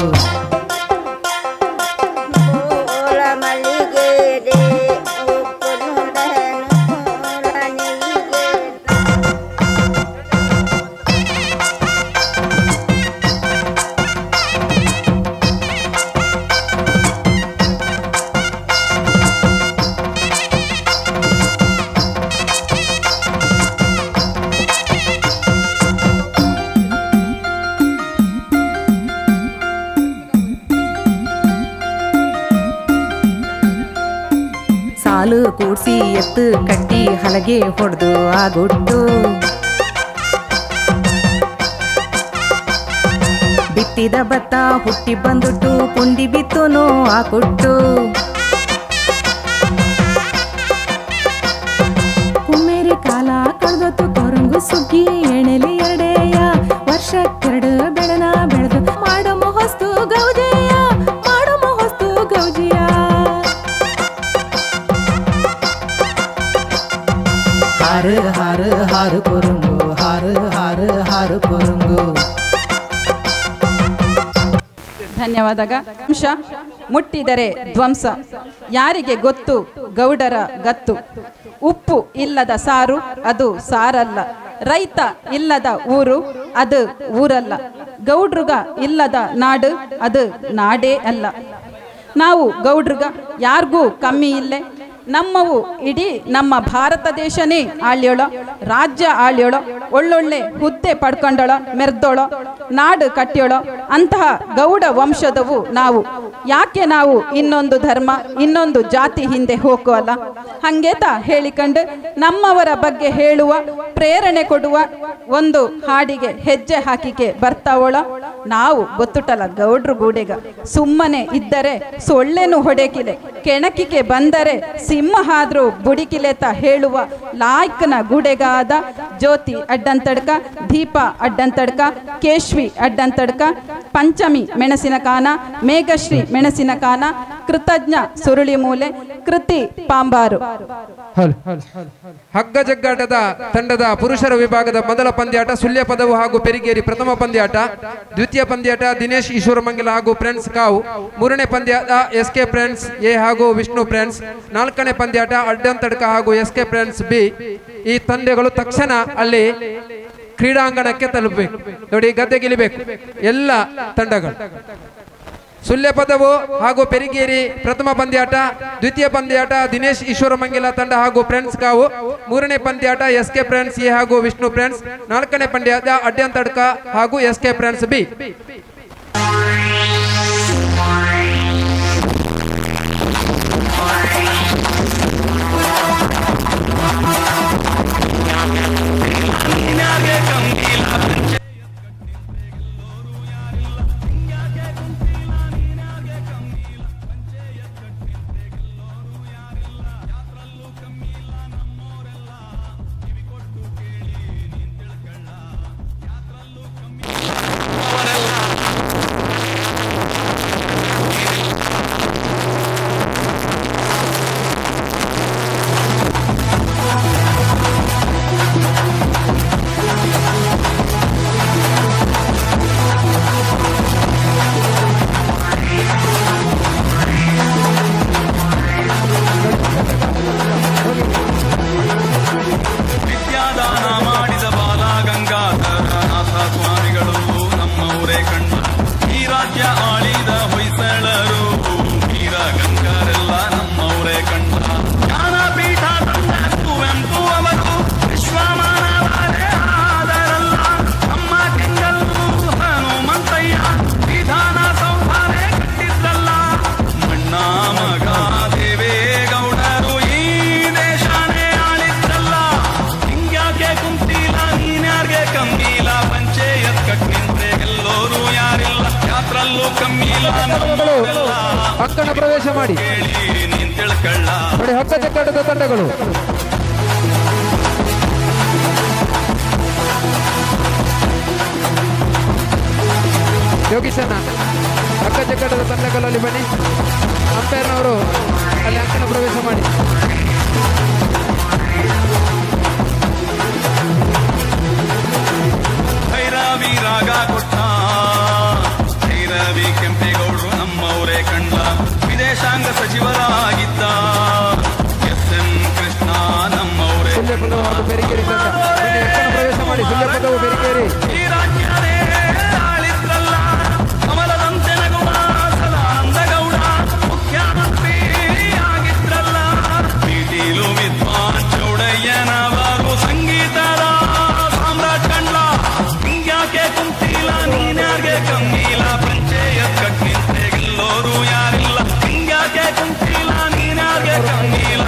ಹಾಲು ಕೂಡ್ಸಿ ಎತ್ತು ಕಟ್ಟಿ ಹಲಗೆ ಹೊಡೆದು ಆಗುಟ್ಟು ಬಿತ್ತಿದ ಭತ್ತ ಹುಟ್ಟಿ ಬಂದುಟ್ಟು ಪುಂಡಿ ಬಿತ್ತುನು ಆ ಕೊಟ್ಟು ಕುಮ್ಮೇರಿ ಕಾಲ ಕಳೆದೊತ್ತು ಕೊರಂಗು ಸುಗ್ಗಿ ಎಣೆಲಿ ಎರಡೆಯ ವರ್ಷಕ್ಕೆರಡು ಬೆಳೆನ ಬೆಳೆದು ಮಾಡೋ ಹೊಸ್ತು ಗೌಜೆಯ ಮಾಡೋ ಹೊಸ್ತು ಗೌಜಿಯ ಹಾರು ಹಾರು ಹಾರು ಕೊರಂಗು ಹಾರು ಹಾರು ಹಾರು ಕೊರಂಗು. ಧನ್ಯವಾದಗ. ಅಂಶ ಮುಟ್ಟಿದರೆ ಧ್ವಂಸ ಯಾರಿಗೆ ಗೊತ್ತು ಗೌಡರ ಗತ್ತು. ಉಪ್ಪು ಇಲ್ಲದ ಸಾರು ಅದು ಸಾರಲ್ಲ. ರೈತ ಇಲ್ಲದ ಊರು ಅದು ಊರಲ್ಲ. ಗೌಡ್ರುಗ ಇಲ್ಲದ ನಾಡು ಅದು ನಾಡೇ ಅಲ್ಲ. ನಾವು ಗೌಡ್ರುಗ ಯಾರಿಗೂ ಕಮ್ಮಿ ಇಲ್ಲೇ. ನಮ್ಮವು ಇಡೀ ನಮ್ಮ ಭಾರತ ದೇಶನೇ ಆಳ್ಯೋಳೋ, ರಾಜ್ಯ ಆಳ್ಯೋಳೋ, ಒಳ್ಳೊಳ್ಳೆ ಹುದ್ದೆ ಪಡ್ಕೊಂಡಳೋ, ಮೆರ್ದೋಳೋ, ನಾಡು ಕಟ್ಯೋಳೋ ಅಂತಹ ಗೌಡ ವಂಶದವು ನಾವು. ಯಾಕೆ ನಾವು ಇನ್ನೊಂದು ಧರ್ಮ ಇನ್ನೊಂದು ಜಾತಿ ಹಿಂದೆ ಹೋಗೋಲ್ಲ? ಹಂಗೇತ ಹೇಳಿಕೊಂಡು ನಮ್ಮವರ ಬಗ್ಗೆ ಹೇಳುವ ಪ್ರೇರಣೆ ಕೊಡುವ ಒಂದು ಹಾಡಿಗೆ ಹೆಜ್ಜೆ ಹಾಕಿಕೆ ಬರ್ತಾವಳೋ. ನಾವು ಗೊತ್ತುಟಲ್ಲ ಗೌಡ್ರು ಗೂಡೆಗ ಸುಮ್ಮನೆ ಇದ್ದರೆ ಸೊಳ್ಳೆನು ಹೊಡೆಕಿಲೆ, ಕೆಣಕಿಕೆ ಬಂದರೆ ಸಿಂಹಾದ್ರೂ ಬುಡಿಕಿಲೆತ ಹೇಳುವ ಲಾಯ್ಕನ ಗೂಡೆಗಾದ ಜ್ಯೋತಿ ಅಡ್ಡಂತಡ್ಕ, ದೀಪ ಅಡ್ಡಂತಡ್ಕ, ಕೇಶ್ವಿ ಅಡ್ಡಂತಡ್ಕ, ಪಂಚಮಿ ಮೆಣಸಿನ ಕಾನ, ಮೇಘಶ್ರೀ ಮೆಣಸಿನ ಕಾನ, ಕೃತಜ್ಞ ಸುರುಳಿ ಮೂಲೆ, ಕೃತಿ ಪಾಂಬಾರು. ಹಗ್ಗ ಜಗ್ಗಾಟದ ತಂಡದ ಪುರುಷರ ವಿಭಾಗದ ಮೊದಲ ಪಂದ್ಯಾಟ ಸುಳ್ಯ ಪದವು ಹಾಗೂ ಪೆರಿಗೇರಿ ಪ್ರಥಮ ಪಂದ್ಯಾಟ. ದ್ವಿತೀಯ ಪಂದ್ಯಾಟ ದಿನೇಶ್ ಈಶ್ವರಮಂಗಲ ಹಾಗೂ ಫ್ರೆಂಡ್ಸ್ ಕಾವು. ಮೂರನೇ ಪಂದ್ಯಾಟ ಎಸ್ಕೆ ಫ್ರೆಂಡ್ಸ್ ಎ ಹಾಗೂ ವಿಷ್ಣು ಫ್ರೆಂಡ್ಸ್. ನಾಲ್ಕನೇ ಪಂದ್ಯಾಟ ಅಡ್ಡಂತಡ್ಕ ಹಾಗೂ ಎಸ್ಕೆ ಫ್ರೆಂಡ್ಸ್ ಬಿ. ಈ ತಂಡಗಳು ತಕ್ಷಣ ಅಲ್ಲಿ ಕ್ರೀಡಾಂಗಣಕ್ಕೆ ತಲುಪಬೇಕು. ನೋಡಿ, ಗದ್ದೆಗಿಳಿಬೇಕು ಎಲ್ಲ ತಂಡಗಳು. ಸುಳ್ಯ ಪದವು ಹಾಗೂ ಪೆರಿಗೇರಿ ಪ್ರಥಮ ಪಂದ್ಯಾಟ. ದ್ವಿತೀಯ ಪಂದ್ಯಾಟ ದಿನೇಶ್ ಈಶ್ವರಮಂಗಲ ತಂಡ ಹಾಗೂ ಫ್ರೆಂಡ್ಸ್ ಕಾವು. ಮೂರನೇ ಪಂದ್ಯಾಟ ಎಸ್ಕೆ ಫ್ರೆಂಡ್ಸ್ ಎ ಹಾಗೂ ವಿಷ್ಣು ಫ್ರೆಂಡ್ಸ್. ನಾಲ್ಕನೇ ಪಂದ್ಯಾಟ ಅಡ್ಡಂತಡ್ಕ ಹಾಗೂ ಎಸ್ಕೆ ಫ್ರೆಂಡ್ಸ್ ಬಿ. ಅಂಕಣ ಪ್ರವೇಶ ಮಾಡಿ ನೋಡಿ ಹಗ್ಗ ಜಗ್ಗಾಟದ ತಂಡಗಳು. ಯೋಗೀಶನ ಹಗ್ಗ ಜಗ್ಗಾಟದ ತಂಡಗಳಲ್ಲಿ ಬನ್ನಿ. ಅಂಪೈರ್ನವರು ಅಲ್ಲಿ ಅಂಕಣ ಪ್ರವೇಶ ಮಾಡಿ. ಭೈರವಿ ರಾಗ ಕೊಟ್ಟ ಭೈರವಿ ಕೆಂಪೇಗೌಡರು ನಮ್ಮವರೇ ಕಂಡ ವಿದೇಶಾಂಗ ಸಚಿವರಾಗಿದ್ದ ಎಸ್.ಎಂ. ಕೃಷ್ಣ ನಮ್ಮವರೇ. ಸುಳ್ಯ ಪದವು ಹಾಗೂ ಪೆರಿಗೇರಿ ತಂಡ ಅಂಕಣ ಪ್ರವೇಶ ಮಾಡಿ. ಸುಳ್ಯ ಪದವು ಪೆರಿಗೇರಿ. ಈ ರಾಜ್ಯನೇ ಆಳಿದ್ರಲ್ಲ ಕಮಲದಂತೆ ನಗುವ ಸದಾನಂದ ಗೌಡ ಮುಖ್ಯಮಂತ್ರಿ ಆಗಿದ್ರಲ್ಲ. ಬೀಟೀಲು ವಿದ್ವಾನ್ ಚೌಡಯ್ಯನವರು ಸಂಗೀತದ ಸಾಮ್ರಾಟ್ ಕಂಡ್ಲ. ಹಿಂಗ್ಯಾಕೆ ಕುಂತಿಲ್ಲ ನೀನ್ಯಾಗೆ ಕಮ್ಮಿಲ್ಲ ಪಂಚಾಯತ್ ಕಟ್ ನಿಂತೆ ಗೆಲ್ಲೋರು ಯಾರಿಲ್ಲ. ಹಿಂಗ್ಯಾಕೆ ಕುಂತಿಲ್ಲ ನೀನ್ಯಾಗೆ ಕಮ್ಮಿಲ್ಲ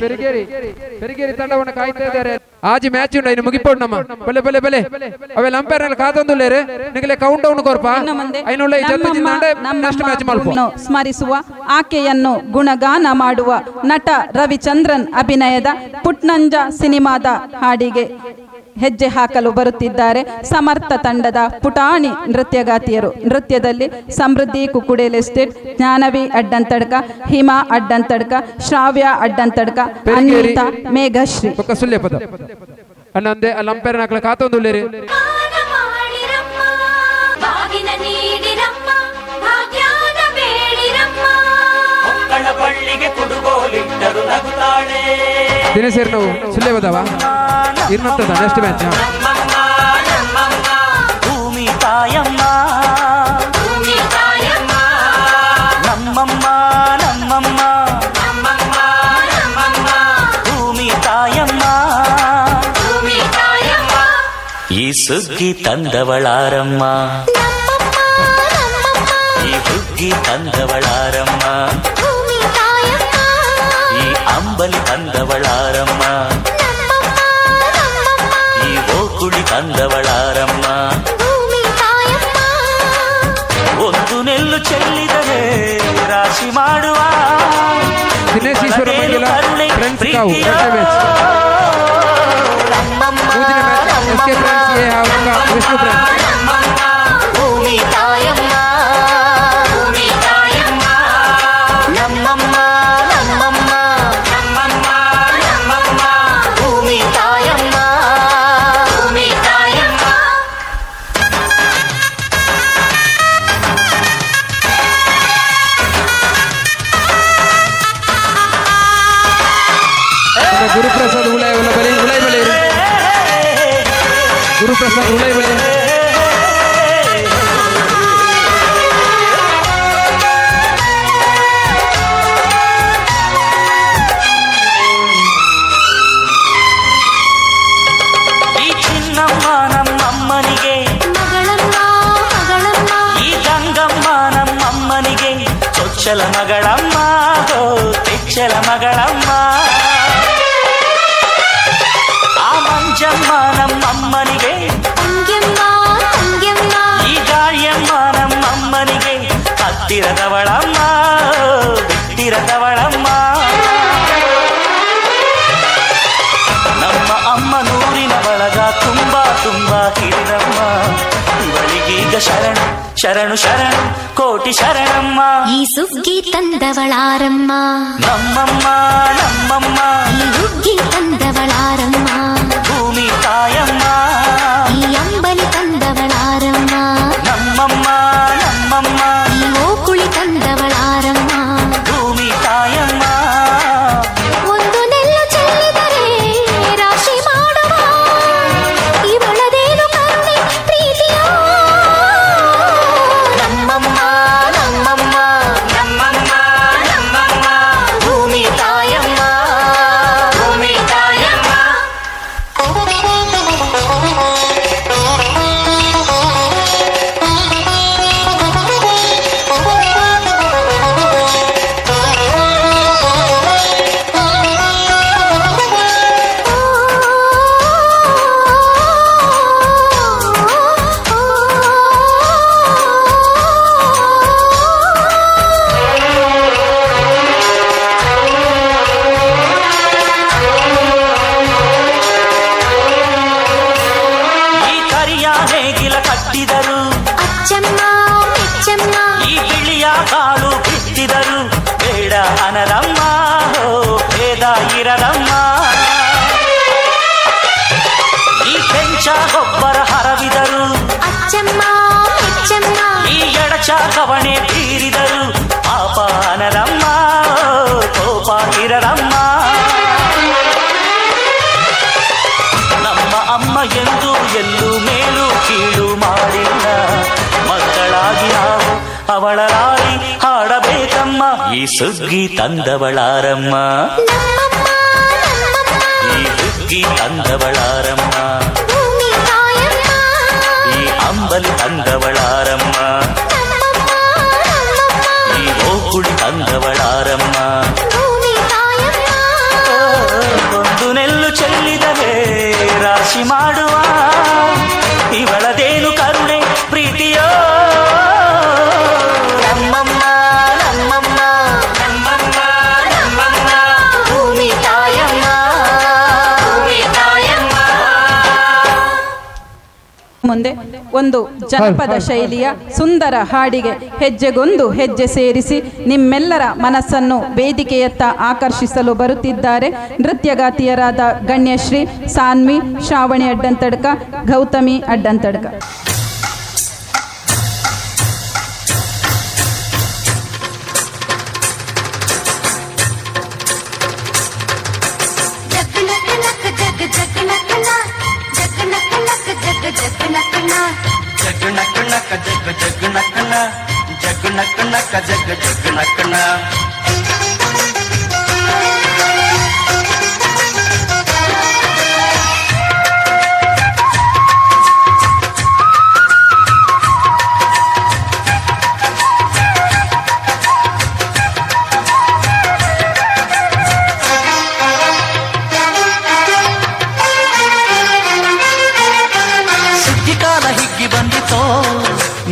ಪೆರಿಗೇರಿ ತಂಡವನ್ನು ಕಾಯ್ತಾ ಇದ್ದಾರೆ. ಆಜಿ ಮ್ಯಾಚ್ ಉಂಡ ಇನ್ನು ಮುಗಿಪೋಡು ನಮ್ಮ ಬಲೆ ಬಲೆ ಬಲೆ ಅವೆಲ್ಲ ಅಂಪೈರ್ ನಲ್ಲಿ ಕಾತೊಂದುಲ್ಲೇರು ನಿಗಲೆ ಕೌಂಟ್ ಡೌನ್ ಕೊರ್ಪ ಐನೊಳ್ಳೆ ನೆಕ್ಸ್ಟ್ ಮ್ಯಾಚ್ ಮಲ್ಪ ಸ್ಮರಿಸುವ ಆಕೆಯನ್ನು ಗುಣಗಾನ ಮಾಡುವ ನಟ ರವಿಚಂದ್ರನ್ ಅಭಿನಯದ ಪುಟ್ನಂಜ ಸಿನಿಮಾದ ಹಾಡಿಗೆ ಹೆಜ್ಜೆ ಹಾಕಲು ಬರುತ್ತಿದ್ದಾರೆ ಸಮರ್ಥ ತಂಡದ ಪುಟಾಣಿ ನೃತ್ಯಗಾತಿಯರು. ನೃತ್ಯದಲ್ಲಿ ಸಮೃದ್ಧಿ ಕುಕ್ಕುಡೇಲ್ ಎಸ್ಟೇಟ್, ಜ್ಞಾನವಿ ಅಡ್ಡಂತಡ್ಕ, ಹಿಮಾ ಅಡ್ಡಂತಡ್ಕ, ಶ್ರಾವ್ಯ ಅಡ್ಡಂತಡ್ಕ, ಅನ್ವಿತಾ, ಮೇಘಶ್ರೀ. ಸುಳ್ಯ ಪದ ಅನ್ನಂದೆ ಅಲ್ಲಿ ಅಂಪೈರ್ ನಾಲ್ಕು ಕಾತೊಂದುಲ್ಲೇರು ದಿನಸೇರಿ ನಾವು ಸುಳ್ಯ ಬದವ ಇನ್ನೊಂದ ನೆಕ್ಸ್ಟ್ ಮ್ಯಾಚ್ ಭೂಮಿ ತಾಯಮ್ಮ ನಮ್ಮಮ್ಮ ನಮ್ಮಮ್ಮ ಭೂಮಿ ತಾಯಮ್ಮ ಈ ಸುಗ್ಗಿ ತಂದವಳಾರಮ್ಮ ಈ ಹುಗ್ಗಿ ತಂದವಳಾರಮ್ಮ ಈ ಅಂಬಲಿ ತಂದವಳಾರಮ್ಮ ಈ ಓಕುಳಿ ತಂದವಳಾರಮ್ಮ ಒಂದು ನೆಲ್ಲು ಚೆಲ್ಲಿದರೆ ರಾಶಿ ಮಾಡುವ ದಿನೇಶೀಶ್ವರ ಮಂಗಲ ಫ್ರೆಂಡ್ಸ್ ಕಾವು ಮೂಜಿನ ಮ್ಯಾಚ್ ಎಸ್ಕೆ ಫ್ರೆಂಡ್ಸ್ ಎ ಹಾವುಕ ವಿಷ್ಣು ಫ್ರೆಂಡ್ಸ್ ಭೂಮಿ ತಾಯಮ್ಮ ಭೂಮಿ ತಾಯಮ್ಮ ನಮ್ಮಮ್ಮ ನಮ್ಮಮ್ಮ ನಮ್ಮಮ್ಮ ನಮ್ಮಮ್ಮ ಭೂಮಿ ತಾಯಮ್ಮ ಭೂಮಿ ತಾಯಮ್ಮ ಗುರುಪ್ರಸಾದ್ ಉಳೈ ಬಲೆ ಗುರುಪ್ರಸಾದ್ ಉಳೈ ಬಲೆ ಈ ಚಿನ್ನಮ್ಮ ನಮ್ಮಮ್ಮನಿಗೆ ಈ ಗಂಗಮ್ಮ ನಮ್ಮಮ್ಮನಿಗೆ ಚೊಚ್ಚಲ ಮಗಳಮ್ಮ ತೆಚ್ಚಲ ಮಗಳಮ್ಮ ಆ ಮಂಜಮ್ಮ ನಮ್ಮಮ್ಮನಿಗೆ ಈ ಗಾಳಿಯಮ್ಮ ನಮ್ಮಮ್ಮನಿಗೆ ಹತ್ತಿರದವಳಮ್ಮ ಬಿಟ್ಟಿರದವಳಮ್ಮ ನಮ್ಮ ಅಮ್ಮ ನೂರಿನ ಬಳಗ ತುಂಬಾ ತುಂಬಾ ಹಿರಿದಮ್ಮ ಇವಳಿಗೀಗ ಶರಣು ಶರಣು ಶರಣು ಕೋಟಿ ಶರಣಮ್ಮ ಈ ಸುಗ್ಗಿ ತಂದವಳಾರಮ್ಮ ನಮ್ಮಮ್ಮ ನಮ್ಮಮ್ಮ ಈ ಹುಗ್ಗಿ ತಂದವಳಾರಮ್ಮ ಭೂಮಿ ತಾಯಮ್ಮ ಈ ಅಂಬಲಿ ತಂದವಳಾರಮ್ಮ ನಮ್ಮಮ್ಮ ನಮ್ಮಮ್ಮ ಈ ಓಕುಳಿ ತಂದವಳಾರಮ್ಮ ಭೂಮಿ ತಾಯಮ್ಮ ಒಂದು ನೆಲ್ಲು ಚೆಲ್ಲಿದರೆ ರಾಶಿ ಮಾಡುವ ಇವಳದೇನು ಕರುಣೆ ಪ್ರೀತಿಯೋ ನಮ್ಮಮ್ಮ ನಮ್ಮಮ್ಮ ನಮ್ಮಮ್ಮ ನಮ್ಮಮ್ಮ ಭೂಮಿ ತಾಯಮ್ಮ ಭೂಮಿ ತಾಯಮ್ಮ ಈ ಕರಿಯ ನೇಗಿಲ ಕಟ್ಟಿದರು ಅಚ್ಚಮ್ಮ ಮೆಚ್ಚಮ್ಮ ಈ ಬಿಳಿಯ ಕಾಳು ಬಿತ್ತಿದರು ಬೇಡ ಅನರಮ್ಮ ಭೇದ ಇರದಮ್ಮ ಈ ಕೆಂಚ ಗೊಬ್ಬರ ಹರವಿದರು ಅಚ್ಚಮ್ಮ ಮೆಚ್ಚಮ್ಮ ಈ ಎಡಚ ಕವಣೆ ಬೀರಿದರು ಪಾಪ ಅನರಮ್ಮ ಕೋಪ ಇರದಮ್ಮ ನಮ್ಮ ಅಮ್ಮ ಎಂದು ಎಲ್ಲೂ ಮೇಲು ಕೀಳು ಮಾಡಿಲ್ಲ ಮಕ್ಕಳಾಗಿ ನಾವು ಅವಳ ಲಾರಿ ಹಾಡಬೇಕಮ್ಮ ಈ ಸುಗ್ಗಿ ತಂದವಳಾರಮ್ಮ ಈ ಹುಗ್ಗಿ ತಂದವಳಾರಮ್ಮ ಭೂಮಿ ತಾಯಮ್ಮ ಈ ಅಂಬಲಿ ತಂದವಳಾರಮ್ಮ ಈ ಓಕುಳಿ ತಂದವಳಾರಮ್ಮ ಭೂಮಿ ತಾಯಮ್ಮ ಒಂದು ಜನಪದ ಶೈಲಿಯ ಸುಂದರ ಹಾಡಿಗೆ ಹೆಜ್ಜೆಗೊಂದು ಹೆಜ್ಜೆ ಸೇರಿಸಿ ನಿಮ್ಮೆಲ್ಲರ ಮನಸ್ಸನ್ನು ವೇದಿಕೆಯತ್ತ ಆಕರ್ಷಿಸಲು ಬರುತ್ತಿದ್ದಾರೆ ನೃತ್ಯಗಾತಿಯರಾದ ಗಣ್ಯಶ್ರೀ ಸಾನ್ವಿ ಶ್ರಾವಣಿ ಅಡ್ಡಂತಡ್ಕ ಗೌತಮಿ ಅಡ್ಡಂತಡ್ಕ.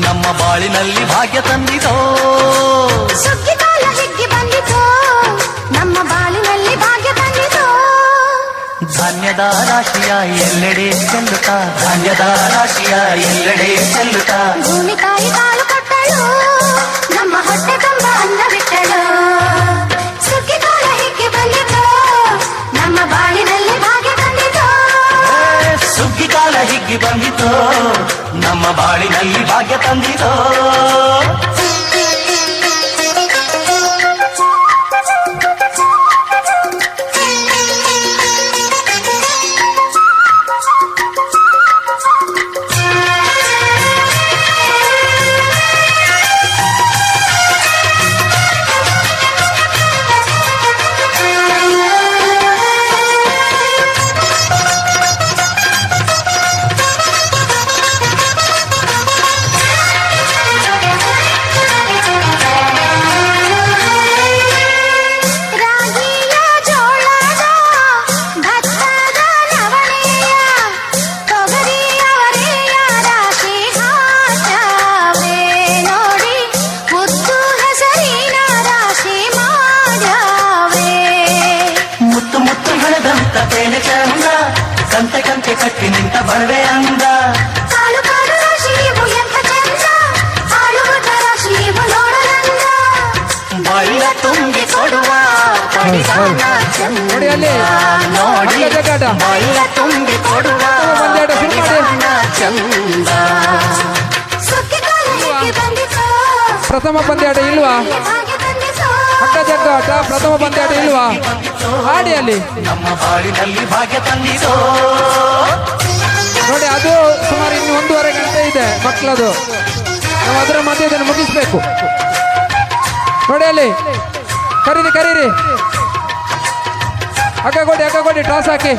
ನಮ್ಮ ಬಾಳಿನಲ್ಲಿ ಭಾಗ್ಯ ತಂದಿತೋ ಸುಗ್ಗಿಕಾಲ ಹಿಗ್ಗಿ ಬಂದಿತೋ ನಮ್ಮ ಬಾಳಿನಲ್ಲಿ ಭಾಗ್ಯ ತಂದಿತೋ ಧಾನ್ಯದ ರಾಶಿಯ ಎಲ್ಲೆಡೆ ಚೆಲ್ಲುತ್ತಾ ಧಾನ್ಯದ ರಾಶಿಯ ಎಲ್ಲೆಡೆ ಚೆಲ್ಲುತ್ತಾ ಭೂಮಿ ತಾಯಿ ಕಾಲು ಕೊಟ್ಟಳು ನಮ್ಮ ಹೊಟ್ಟೆ ತುಂಬ ಅನ್ನ ಬಿಟ್ಟಳು ಸುಗ್ಗಿಕಾಲ ಹಿಗ್ಗಿ ಬಂದಿತೋ ನಮ್ಮ ಬಾಳಿನಲ್ಲಿ ಭಾಗ್ಯ ತಂದಿತೋ ಸುಗ್ಗಿಕಾಲ ಹಿಗ್ಗಿ ಬಂದಿತೋ ನಮ್ಮ ಬಾಳಿನಲ್ಲಿ ಭಾಗ್ಯ ತಂದಿತೋ ಕಂತೆ ಕಂತೆ ಕಟ್ಟಿ ನಿಂತ ಬರವೆ ಅಂದ ಕಾಲು ಕಾಲು ರಾಶಿ ಇವು ಎಂಥ ಚಂದ ಆಳುವುದ ರಾಶಿ ಇವು ನೋಡಲಂದ ಬಾಯಿಲ ತುಂಬಿ ಕೊಡುವ ಪಡಿದಾನ ಚಂದ ನೋಡಿ ಬಾಯಿಲ ತುಂಬಿ ಕೊಡುವ ಪಡಿದಾನ ಚಂದ ಸುಗ್ಗಿಕಾಲ ಹಿಗ್ಗಿ ಬಂದಿತೋ ಪ್ರಥಮ ಪಂದ್ಯಾಟ ಇಲ್ವಾ? ಅಕ್ಕ ಜಗ್ಗಾಟ ಪ್ರಥಮ ಪಂದ್ಯಾಟ ಇಲ್ವಾ? ಹಾಡಿ ಅಲ್ಲಿ ನಮ್ಮ ಬಾಳಿನಲ್ಲಿ ಭಾಗ್ಯ ತಂದಿತೋ ನೋಡಿ, ಅದು ಸುಮಾರು ಇನ್ನು 1.5 ಗಂಟೆ ಇದೆ ಮಕ್ಕಳದು. ನಾವು ಅದರ ಮಧ್ಯೆ ಇದನ್ನು ಮುಗಿಸ್ಬೇಕು. ನೋಡಿ ಅಲ್ಲಿ ಕರೀರಿ ಕರೀರಿ, ಅಕ್ಕ ಕೊಡಿ ಟಾಸ್ ಹಾಕಿ.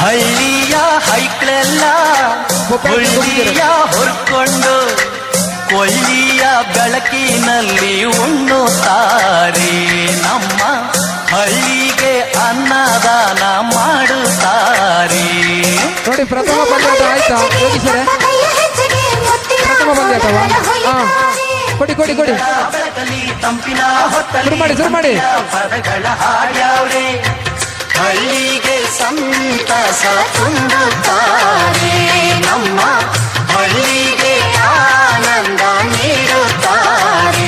ಹಳ್ಳಿಯ ಹೈಕ್ಳೆಲ್ಲ ಹುಳ್ಳಿಯ ಹೊರ್ಕೊಂಡು ಕೊಲ್ಲಿಯ ಬೆಳಕಿನಲ್ಲಿ ಉಣ್ಣುತ್ತಾರೆ. ನಮ್ಮ ಹಳ್ಳಿಗೆ ಅನ್ನದಾನ ಮಾಡುತ್ತಾರೆ. ನೋಡಿ, ಪ್ರಥಮ ಪಂದ್ಯಾಟ ಆಯ್ತಾ ಯೋಗೀಶರೇ? ಪ್ರಥಮ ಪಂದ್ಯಾಟವಾ? ಕೊಡಿ ಬೆಳಕಲಿ ತಂಪಿನ ಶುರು ಮಾಡಿ ಪದಗಳ ಹಾಡ್ಯಾವ್ರೆ ಹಳ್ಳಿಗೆ ಸಂತಸ ತುಂಬುತ್ತಾರೆ. ನಮ್ಮ ಹಳ್ಳಿಗೆ ಆನಂದ ನೀಡುತ್ತಾರೆ.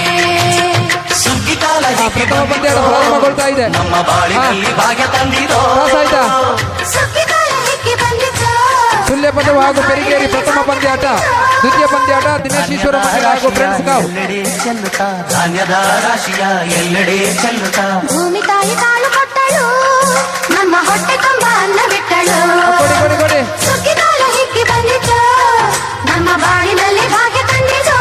ಸುಗ್ಗಿಕಾಲ ಪ್ರಥಮ ಪಂದ್ಯಾಟ ಪ್ರಾರಂಭಗೊಳ್ತಾ ಇದೆ. ನಮ್ಮ ಬಾಳಿನಲ್ಲಿ ಭಾಗ್ಯ ತಂದಿರೋ ಆಯ್ತಾ? ಸುಗ್ಗಿಕಾಲ ಹಿಗ್ಗಿ ಬಂದಿತೋ ಸುಳ್ಯ ಪದವು ಹಾಗೂ ಪೆರಿಗೇರಿ ಪ್ರಥಮ ಪಂದ್ಯಾಟ. ದ್ವಿತೀಯ ಪಂದ್ಯಾಟ ದಿನೇಶ್ ಈಶ್ವರ ಮಹಿಳ ಹಾಗೂ ಫ್ರೆಂಡ್ಸ್ ಕಾವ್. ಎಲ್ಲೆಡೆ ಚೆಲ್ಲುತ್ತಾ ಧಾನ್ಯದ ರಾಶಿಯ ಎಲ್ಲೆಡೆ ಚೆಲ್ಲುತ್ತಾ ಭೂಮಿ ತಾಯಿ ಕಾಲು ಕೊಟ್ಟಳು ನಮ್ಮ ಹೊಟ್ಟೆ ತುಂಬ ಅನ್ನ ಬಿಟ್ಟಳು ಕೊಡಿ ಸುಗ್ಗಿಕಾಲ ಹಿಗ್ಗಿ ಬಂದಿತೋ ನಮ್ಮ ಬಾಳಿನಲ್ಲಿ ಭಾಗ್ಯ ತಂದಿತೋ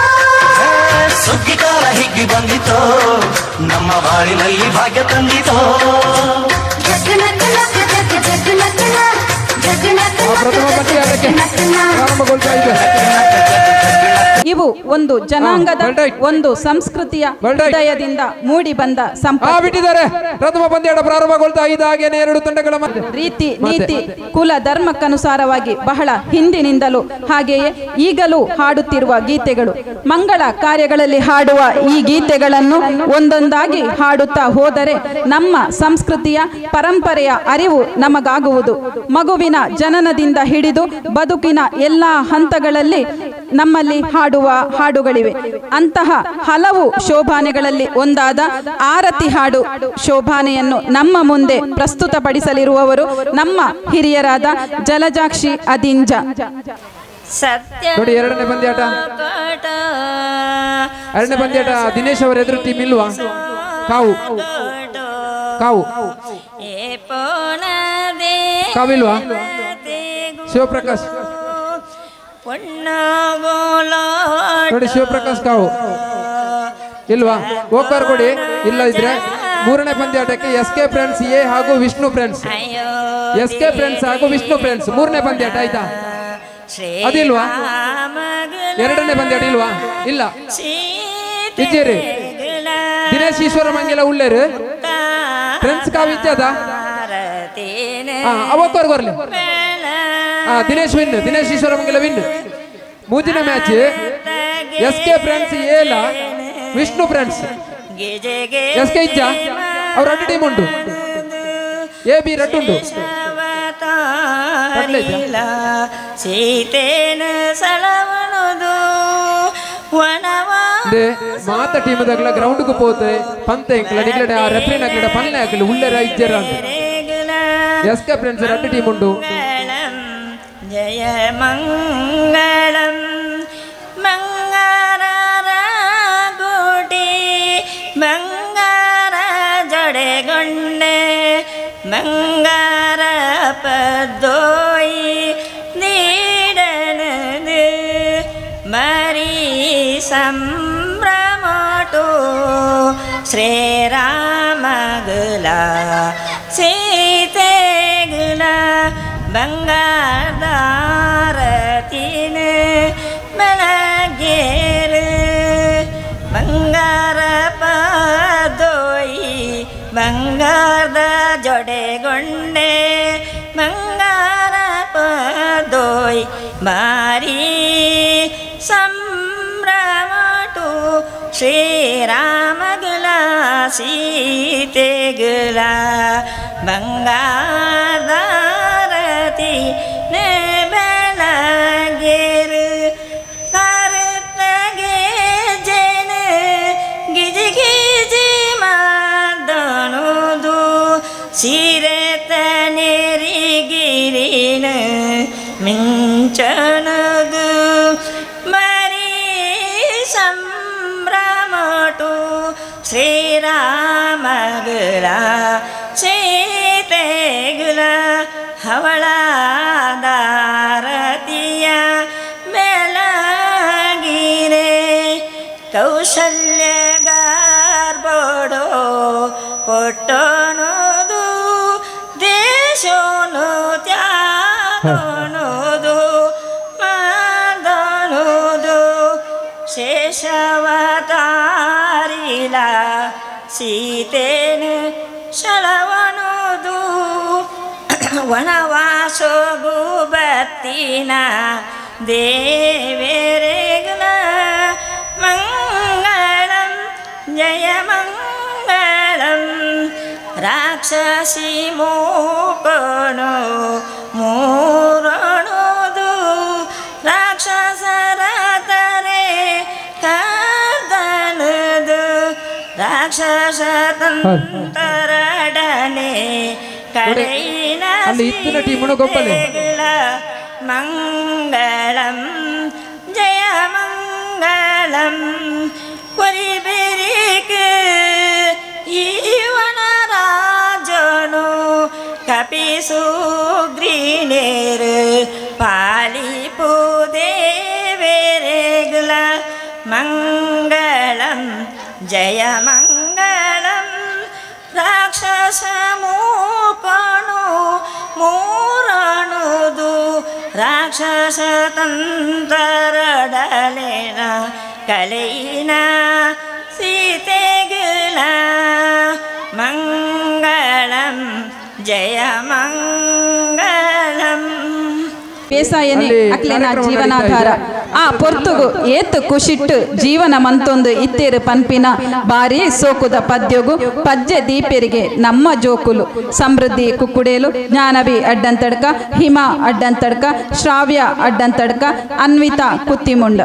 ಸುಗ್ಗಿಕಾಲ ಹಿಗ್ಗಿ ಬಂದಿತೋ ನಮ್ಮ ಬಾಳಿನಲ್ಲಿ ಭಾಗ್ಯ ತಂದಿತೋ ಪ್ರಥಮ ಪಂದ್ಯಾಟಕ್ಕೆ ಪ್ರಾರಂಭಗೊಳ್ತಾ ಇದೆ. ಇವು ಒಂದು ಜನಾಂಗದ ಒಂದು ಸಂಸ್ಕೃತಿಯ ಹೃದಯದಿಂದ ಮೂಡಿ ಬಂದ ಬಿಟ್ಟಿದ್ದಾರೆ. ಪ್ರಥಮ ಪಂದ್ಯಾಟ ಪ್ರಾರಂಭಗೊಳ್ತಾ ಇದ್ದಾಗೇನೆ ಎರಡು ತಂಡಗಳ ಮಧ್ಯೆ ರೀತಿ ನೀತಿ ಕುಲ ಧರ್ಮಕ್ಕನುಸಾರವಾಗಿ ಬಹಳ ಹಿಂದಿನಿಂದಲೂ ಹಾಗೆಯೇ ಈಗಲೂ ಹಾಡುತ್ತಿರುವ ಗೀತೆಗಳು. ಮಂಗಳ ಕಾರ್ಯಗಳಲ್ಲಿ ಹಾಡುವ ಈ ಗೀತೆಗಳನ್ನು ಒಂದೊಂದಾಗಿ ಹಾಡುತ್ತಾ ಹೋದರೆ ನಮ್ಮ ಸಂಸ್ಕೃತಿಯ ಪರಂಪರೆಯ ಅರಿವು ನಮಗಾಗುವುದು. ಮಗುವಿನ ಜನನದಿಂದ ಹಿಡಿದು ಬದುಕಿನ ಎಲ್ಲಾ ಹಂತಗಳಲ್ಲಿ ನಮ್ಮಲ್ಲಿ ಹಾಡುವ ಹಾಡುಗಳಿವೆ. ಅಂತಹ ಹಲವು ಶೋಭಾನೆಗಳಲ್ಲಿ ಒಂದಾದ ಆರತಿ ಹಾಡು ಶೋಭಾನೆಯನ್ನು ನಮ್ಮ ಮುಂದೆ ಪ್ರಸ್ತುತಪಡಿಸಲಿರುವವರು ನಮ್ಮ ಹಿರಿಯರಾದ ಜಲಜಾಕ್ಷಿ ಅದಿಂಜ. ನೋಡಿ ಎರಡನೇ ಪಂದ್ಯಾಟ ದಿನೇಶ್ ಅವರ ಎದುರು ಟೀಮ್ ಇಲ್ವಾ? ಕಾವು ಕಾವಿಲ್ವಾ? ಶಿವಪ್ರಕಾಶ್ ನೋಡಿ, ಶಿವಪ್ರಕಾಶ್ ಕಾವು ಇಲ್ವಾ? ಓಕರ್ ಕೊಡಿ. ಇಲ್ಲ ಇದ್ರೆ ಮೂರನೇ ಪಂದ್ಯಾಟಕ್ಕೆ SK ಫ್ರೆಂಡ್ಸ್ ಎ ಹಾಗೂ ವಿಷ್ಣು ಫ್ರೆಂಡ್ಸ್, SK ಫ್ರೆಂಡ್ಸ್ ಹಾಗೂ ವಿಷ್ಣು ಫ್ರೆಂಡ್ಸ್ ಮೂರನೇ ಪಂದ್ಯಾಟ ಆಯ್ತಾ? ಅದಿಲ್ವಾ? ಎರಡನೇ ಪಂದ್ಯಾಟ ಇಲ್ವಾ? ಇಲ್ಲ. ಇದ್ದೀರಿ ದಿನೇಶ್ ಈಶ್ವರ ಮಂಗೆಲ ಉಳ್ಳೇರು ಫ್ರೆಂಡ್ಸ್ ಕಾವು ಇದ್ದದ ಅವಕ್ಕವ್ರಿಗೆ ಬರ್ಲಿ. Dinesh win, Dinesh Eshwara Mangala win. ಮುಂದಿನ ಮ್ಯಾಚ್ SK ಫ್ರೆಂಡ್ಸ್ ಏಲ ವಿಷ್ಣು ಫ್ರೆಂಡ್ಸ್. SK ಇಜ್ಜ ಅವ್ರ 2 ಟೀಮ್ ಉಂಟು, AB ರೆಡ್ ಉಂಟು. ಮಾತ ಟೀಮ್ ದಾಗಲ ಗ್ರೌಂಡ್ ಗೂ ಹೋತೆ ಪಂತ ಎಂಕ್ಲ ನಿಗ್ಲಡೆ ಆ ರೆಫ್ರಿ ನಗ್ಲಡೆ ಪನ್ನೆ ಹಾಕಲಿ ಉಳ್ಳೆರ ಇಜ್ಜರ ಅಂತ. SK ಫ್ರೆಂಡ್ಸ್ 2 ಟೀಮ್ ಉಂಟು. ಜಯ ಮಂಗಳಂ ಮಂಗಾರ ಗುಡಿ ಬಂಗಾರ ಜಡೆಗೊಂಡೆ ಮಂಗಾರ ಪದ್ದೋಯಿ ನೀಡನದು ಮರಿ ಸಂಭ್ರಮಟು ಶ್ರೀರಾಮಗುಲ ಸೀತೆಗುಲ ಬಂಗಾರದಾರತಿನ ಮಲಗೇರು ಬಂಗಾರ ಪದೋಯಿ ಬಂಗಾರದ ಜೊಡೆಗೊಂಡೆ ಬಂಗಾರ ಪದೋಯಿ ಮಾರಿ ಸಂಭ್ರಮಟು ಶ್ರೀರಾಮಗುಲ ಸೀತೆಗುಲ ಬಂಗಾರದಾರತಿ ನೆ ಬೆಳಗೇರು ಕರುತ್ತಗೆ ಜನ ಗಿಜಿ ಗಿಜಿ ಮಾದಣುದು ಸಿರೆತ ನೆರಿಗಿರಿನ ಮಿಂಚನದು ಮರಿ ಸಂಭ್ರಮಟು ಶ್ರೀರಾಮಗುಲ ಸೀತೆಗುಲ ಹವಳದಾರತಿಯ ಬೆಳಗಿರೆ ಕೌಶಲ್ಯ ಗಾರ್ಬೋಡೋ ಪೊಟ್ಟನೋದು ದೇಶೋನು ತ್ಯಾನೋದು ಮಾದನೋದು ಶೇಷವತಾರಿಲ ಸೀತೆನು ಶಳವನೋದು ವನವಾಸೋಗು ಬತ್ತಿನ ದೇವೇರೆಗಳ ಮಂಗಳಂ ಜಯ ಮಂಗಳಂ ರಾಕ್ಷಸಿ ಮೂಕಣೋ ಮೂರಣೋದು ರಾಕ್ಷಸರ ತಾರೆ ಕರ್ದನದು ರಾಕ್ಷಸ ತಂತರಡನೆ ಕಡೆಯಿನ ಮಂಗಳಂ ಜಯ ಮಂಗಳಂ ಕೊರಿಬೆರಿಕ ಈವನ ರಾಜನು ಕಪಿಸುಗ್ರೀನೇರು ಪಾಲಿಪು ದೇವೇರೆಗಳ ಮಂಗಳಂ ಜಯ ಮಂಗಳಂ ರಾಕ್ಷಸ ಮೂಕಣು ಮೂರಣುದು ರಾಕ್ಷ ರಾಕ್ಷಸ ತಂತ್ರಡಲೇನ ಕಲೆಯಿನ ಸೀತೆಗಿಲ ಮಂಗಳಂ ಜಯ ಮಂಗಳಂ. ಬೇಸಾಯನೇ ಅಕ್ಲೆನ ಜೀವನಾಧಾರ. ಆ ಪೊರ್ತುಗು ಏತು ಖುಷಿಟ್ಟು ಜೀವನ ಮಂತೊಂದು ಇತ್ತೇರು ಪನ್ಪಿನ ಬಾರಿ ಸೋಕುದ ಪದ್ಯಗು ಪದ್ಯ ದೀಪೆರಿಗೆ ನಮ್ಮ ಜೋಕುಲು. ಸಮೃದ್ಧಿ ಕುಕ್ಕುಡೇಲು, ಜ್ಞಾನವಿ ಅಡ್ಡಂತಡ್ಕ, ಹಿಮ ಅಡ್ಡಂತಡ್ಕ, ಶ್ರಾವ್ಯ ಅಡ್ಡಂತಡ್ಕ, ಅನ್ವಿತಾ ಕುತ್ತಿಮುಂಡ.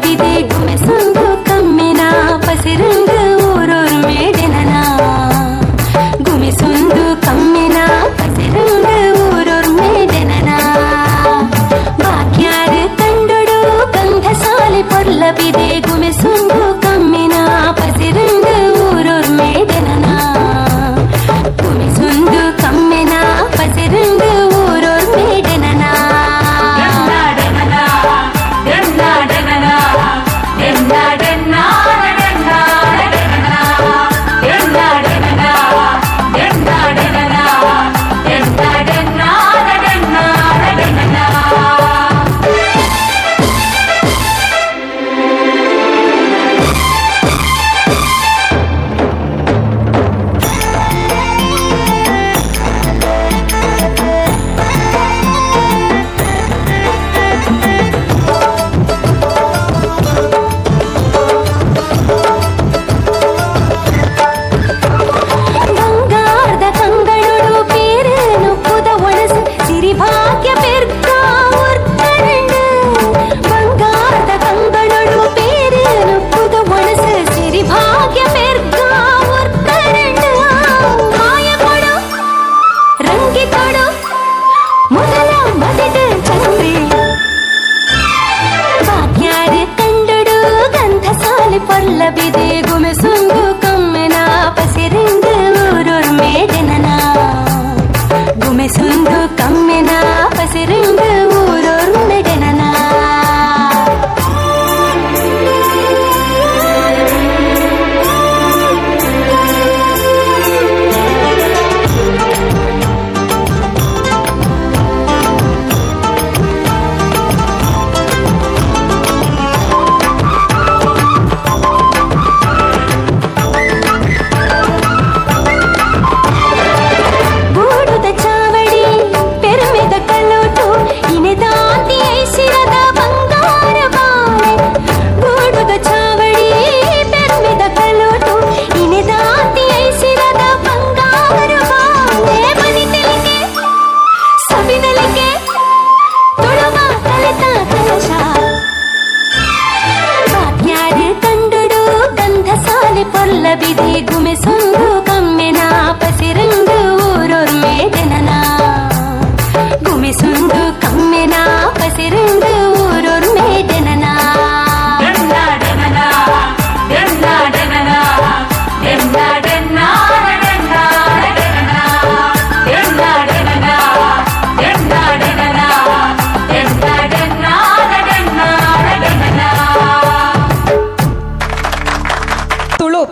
ಬಿದೆ ಗುಮೆಸೊಂದು ಕಮ್ಮಿನ ಪಸಿರಂಗ ಊರೂರು ಮೇಡೆನನ ಗುಮೆಸೊಂದು ಕಮ್ಮಿನ ಪಸಿರಂಗ ಊರೂರು ಮೇಡೆನನ ಬಾಕ್ಯಾರ ಕಂಡೊಡು ಗಂಧ ಸಾಲೆ ಪೊರ್ಲ ಬಿದೆ ಗುಮೆಸೊಂದು ಕಮ್ಮಿನ ಪಸಿರಂಗ ಊರೂರು ಮೇಡೆನನ ಗುಮೆಸೊಂದು ಕಮ್ಮಿನ ಪಸಿರಂಗ ಊರೂರು ಮೇಡೆನನ. ಬಿದೆ ಗುಮೆಸೊಂದು ಕಮ್ಮೆನ ಪಸಿರಿಂಗ ಊರೂರು ಮೇಡೆನನ ಗುಮೆಸೊಂದು ಕಮ್ಮೆನ ಪಸಿರಿಂಗ ಊರೂರು ಮೇಡೆನನ. ಬಿದೆ ಗುಮೆಸೊಂದು ಕಮ್ಮೆನ ಪಸಿರಂಗ ಊರೂರು ಮೇಡೆನನ ಗುಮೆಸೊಂದು ಕಮ್ಮೆನ ಪಸಿರಂಗ ಊರೂರು ಮೇಡೆನನ.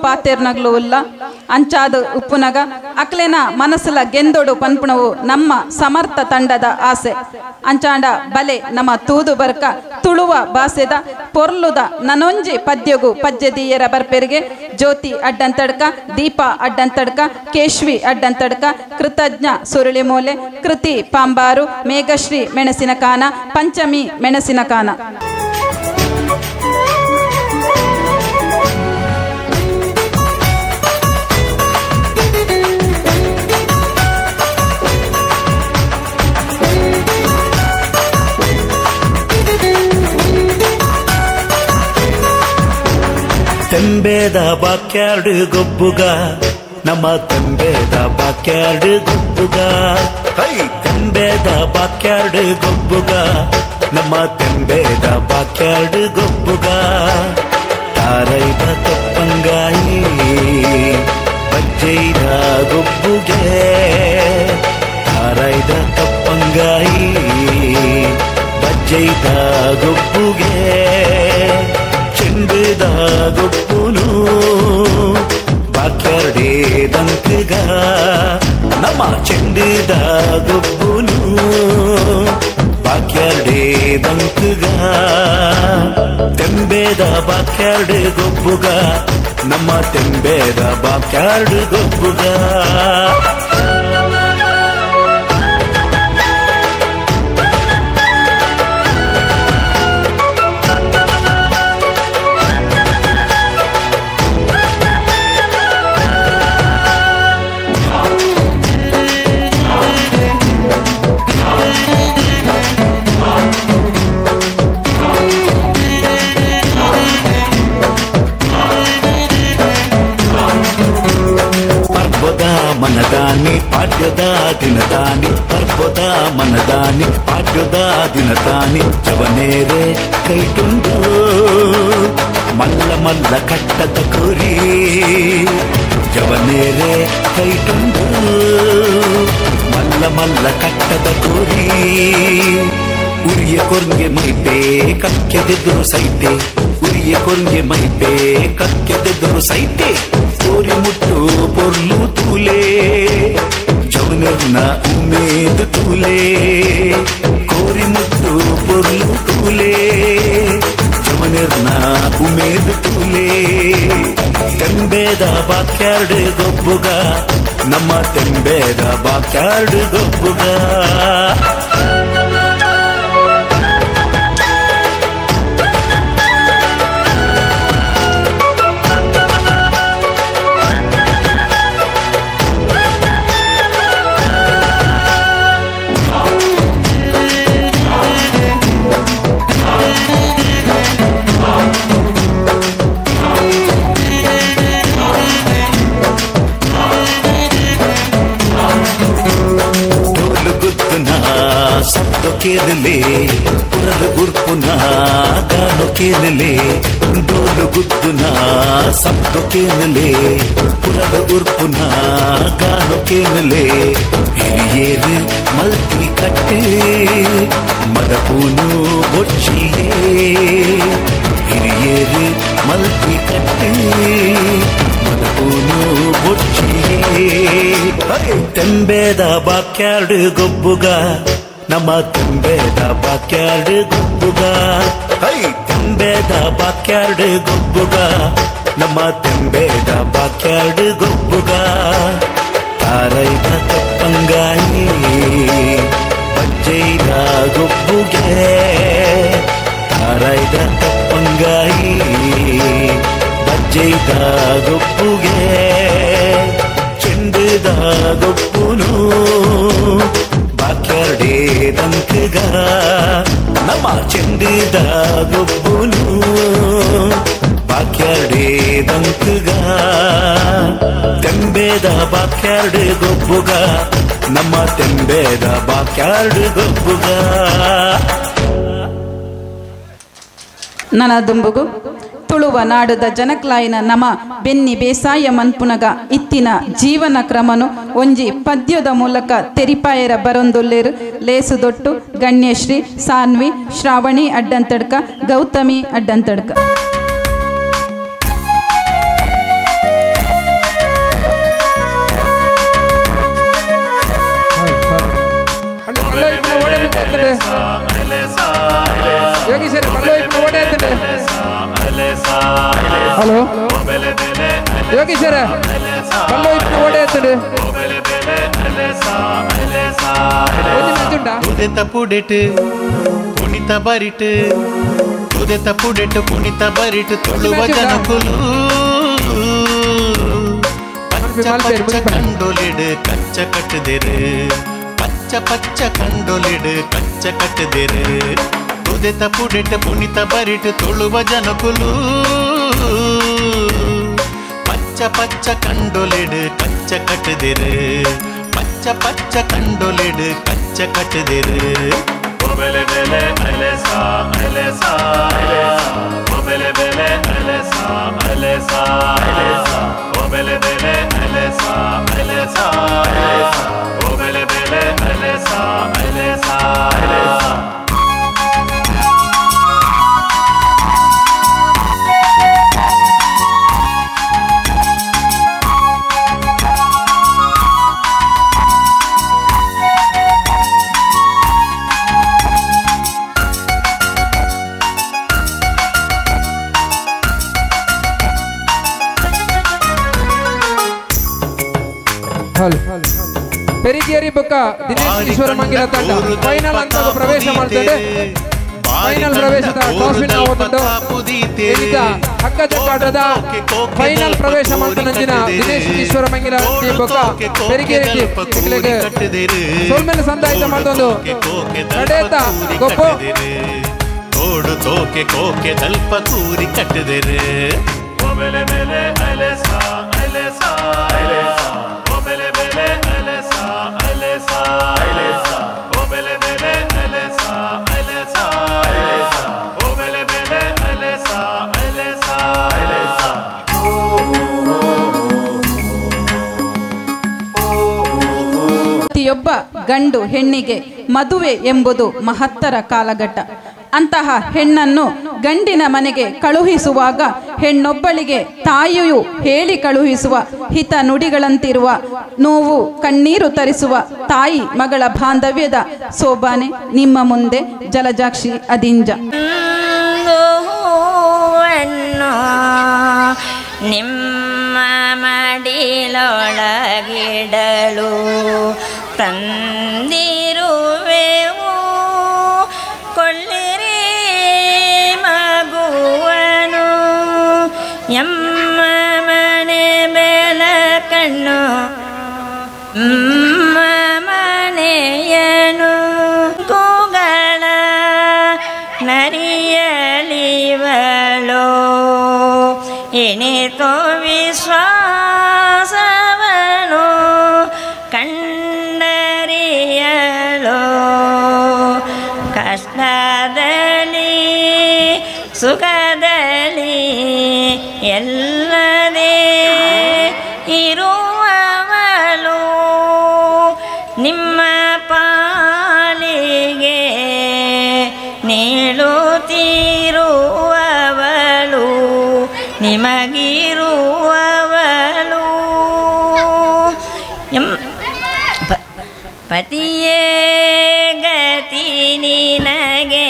ಪಾತೆರ್ನಗ್ಲು ಉಲ್ಲ ಅಂಚಾದ ಉಪ್ಪುನಗ ಅಕ್ಲೆನ ಮನಸ್ಸುಲ ಗೆಂದೊಡು ಪನ್ಪುಣವು ನಮ್ಮ ಸಮರ್ಥ ತಂಡದ ಆಸೆ. ಅಂಚಾಂಡ ಬಲೆ ನಮ್ಮ ತೂದು ಬರ್ಕ ತುಳುವ ಭಾಷೆದ ಪೊರ್ಲುದ ನನೊಂಜಿ ಪದ್ಯಗು ಪದ್ಯದೀಯರ ಬರ್ಪೆರಿಗೆ ಜ್ಯೋತಿ ಅಡ್ಡಂತಡ್ಕ, ದೀಪ ಅಡ್ಡಂತಡ್ಕ, ಕೇಶ್ವಿ ಅಡ್ಡಂತಡ್ಕ, ಕೃತಜ್ಞ ಸುರುಳಿಮೂಲೆ, ಕೃತಿ ಪಾಂಬಾರು, ಮೇಘಶ್ರೀ ಮೆಣಸಿನಕಾನ, ಪಂಚಮಿ ಮೆಣಸಿನಕಾನ. ತೆಂಬೇದ ಬಾಕ್ಯಾರ್ಡು ಗೊಬ್ಬುಗ ನಮ್ಮ ತೆಂಬೇದ ಬಾಕ್ಯಾರ್ಡ್ ಗೊಬ್ಬುಗ ಹೈ ತೆಂಬೇದ ಬಾಕ್ಯಾರ್ಡ್ ಗೊಬ್ಬುಗ ನಮ್ಮ ತೆಂಬೇದ ಬಾಕ್ಯಾರ್ಡ್ ಗೊಬ್ಬುಗ ತಾರೈದ ತಪ್ಪಂಗಾಯಿ ಬಜ್ಜೈದ ಗೊಬ್ಬುಗೆ ತಾರೈದ ತಪ್ಪಂಗಾಯಿ ಬಜ್ಜೈದ ಗೊಬ್ಬುಗೆ ಚೆಂಡದ ಗೊಬ್ಬುನು ಬಾಕ್ಯಾರ್ಡೇ ದಂಕಗ ನಮ್ಮ ಚೆಂಡದ ಗೊಬ್ಬುನು ಬಾಕ್ಯಾರ್ಡೇ ದಂಕಗ ತೆಂಬೇದ ಬಾಕ್ಯಾರ್ಡ್ ಗೊಬ್ಬುಗ ನಮ್ಮ ತೆಂಬೇದ ಬಾಕ್ಯಾರ್ಡ್ ಗೊಬ್ಬುಗ ಮನದಾನಿ ಪಾಠ್ಯದ ದಿನದಾನಿ ಪರ್ವದ ಮನದಾನಿ ಪಾಠ್ಯದ ದಿನದಾನಿ ಜವನೇರೆ ಕೈಟುಂಡು ಮಲ್ಲ ಮಲ್ಲ ಕಟ್ಟದ ಕುರಿ ಜವನೇರೆ ಕೈಟುಂಡು ಮಲ್ಲ ಮಲ್ಲ ಕಟ್ಟದ ಕುರಿ ಉರಿಯ ಕೊರ್ಗೆ ಮೈಪೆ ಕಕ್ಕೆದೆದುರು ಸೈತೆ ಉರಿಯ ಕೊರ್ಗೆ ಮೈಪೆ ಕಕ್ಕೆದೆದುರು ಸೈತೆ ಕೋರಿ ಮುಟ್ಟು ಪೊರ್ಲು ತೂಲೆ ಜವನರ್ನ ಉಮೇದ್ ತೂಲೆ ಕೋರಿ ಮುಟ್ಟು ಪೊರ್ಲು ತೂಲೆ ಜವನರ್ನ ಉಮೇದ್ ತೂಲೆ ತೆಂಬೇದ ಬಾಕ್ಯಾರ್ಡ್ ಗೊಬ್ಬುಗ ನಮ್ಮ ತೆಂಬೇದ ಬಾಕ್ಯಾರ್ಡ್ ಗೊಬ್ಬುಗ ಕೇರಲೆ ಪುರದ ಗುರ್ಪುನ ಗಾನು ಕೇರಲೆ ಡೋಲು ಗುದ್ದುನ ಸಬ್ದು ಕೇರಲೆ ಪುರದ ಗುರ್ಪುನ ಗಾನು ಕೇರಲೆ ಹಿರಿಯೇರು ಮಲ್ತಿ ಕಟ್ಟೆ ಮದಪೂನು ಬೊಚ್ಚಿಯೇ ಹಿರಿಯೇರು ಮಲ್ತಿ ಕಟ್ಟೆ ಮದಪೂನು ಬೊಚ್ಚಿಯೇ ತೆಂಬೇದ ಬಾಕ್ಯಾರ್ಡ್ ಗೊಬ್ಬುಗ ನಮ್ಮ ತೆಂಬೇದ ಬಾಕ್ಯಾರ್ಡ್ ಗೊಬ್ಬುಗ ಹೈ ತೆಂಬೇದ ಬಾಕ್ಯಾರ್ಡ್ ಗೊಬ್ಬುಗ ನಮ್ಮ ತೆಂಬೇದ ಬಾಕ್ಯಾರ್ಡ್ ಗೊಬ್ಬುಗ ತಾರೈದ ತಪ್ಪಂಗಾಯಿ ಬಜ್ಜೈದ ಗೊಬ್ಬುಗೆ ತಾರೈದ ತಪ್ಪಂಗಾಯಿ ಬಜ್ಜೈದ ಗೊಬ್ಬುಗೆ ಚೆಂಡದ ಗೊಬ್ಬುನು ಬಾಕ್ಯಾರ್ಡೇ ದಂಕಗ ನಮ್ಮ ಚೆಂಡದ ಗೊಬ್ಬುನು ಬಾಕ್ಯಾರ್ಡೇ ದಂಕಗ ತೆಂಬೇದ ಬಾಕ್ಯಾರ್ಡ್ ಗೊಬ್ಬುಗ ನಮ್ಮ ತೆಂಬೇದ ಬಾಕ್ಯಾರ್ಡ್ ಗೊಬ್ಬುಗ ನನ್ನ ದುಂಬುಗು ತುಳುವ ನಾಡುದ ಜನಕ್ಲಾಯಿನ ನಮ ಬೆನ್ನಿ ಬೇಸಾಯ ಮನ್ಪುನಗ ಇತ್ತಿನ ಜೀವನ ಕ್ರಮನು ಒಂಜಿ ಪದ್ಯದ ಮೂಲಕ ತೆರಿಪಾಯರ ಬರೊಂದುಲ್ಲೇರು ಲೇಸುದೊಟ್ಟು ಗಣ್ಯಶ್ರೀ ಸಾನ್ವಿ ಶ್ರಾವಣಿ ಅಡ್ಡಂತಡ್ಕ ಗೌತಮಿ ಅಡ್ಡಂತಡ್ಕ ಹಲೋ ಯೋಗೀಶ್ವರ ಉದೆತ ಪುಡೆಟ್ ಕುಣಿತ ಬರಿಟ್ ಉದೆತ ಪುಡೆಟ್ ಕುಣಿತ ಬರಿಟ್ ತುಳುವ ಜನಕುಲು ಪಚ್ಚ ಪಚ್ಚ ಕಂಡೊಲಿಡ್ ಕಚ್ಚ ಕಟ್ಟದಿರು ಪಚ್ಚ ಪಚ್ಚ ಕಂಡೊಲಿಡ್ ಕಚ್ಚ ಕಟ್ಟದಿರು ಉದೆತ ಪುಡೆಟ್ ಕುಣಿತ ಬರಿಟ್ ತುಳುವ ಜನಕುಲು ಪಚ್ಚ பச்சை பச்சை கண்டொலிடு கச்ச கட்டுதிரு பச்சை பச்சை கண்டொலிடு கச்ச கட்டுதிரு ஒபெலே பெலே அலேசா அலேசா ஒபெலே பெலே அலேசா அலேசா ஒபெலே பெலே அலேசா அலேசா ஒபெலே பெலே அலேசா அலேசா ಪೆರಿಗೇರಿ ಬೊಕ್ಕ ದಿನೇಶ್ ಈಶ್ವರ ಮಂಗಿಲ ತಂಡ ಫೈನಲ್ ಹಂತಕ್ಕೆ ಪ್ರವೇಶ ಮಾಡ್ತದೆ. ಫೈನಲ್ ಪ್ರವೇಶದ ಟಾಸ್ವಿನ್ ಆಗುತ್ತಂಡು ವಿವಿಧ ಹಗ್ಗ ಜಗ್ಗಾಟದ ಫೈನಲ್ ಪ್ರವೇಶ ಮಾಡ್ತಾನಂಚಿನ ದಿನೇಶ್ ಈಶ್ವರ ಮಂಗಿಲ ಬೊಕ್ಕ ಪೆರಿಗೇರಿ ಟೀಮ್ಗೆ ಸೋಲ್ಮೆಲ್ ಸಂದಾಯಿತ ಮಾಡ್ತಂದು ನಡೆಯುತ್ತ ಗೊಪ್ಪು ತೋಡು ತೋಕೆ ಕೋಕೆ ದಲ್ಪ ಕೂರಿ ಕಟ್ಟಿದಿರು ಒಬೆಲೆ ಬೆಲೆ ಅಲೆಸಾ ಅಲೆಸಾ ಒಬೆಲೆ ಬೆಲೆ ಅಲೆಸಾ ಅಲೆಸಾ ಒಬೆಲೆ ಬೆಲೆ ಅಲೆಸಾ ಅಲೆಸಾ ಒಬೆಲೆ ಬೆಲೆ ಅಲೆಸಾ ಅಲೆಸಾ ಪ್ರತಿಯೊಬ್ಬ ಗಂಡು ಹೆಣ್ಣಿಗೆ ಮದುವೆ ಎಂಬುದು ಮಹತ್ತರ ಕಾಲಘಟ್ಟ. ಅಂತಹ ಹೆಣ್ಣನ್ನು ಗಂಡಿನ ಮನೆಗೆ ಕಳುಹಿಸುವಾಗ ಹೆಣ್ಣೊಬ್ಬಳಿಗೆ ತಾಯಿಯು ಹೇಳಿ ಕಳುಹಿಸುವ ಹಿತ ನುಡಿಗಳಂತಿರುವ ನೋವು ಕಣ್ಣೀರು ತರಿಸುವ ತಾಯಿ ಮಗಳ ಬಾಂಧವ್ಯದ ಸೋಬಾನೆ ನಿಮ್ಮ ಮುಂದೆ ಜಲಜಾಕ್ಷಿ ಅದಿಂಜ. ನಿಮ್ಮ ಮಡಿಲೊಳಗಿಡಲು ತಂದಿರುವೆವು ಕೊಳ್ಳಿರಿ ಮಗುವನು ಎಮ್ಮ ಮನೆ ಬೆಳಕಣ್ಣು ಮನೆಯನು ಕೂಗಳ ನರಿಯಲಿವಳೋ ಎಣಿತೋ ವಿಶ್ವಾಸವನು ಕಂಡರಿಯಲೋ ಕಷ್ಟದಲ್ಲಿ ಸುಖದಲ್ಲಿ ಎಲ್ಲದೇ ಇರುವವಳು ನಿಮ್ಮ ಪಾಲಿಗೆ ನೀಡುತ್ತಿರುವವಳು ನಿಮಗಿರುವವಳು ಪತಿಯೇ ಗತಿ ನಿನಗೆ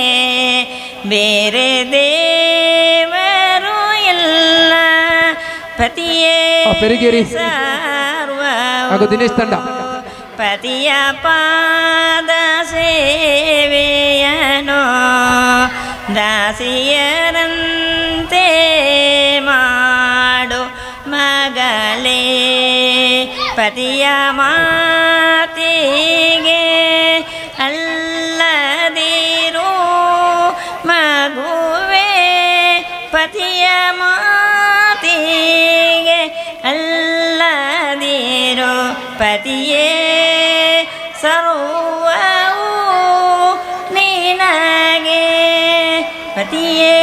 ಬೇರೆ ದೇವರು ಇಲ್ಲ ಪತಿಯೇ ಸರ್ವ ಪತಿಯ ಪಾದ ಸೇವೆಯನೋ ದಾಸಿಯರಂತೆ ಮಾಡು ಮಗಳೇ ಪತಿಯ ಮಾತಿಗೆ ಅಲ್ಲದಿರು ಮಗುವೆ ಪತಿಯ ಮಾತಿಗೆ ಅಲ್ಲದಿರು ಪತಿಯೇ ಸರ್ವವು ನಿನಗೆ ಪತಿಯೇ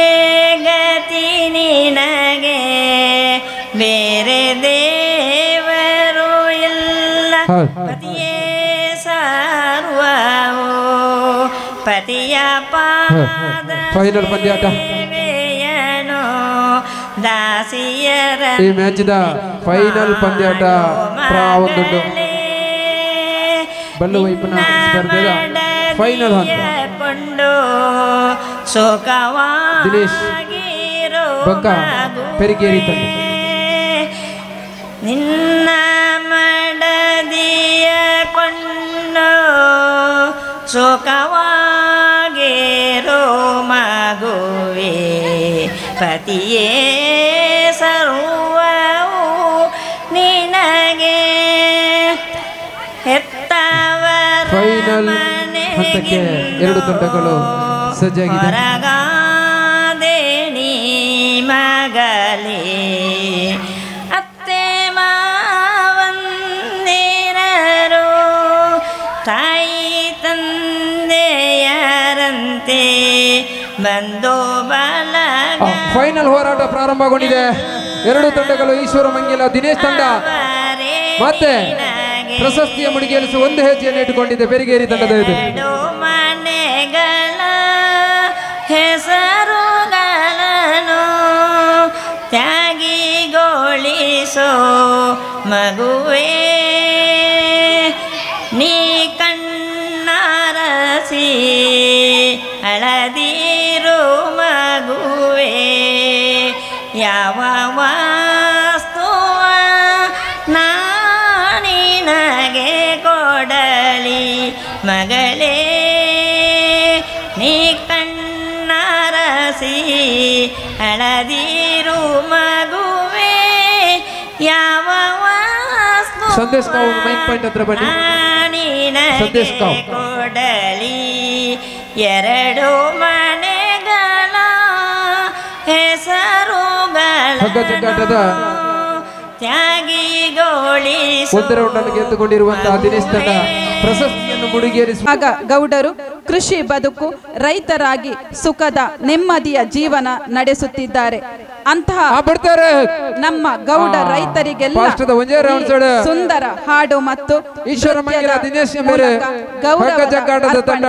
ಗತಿ ನಿನಗೆ ಬೇರೆ ದೇವರು ಇಲ್ಲ ಪತಿಯೇ ಸರ್ವವು ಪತಿಯ ಪಾದ ಫೈನಲ್ ಪಂದ್ಯಾಟ ದಾಸಿಯರ ಈ ಮ್ಯಾಚ್ದ ಫೈನಲ್ ಪಂದ್ಯಾಟ ಪ್ರಾರಂಭಗೊಂಡು ಬಲ್ಲು ವೈಪನ ಸ್ಪರ್ಧೆಯ ಫೈನಲ್ ಹಂತ ದಿನೇಶ್ ಬೊಕ್ಕ ಪೆರಿಗೇರಿ ತಂಡ ನಿನ್ನ ಮಡದಿಯ ಕೊಂಡು ಸುಖವಾಗಿರೋ ಮಗುವೆ ಪತಿಯೇ ಸರ್ವವು ನಿನಗೆ ಹೆತ್ತವರ ಫೈನಲ್ ಹಂತಕ್ಕೆ ಎರಡು ತಂಡಗಳು ಸಜ್ಜಾಗಿದೆ. ಹೊರಗಾದೆ ನೀ ಮಗಳೇ ಅತ್ತೆ ಬಂದು ಬಲಗ ಫೈನಲ್ ಹೋರಾಟ ಪ್ರಾರಂಭಗೊಂಡಿದೆ. ಎರಡು ತಂಡಗಳು ಈಶ್ವರ ಮಂಗಿಲ ದಿನೇಶ್ ತಂಡ ಮತ್ತೆ ಪ್ರಶಸ್ತಿಯ ಮುಡಿಗೇರಿಸಿ ಒಂದು ಹೆಜ್ಜೆಯನ್ನು ಇಟ್ಟುಕೊಂಡಿದೆ ಬೆರಿಗೇರಿ ತಂಡದ ಇದು. ಮನೆಗಳ ಹೆಸರುಗಳನ್ನು ತ್ಯಾಗಿಗೊಳಿಸೋ ಮಗುವೇ ನೀ ಕಣ್ಣಾರಸಿ ಅಳದಿರು ಮಗುವೇ ಯಾವ ವಾಸ್ತುವ ನಾನಿನಗೆ ಕೊಡಲಿ ಮಗಳೇ ನೀ ಕಣ್ಣಾರಸಿ ಅಳದಿರು ಮಗುವೇ ಯಾವ ವಾಸ್ತು ಸಂದೇಶ್ ಕಾವು ಮೈಕ್ ಪಾಯಿಂಟ್ ಹತ್ರ ಬನ್ನಿ. ಸಂದೇಶ್ ಕಾವು ಕೊಡಲಿ ಎರಡು ಮನೆಗಳ ಹೆಸರುಗಳ ತ್ಯಾಗಿಗೊಳಿಸು ಒಂದು ರೌಂಡ್ ಅನ್ನು ಗೆದ್ದುಕೊಂಡಿರುವಂತಹ ದಿನೇಶ್ ತಂಡ ಪ್ರಶಸ್ತಿಯನ್ನು ಮುಡಿಗೇರಿಸುವ. ಆಗ ಗೌಡರು ಕೃಷಿ ಬದುಕು ರೈತರಾಗಿ ಸುಖದ ನೆಮ್ಮದಿಯ ಜೀವನ ನಡೆಸುತ್ತಿದ್ದಾರೆ. ಅಂತಹ ನಮ್ಮ ಗೌಡ ರೈತರಿಗೆಲ್ಲ ಸುಂದರ ಹಾಡು ಮತ್ತು ಈಶ್ವರ ಮಂಗಿಲ ದಿನೇಶ್ ಎಂಬುವರೆ ಹಗ್ಗ ಜಗ್ಗಾಟದ ತಂಡ.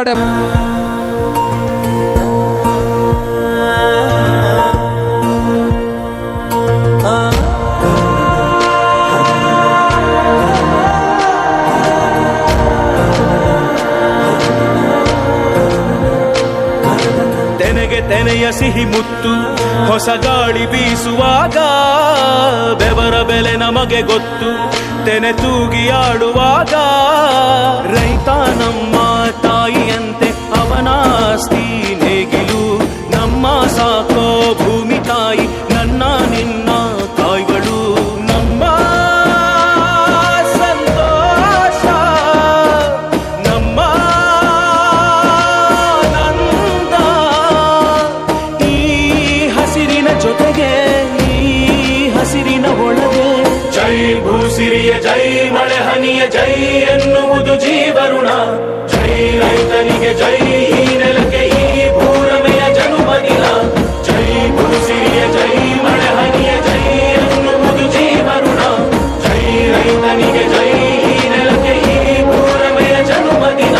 ತೆನೆಯ ಸಿಹಿ ಮುತ್ತು ಹೊಸ ಗಾಳಿ ಬೀಸುವಾಗ ಬೆವರ ಬೆಲೆ ನಮಗೆ ಗೊತ್ತು. ತೆನೆ ತೂಗಿ ಆಡುವಾಗ ರೈತ ನಮ್ಮ ತಾಯಿಯಂತೆ ಅವನಾಸ್ತಿ ನೇಗಿಲು. ನಮ್ಮ ಸಾಕೋ ಭೂಮಿ ತಾಯಿ ನನ್ನ ನಿನ್ನ ತಾಯ್ಗಳು. ನಮ್ಮ ಸಂತೋಷ ನಮ್ಮ ಜೊತೆಗೆ ಈ ಹಸಿರಿನ ಒಳಗೆ ಜೈ ಭೂಸಿರಿಯ ಜೈ ಮಳೆ ಹನಿಯ ಜೈ ಎನ್ನುವುದು ಜೀವರುಣ. ಜೈ ರೈತನಿಗೆ ಜೈ ಈ ನೆಲಕ್ಕೆ ಈ ಭೂರಮೆಯ ಜನುಮದಿನ. ಜೈ ಭೂಸಿರಿಯ ಜೈ ಮಳೆ ಹನಿಯ ಜೈ ಎನ್ನುವುದು ಜೀವರುಣ. ಜೈ ರೈತನಿಗೆ ಜೈ ಈ ನೆಲಕ್ಕೆ ಈ ಭೂರಮೆಯ ಜನುಮದಿನ.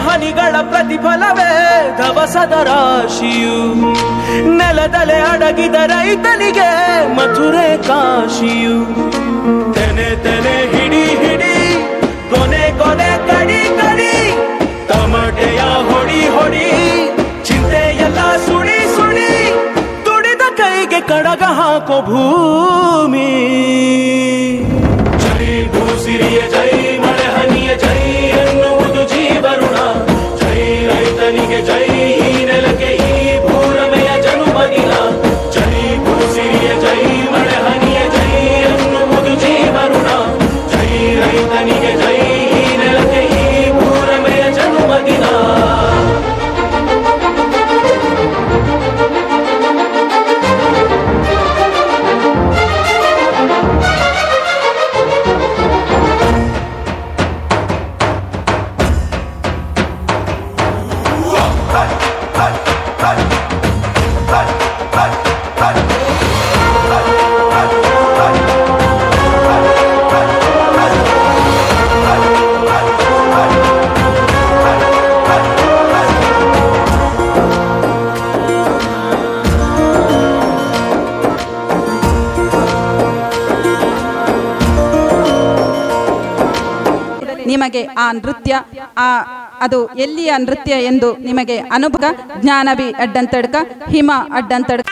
ಹನಿಗಳ ಪ್ರತಿಫಲವೇ ದವಸದ ರಾಶಿಯು. ನೆಲದಲೆ ಅಡಗಿದ ರೈತನಿಗೆ ಮಥುರೆ ಕಾಶಿಯು. ತೆನೆ ತೆನೆ ಹಿಡಿ ಹಿಡಿ ಕೊನೆ ಕೊನೆ ಕಡಿ ಕಡಿ ತಮಟೆಯ ಹೊಡಿ ಹೊಡಿ ಚಿಂತೆಯೆಲ್ಲ ಸುಡಿ ಸುಡಿ ದುಡಿದ ಕೈಗೆ ಕಡಗ ಹಾಕೋ ಭೂಮಿ. ಜೈ ಭೂಸಿರಿಯ ಜೈ ಮಳೆ ಹನಿಯ ಜೈ ಎನ್ನುವುದು ಜೀವರುಣ. ಜೈ ರೈತನಿಗೆ ಜೈ ಈ ನೆಲಕ್ಕೆ ಈ ಭೂರಮೆಯ ಜನುಮದಿನ. ಜೈ ಭೂಸಿರಿಯ ಜೈ ಮಳೆ ಹನಿಯ ಜೈ ಎನ್ನುವುದು ಜೀವರುಣ. ಜೈ ರೈತನಿಗೆ ಜೈ ಈ ನೆಲಕ್ಕೆ ಈ ಭೂರಮೆಯ ಜನುಮದಿನ. ನಿಮಗೆ ಆ ನೃತ್ಯ ಅದು ಎಲ್ಲಿಯ ನೃತ್ಯ ಎಂದು ನಿಮಗೆ ಅನುಭವ. ಜ್ಞಾನವಿ ಅಡ್ಡಂತಡ್ಕ, ಹಿಮ ಅಡ್ಡಂತಡ್ಕ.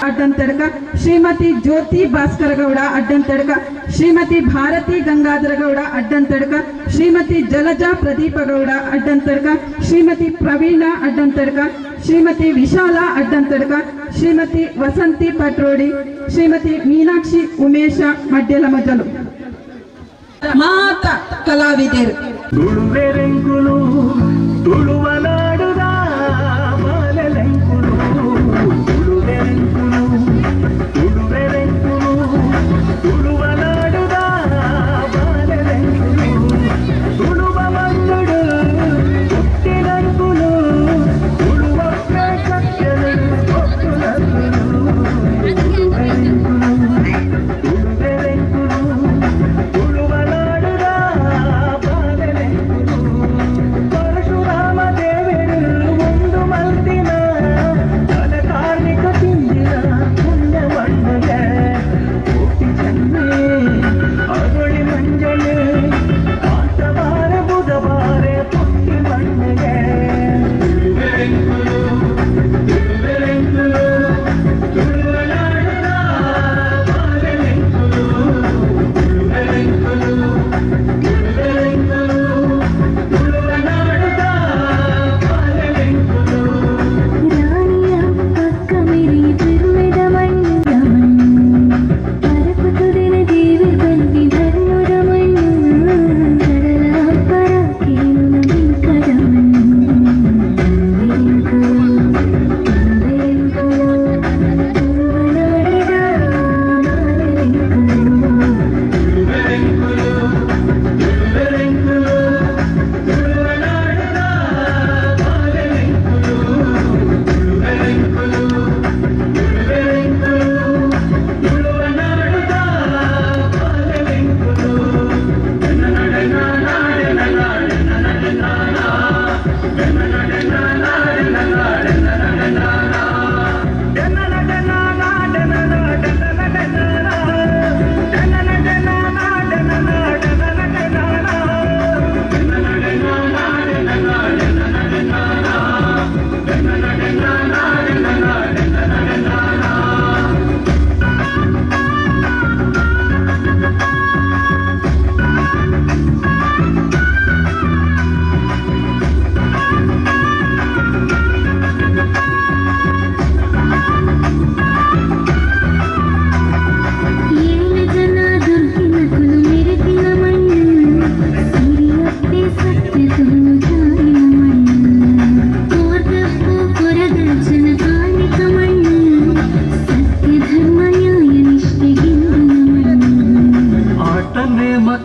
ಅಡ್ಡಂತಡ್ಕ ಶ್ರೀಮತಿ ಜ್ಯೋತಿ ಭಾಸ್ಕರ ಗೌಡ ಅಡ್ಡಂತಡ್ಕ ಶ್ರೀಮತಿ ಭಾರತಿ ಗಂಗಾಧರ ಗೌಡ ಅಡ್ಡಂತಡ್ಕ ಶ್ರೀಮತಿ ಜಲಜಾ ಪ್ರದೀಪ ಗೌಡ ಅಡ್ಡಂತಡ್ಕ ಶ್ರೀಮತಿ ಪ್ರವೀಣ ಅಡ್ಡಂತಡ್ಕ ಶ್ರೀಮತಿ ವಿಶಾಲ ಅಡ್ಡಂತಡ್ಕ ಶ್ರೀಮತಿ ವಸಂತಿ ಪಟ್ರೋಡಿ ಶ್ರೀಮತಿ ಮೀನಾಕ್ಷಿ ಉಮೇಶ ಮಡ್ಯಲ ಮಜಲು ಮಾತ ಕಲಾವಿದರು ತುಳುವೆರೆಂಕುಲು ತುಳುವ ನಾಡುದ ಮಾಲೆಲೆಂಕುಲು ತುಳುವೆರೆಂಕುಲು ತುಳುವೆರೆಂಕುಲು ತುಳುವ ನಾಡುದ ಮಾಲೆಲೆಂಕುಲು ತುಳುವ ಮಣ್ಣುಡು ಹುಟ್ಟಿನಂಕುಲು ತುಳುವ ಸತ್ಯನು ಒಕ್ಕುಲಂಕುಲು ತುಳುವೆರೆಂಕುಲು ತುಳುವೆರೆಂಕುಲು ತುಳುವ ನಾಡುದ ಪರಶುರಾಮ ದೇವರು ಒಂದು ಮಲ್ತಿನ ತನ ಕಾರ್ಮಿಕ ತಿಂದಿನ ಪುಣ್ಯ ಮಣ್ಣಗೆ ಕೋಟಿ ಚೆನ್ನೆ ಅದೊಳಿ ಮಂಜಳೆ ಕಾಂತವಾರ ಬುಧವಾರೆ ಪುಟ್ಟಿ ಮಣ್ಣಗೆ ತುಳುವ ನಾಡುದ ಮಾಲೆಲೆಂಕುಲು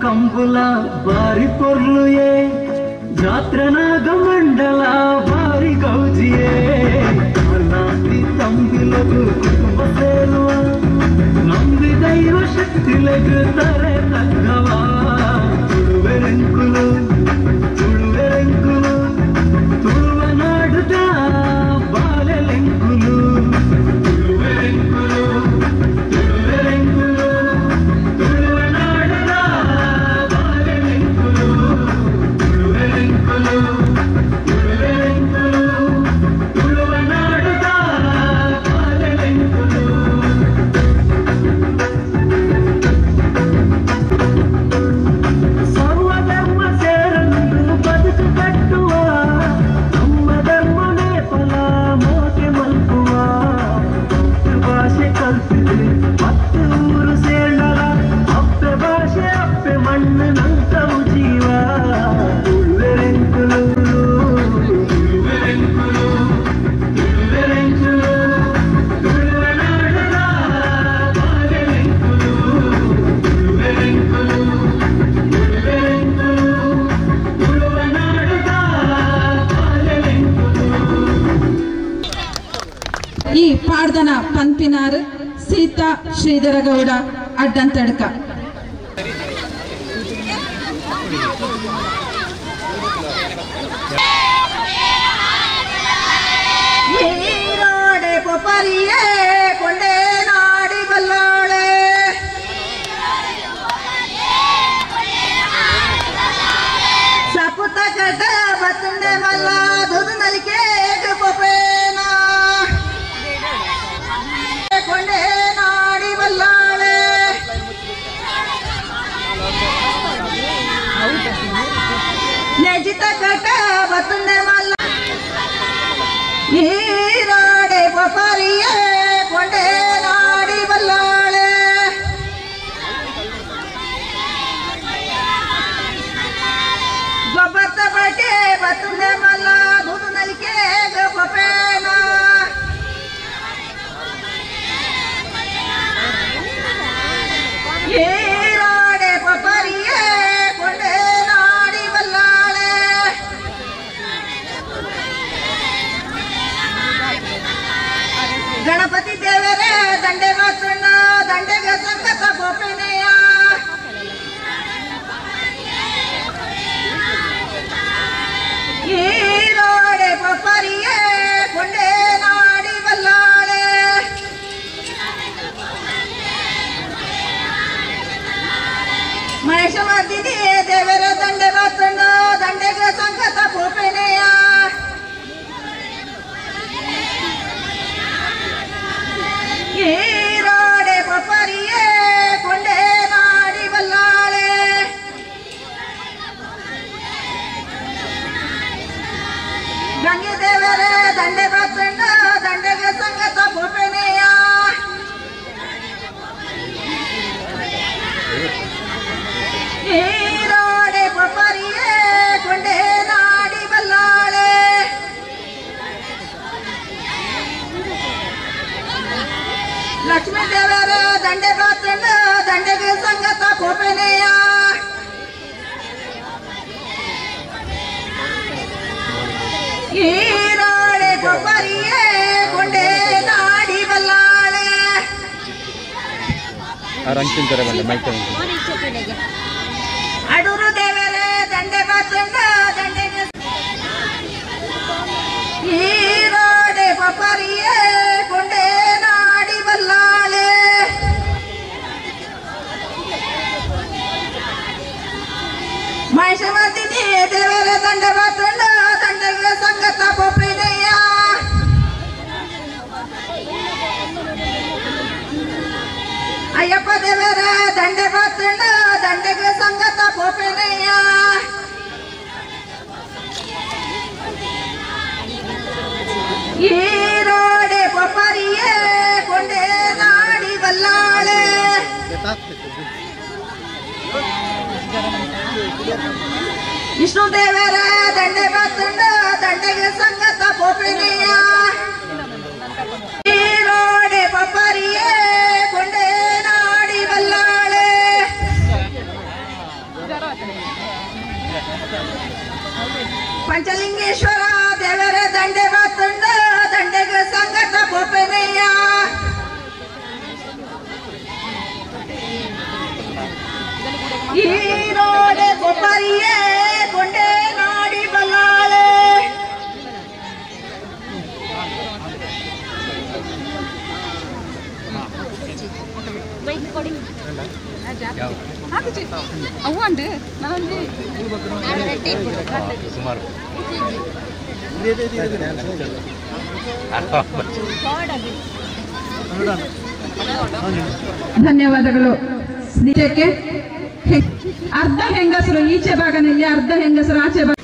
ಕಂಬುಲ ಬಾರಿ ಪೊರ್ಲುಯೇ ಜಾತ್ರನಾಗ ಮಂಡಲ ಬಾರಿ ಗೌಜಿಯೇ ಅಲ್ಲಾಂತಿ ತಂಬಿಲಗು ಕುಟುಂಬ ಸೇರುವ ನಂಬಿ ದೈವ ಶಕ್ತಿಲಗು ತಾರೆ ತಗ್ಗವ ತುಳುವೆರೆಂಕುಲು ತುಳುವೆರೆಂಕುಲು ತುಳುವ ನಾಡುದ ಬಾಲೆಲೆಂಕುಲು ತುಳುವೆರೆಂಕುಲು ತುಳುವೆರೆಂಕುಲು ತುಳುವ ನಾಡುದ ಬಾಲೆಲೆಂಕುಲು ತುಳುವೆರೆಂಕುಲು ತುಳುವೆರೆಂಕುಲು ತುಳುವ ನಾಡುದ ಬಾಲೆಲೆಂಕುಲು ಸರ್ವಧರ್ಮ ಸೇರಲು ಬದುಕು ಕಟ್ಟುವ ನಮ್ಮ ಧರ್ಮನೇ ಫಲ ಮೋಕೆ ಮಲ್ಪುವ ಭಾಷೆ ಕಲ್ಪಿದೆ ಮತ್ತು ಊರು ಸೇಳಲ ಅಪ್ಪೆ ಭಾಷೆ ಅಪ್ಪೆ ಮಣ್ಣು ನಂತವು ಜೀವ ತುಳುವೆರೆಂಕುಲು ತುಳುವೆರೆಂಕುಲು ತುಳುವೆರೆಂಕುಲು ತುಳುವ ನಾಡದ ಬಾಲೆಲೆಂಕುಲು ತುಳುವೆರೆಂಕುಲು ತುಳುವೆರೆಂಕುಲು ಯಜಮಾನಾರ್ ಸೀತಾ ಶ್ರೀಧರಗೌಡ ಅಡ್ಡಂತಡ್ಕ. ನೀರಾಡೆ ಕೊಪರಿಯೇ ಕೊಂಡೆ ನಾಡಿ ಬಲ್ಲಾಳೆ ಸಪುತ ಕಟ ಬತ್ತುಂಡೆ ಮಲ್ಲ ದುದು ನಲಿಕೆ ಕೊಪೇನ ಕೊಂಡೆ ನಾಡಿ ಬಲ್ಲಾಳೆ ನೆಜಿತ ಕಟ ಬತ್ತುಂಡೆ ಮಲ್ಲ ನೀರಾಡೆ ಕೊಪರಿಯೇ ಕೊಂಡೆ ನಾಡಿ ಬಲ್ಲಾಳೆ ಗೊಬ್ಬತ್ತ ಬಟ್ಟೆ ಬತ್ತುಂಡೆ ಮಲ್ಲ ದುದು ನಲಿಕೆ ಕೊಪೇನ ನೀರಾಡೆ ಕೊಪರಿಯೇ ಕೊಂಡೆ ನಾಡಿ ಬಲ್ಲಾಳೆ ಗಣಪತಿ ದೇವರೇ ದಂಡೆ ಬಸಣ್ಣ ದಂಡೆಗೆ ಸಂಗತ ಗೋಪಿನೆಯ ಈರೋಡೆ ಕೊಪ್ಪರಿಯೇ ಕೊಂಡೆ ನಾಡಿ ಬಲ್ಲಾಳೆ ಮಹೇಶ ಮರ್ದಿನಿ ದೇವರ ದಂಡೆ ಬಸಣ್ಣ ದಂಡೆಗೆ ಸಂಗತ ಗೋಪಿನೆಯ ಈರೋಡೆ ಕೊಪ್ಪರಿಯೇ ಕೊಂಡೆ ನಾಡಿ ಬಲ್ಲಾಳೆ ಗಂಗೆ ದೇವರ ದಂಡೆ ಬಸಣ್ಣ ದಂಡೆಗೆ ಸಂಗತ ಗೋಪನೆಯ ಈರೋಡೆ ಕೊಪ್ಪರಿಯೇ ಕೊಂಡೆ ನಾಡಿ ಬಲ್ಲಾಳೆ ಲಕ್ಷ್ಮೀ ದೇವರ ದಂಡೆ ಬಸಣ್ಣ ದಂಡೆಗೆ ಸಂಗತ ಗೋಪನೆಯ ಈರೋಡೆ ಕೊಪ್ಪರಿಯೇ ಕೊಂಡೆ ನಾಡಿ ಬಲ್ಲಾಳೆ ಅಡೂರು ದೇವರ ದಂಡೆ ಬಸಣ್ಣ ದಂಡೆಗೆ ಈರೋಡೆ ಕೊಪ್ಪರಿಯೇ ಕೊಂಡೆ ನಾಡಿ ಬಲ್ಲಾಳೆ ಮಹಿಷಮರ್ದಿನಿ ದೇವರ ದಂಡೆ ಬಸಣ್ಣ ದಂಡೆಗೆ ಸಂಗತ ಗೋಪಿನೆಯ ಅಯ್ಯಪ್ಪ ದೇವರ ದಂಡೆ ಬಸಣ್ಣ ದಂಡೆಗೆ ಸಂಗತ ಗೋಪಿನೆಯ ಈರೋಡೆ ಕೊಪ್ಪರಿಯೇ ಕೊಂಡೆ ನಾಡಿ ಬಲ್ಲಾಳೆ ವಿಷ್ಣು ದೇವರ ದಂಡೆ ಬಸಣ್ಣ ದಂಡೆಗೆ ಸಂಗತ ಗೋಪಿನೆಯ ಈರೋಡೆ ಕೊಪ್ಪರಿಯೇ ಕೊಂಡೆ ನಾಡಿ ಬಲ್ಲಾಳೆ ಪಂಚಲಿಂಗೇಶ್ವರ ದೇವರ ದಂಡೆ ಬಸಣ್ಣ ದಂಡೆಗೆ ಸಂಗತ ಗೋಪನೆಯ ಈರೋಡೆ ಕೊಪ್ಪರಿಯೇ ಕೊಂಡೆ ನಾಡಿ ಬಲ್ಲಾಳೆ ಅವ್ವಂಡು ಸುಮಾರು ಧನ್ಯವಾದಗಳು. ಸ್ನೇಹಕ್ಕೆ ಅರ್ಧ ಹೆಂಗಸರು ಈಚೆ ಭಾಗನಲ್ಲಿ ಅರ್ಧ ಹೆಂಗಸರು ಆಚೆ ಭಾಗ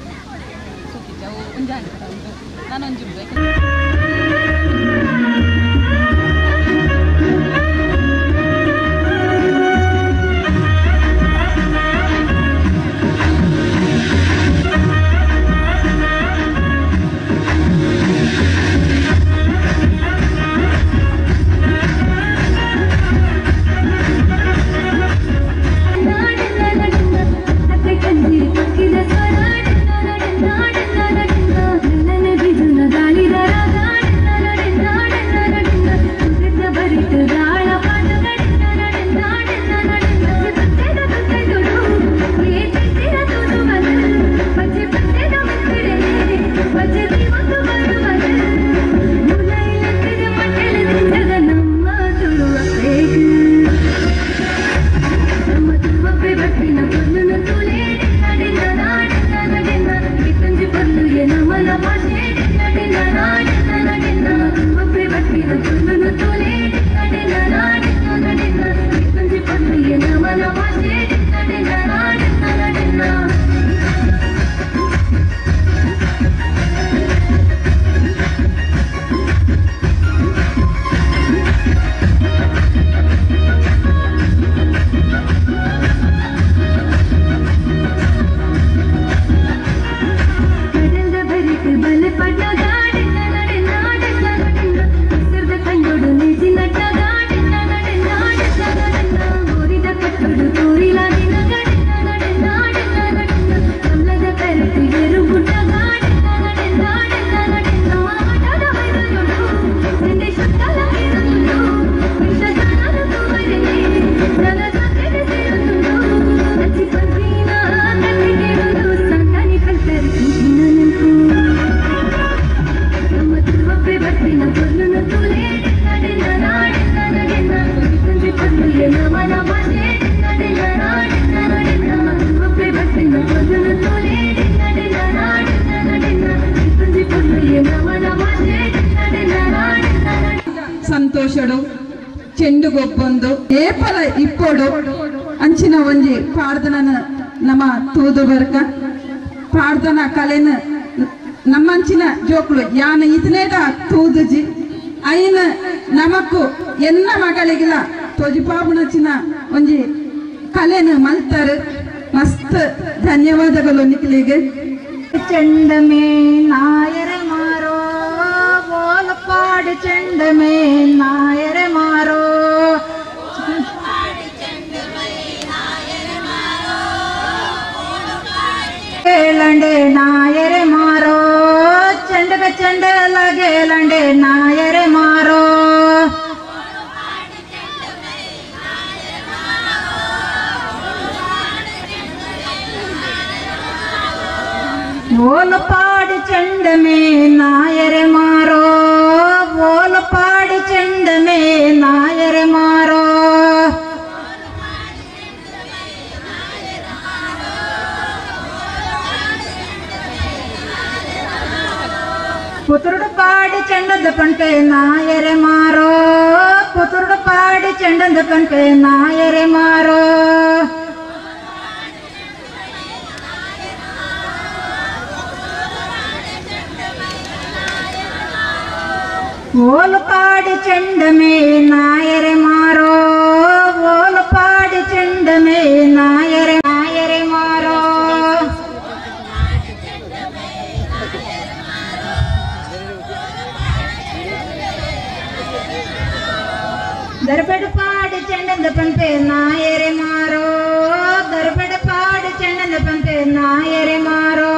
ಗಾಳಿದಾರ ಚೆಂಡುಗೊಬ್ಬೊಂದು ಏಪಲ ಇಪ್ಪೊಡು ಅಂಚಿನ ಒಂಜಿ ಪಾಡ್ದನ ನಮ್ಮ ತೂದು ಬರ್ಕ ಪಾಡ್ದನ ಕಲೆನ ನಮ್ಮಂಚಿನ ಜೋಕ್ಲು ಯಾನ ಇದನೇದ ತೂದುಜಿ ಐನ ನಮಕ್ಕು ಎನ್ನ ಮಗಳಿಗಿಲ್ಲ ತೋಜಿಪಾಪುನಚಿನ ಒಂಜಿ ಕಲೆನ ಮಲ್ತಾರೆ ಮಸ್ತ್ ಧನ್ಯವಾದಗಳು ನಿಖಿಲಿಗೆ. ಚೆಂಡಮೇ ನಾಯರೆ ಮಾರೋ ಓಲಪಾಡು ಚೆಂಡಮೇ ನಾಯರೆ ಮಾರೋ ಕೇಳಂಡೆ ನಾಯರೆ ಮಾರೋ ಚೆಂಡಗ ಚೆಂಡಲ ಗೇಲಂಡೆ ನಾಯರೆ ಮಾರೋ ಓಲಪಾಡಿ ಚೆಂಡಮೇ ನಾಯರೆ ಮಾರೋ ಓಲಪಾಡಿ ಚೆಂಡಮೇ ನಾಯರೆ ಮಾರೋ ಪುತುರುಡು ಪಾಡಿ ಚೆಂಡದ ಪಂಟೆ ನಾಯರೆ ಮಾರೋ ಪುತುರುಡು ಪಾಡಿ ಚೆಂಡದ ಪಂಟೆ ನಾಯರೆ ಮಾರೋ ಓಲಪಾಡಿ ಚೆಂಡಮೇ ನಾಯರೆ ಮಾರೋ ಓಲಪಾಡಿ ಚೆಂಡಮೇ ನಾಯರೆ ನಾಯರೆ ಮಾರೋ ದರ್ಬಡ ಪಾಡಿ ಚೆಂಡದ ಪಂಪೆ ನಾಯರೆ ಮಾರೋ ದರ್ಬಡ ಪಾಡಿ ಚೆಂಡದ ಪಂಪೆ ನಾಯರೆ ಮಾರೋ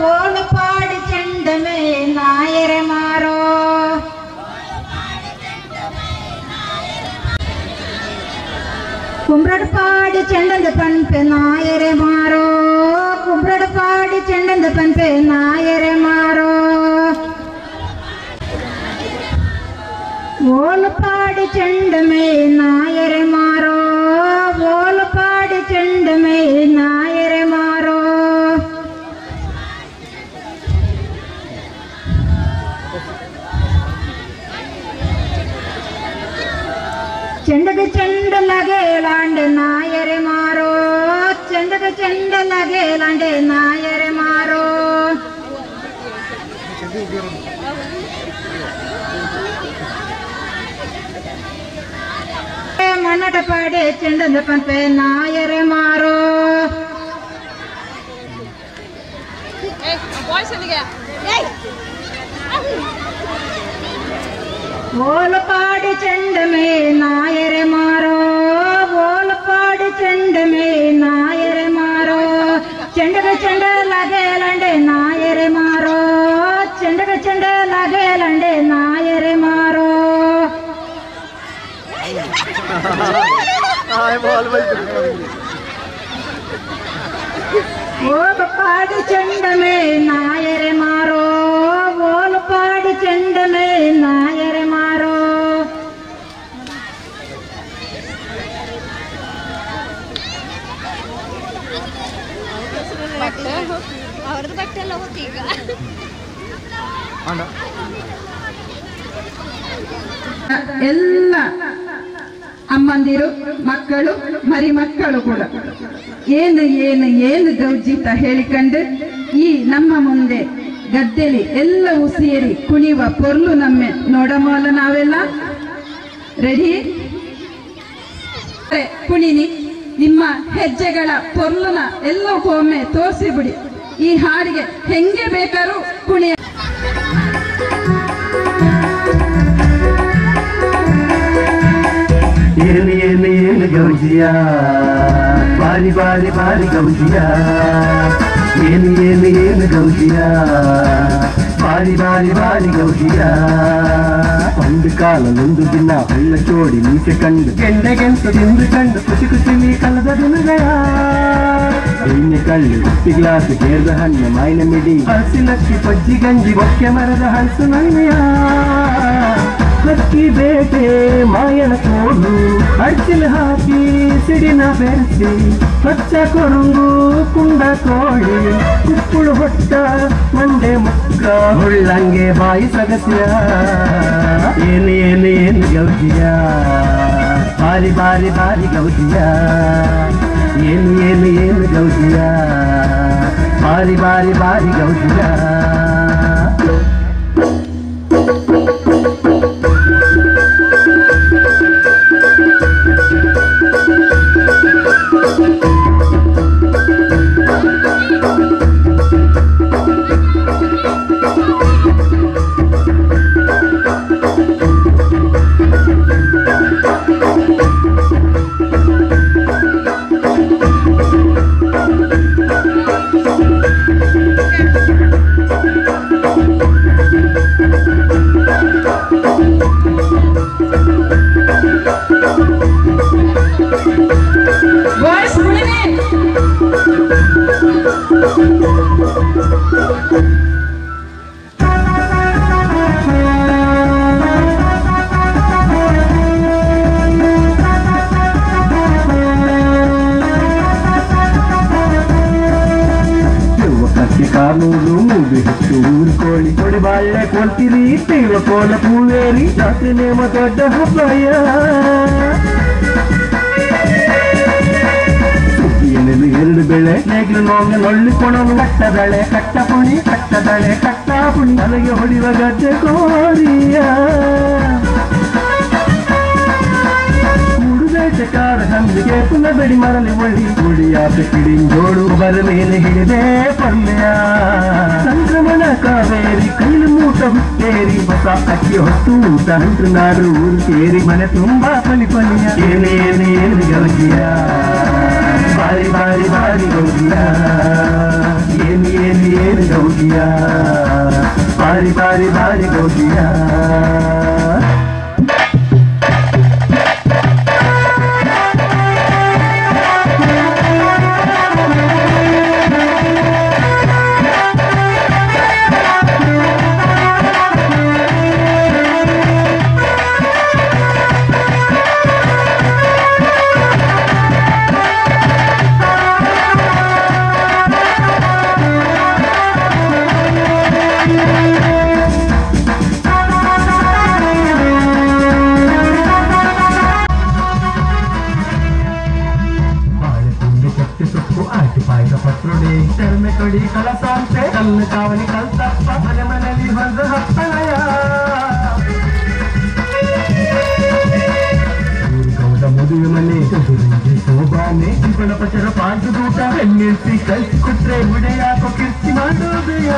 ಓಲಪಾಡಿ ಚೆಂಡಮೇ ನಾಯರೆ ಮಾರೋ ಕುಂಬ್ರಡ್ ಪಾಡಿ ಚೆಂಡದ ಪಂಪೆ ನಾಯರೆ ಮಾರೋ ಕುಂಬ್ರಡ್ ಪಾಡಿ ಚೆಂಡದ ಪಂಪೆ ನಾಯರೆ ಮಾರೋ ಓಲಪಾಡಿ ಚೆಂಡಮೇ ನಾಯರೆ ಮಾರೋ ಓಲಪಾಡಿ ಚೆಂಡಮೇ ನಾಯರೆ ಮಾರೋ ಚೆಂಡಗ ಚೆಂಡಲಗೇಲಾಂಡೆ ನಾಯರೆ ಮಾರೋ ಚೆಂಡಗ ಚೆಂಡಲಗೇಲಾಂಡೆ ನಾಯರೆ ಮಾರೋ ಮನ್ನಟ ಪಾಡೆ ಚೆಂಡದ ಪಂಪೆ ನಾಯರೆ ಮಾರೋ ಓಲಪಾಡಿ ಚೆಂಡಮೇ ನಾಯರೆ ಮಾರೋ ಓಲಪಾಡಿ ಚೆಂಡಮೇ ನಾಯರೆ ಮಾರೋ ಚೆಂಡಗ ಚೆಂಡಲಗೇಲಂಡೆ ನಾಯರೆ ಮಾರೋ ಚೆಂಡಗ ಚೆಂಡಲಗೇಲಂಡೆ ನಾಯರೆ ಮಾರೋ ಓಲಪಾಡಿ ಚೆಂಡಮೇ ನಾಯರೆ ಮಾರೋ ಓಲಪಾಡಿ ಚೆಂಡಮೇ ನಾಯರೆ ಮಾರೋ ಅವ್ರದ್ದು ಬಟ್ಟೆ ಎಲ್ಲ ಹೋಗಿ ಈಗ ಎಲ್ಲ ಅಮ್ಮಂದಿರು ಮಕ್ಕಳು ಮರಿ ಮಕ್ಕಳು ಕೂಡ ಏನು ಏನು ಏನು ಗೌಜಿತ ಹೇಳಿಕೊಂಡು ಈ ನಮ್ಮ ಮುಂದೆ ಗದ್ದೆಲಿ ಎಲ್ಲವೂ ಸೇರಿ ಕುಣಿಯುವ ಪೊರ್ಲು ನಮ್ಮೆ ನೋಡಮೋಲ ನಾವೆಲ್ಲ ರೆಡಿ ಕುಣಿನಿ ನಿಮ್ಮ ಹೆಜ್ಜೆಗಳ ಪೊರ್ಲುನ ಎಲ್ಲವೊಮ್ಮೆ ತೋರಿಸಿಬಿಡಿ ಈ ಹಾಡಿಗೆ ಹೆಂಗೆ ಬೇಕಾದ್ರೂ ಕುಣಿಯ ಏನು ಏನು ಏನು ಗೌಜಿಯ ಬಾರಿ ಬಾರಿ ಬಾರಿ ಗೌಜಿಯ ಏನು ಏನು ಏನು ಗೌಜಿಯ ಬಾರಿ ಬಾರಿ ಬಾರಿ ಗೌಜಿಯ ಒಂದು ಕಾಲ ಒಂದು ದಿನ ಹಳ್ಳ ಚೋಡಿ ಮೀಸೆ ಕಂಡು ಗೆಂಡೆಗೆಂಟು ತಿಂದು ಕಂಡು ಖುಷಿ ಖುಷಿಲಿ ಕಳೆದ ದಿನಗಳ ಎಣ್ಣೆ ಕಳ್ಳು ಉಪ್ಪಿ ಗ್ಲಾಸ್ ಕೇರ್ದ ಹಣ್ಣು ಮಾಯಿನ ಮಿಡಿ ಹಸಿಲಕ್ಕಿ ಪಜ್ಜಿ ಗಂಜಿ ಒಕ್ಕೆ ಮರದ ಹಲಸು ನನ್ನೆಯ ಹಕ್ಕಿ ಬೇಟೆ ಮಾಯನ ಕೋಡು ಅಡ್ಚಿಲ್ ಹಾಕಿ ಸಿಡಿನ ಬೆರೆಸಿ ಸ್ವಚ್ಛ ಕೊರುಂಗು ಕುಂಡ ಕೋಳಿ ಕುಪ್ಪುಳು ಹೊಟ್ಟ ಮಂಡೆ ಮುಕ್ಕ ಮುಳ್ಳಂಗೆ ಬಾಯಿ ಸಗಸಿಯ ಏನು ಏನು ಏನು ಗೌಜಿಯ ಬಾರಿ ಬಾರಿ ಬಾರಿ ಗೌಜಿಯ ಏನು ಏನು ಏನು ಗೌಜಿಯ ಬಾರಿ ಬಾರಿ ಬಾರಿ ಗೌಜಿಯ ಕಾನೂನು ಮೂಡಿ ಹೆಚ್ಚು ಊರ್ಕೋಳಿ ಕೊಡಿ ಬಾಳೆ ಕೊಡ್ತೀರಿ ತೆಳುವ ಕೋಲ ಪೂವೇರಿ ಜಾತಿ ನೇಮ ದೊಡ್ಡ ಹಬ್ಬಯ ಸುಗ್ಗಿಯಲ್ಲಿ ಎರಡು ಬೆಳೆ ನೇಗ್ಲು ನೋಂಗ ನೊಳ್ಳಿ ಕೊಣಲು ಕಟ್ಟದಳೆ ಕಟ್ಟ ಪುಣಿ ಕಟ್ಟದಳೆ ಕಟ್ಟ ಪುಣಿ ನನಗೆ ಹೊಡಿವ ಗದ್ದೆ ಕೋರಿಯ ಬೇಟೆಕಾರ ಹಂದಿಗೆ ಪುನಃ ಬೆಡಿ ಮರಳಿ ಒಳ್ಳಿ ಗುಡಿಯಾದ ಕಿಡಿಂಜೋಡು ಬರ ಮೇಲೆ ಹಿಡಿದೆ ಪಲ್ಯ ಸಂಕ್ರಮಣ ಕಾವೇರಿ ಕೈಲು ಮೂಟ ಹುಟ್ಟೇರಿ ಹೊಸ ಅಕ್ಕಿ ಹೊತ್ತು ಊಟ ಹಂಟ್ರು ನಾಡು ಊರು ಸೇರಿ ಮನೆ ತುಂಬಾ ಪಲಿ ಪಲಿಯ ಏನೇನೇನು ಗೌಜಿಯ ಬಾರಿ ಬಾರಿ ಬಾರಿ ಗೌಜಿಯ ಏನು ಏನು ಏನು ಗೌಜಿಯ ಬಾರಿ ಬಾರಿ ಬಾರಿ ಗೌಜಿಯ ಕಡಿ ಕಲಸಾಂತೆ ಕಲ್ಲು ಕಾವಲಿ ಕಲ್ತಪ್ಪ ಮನೆ ಮನೆಯಲ್ಲಿ ಬಂದು ಹಪ್ಪಳಯ ಗೌಡ ಮದುವೆ ಮನೆ ಚದುರಂಗಿ ಶೋಭಾನೆ ಗಣಪಚರ ಪಾಂಚು ದೂಟ ಬೆನ್ನಿರ್ಸಿ ಕಲ್ಸಿಕೊಟ್ರೆ ಉಡೆಯಾಕೋ ಕೀರ್ತಿ ಮಾಡೋದಯ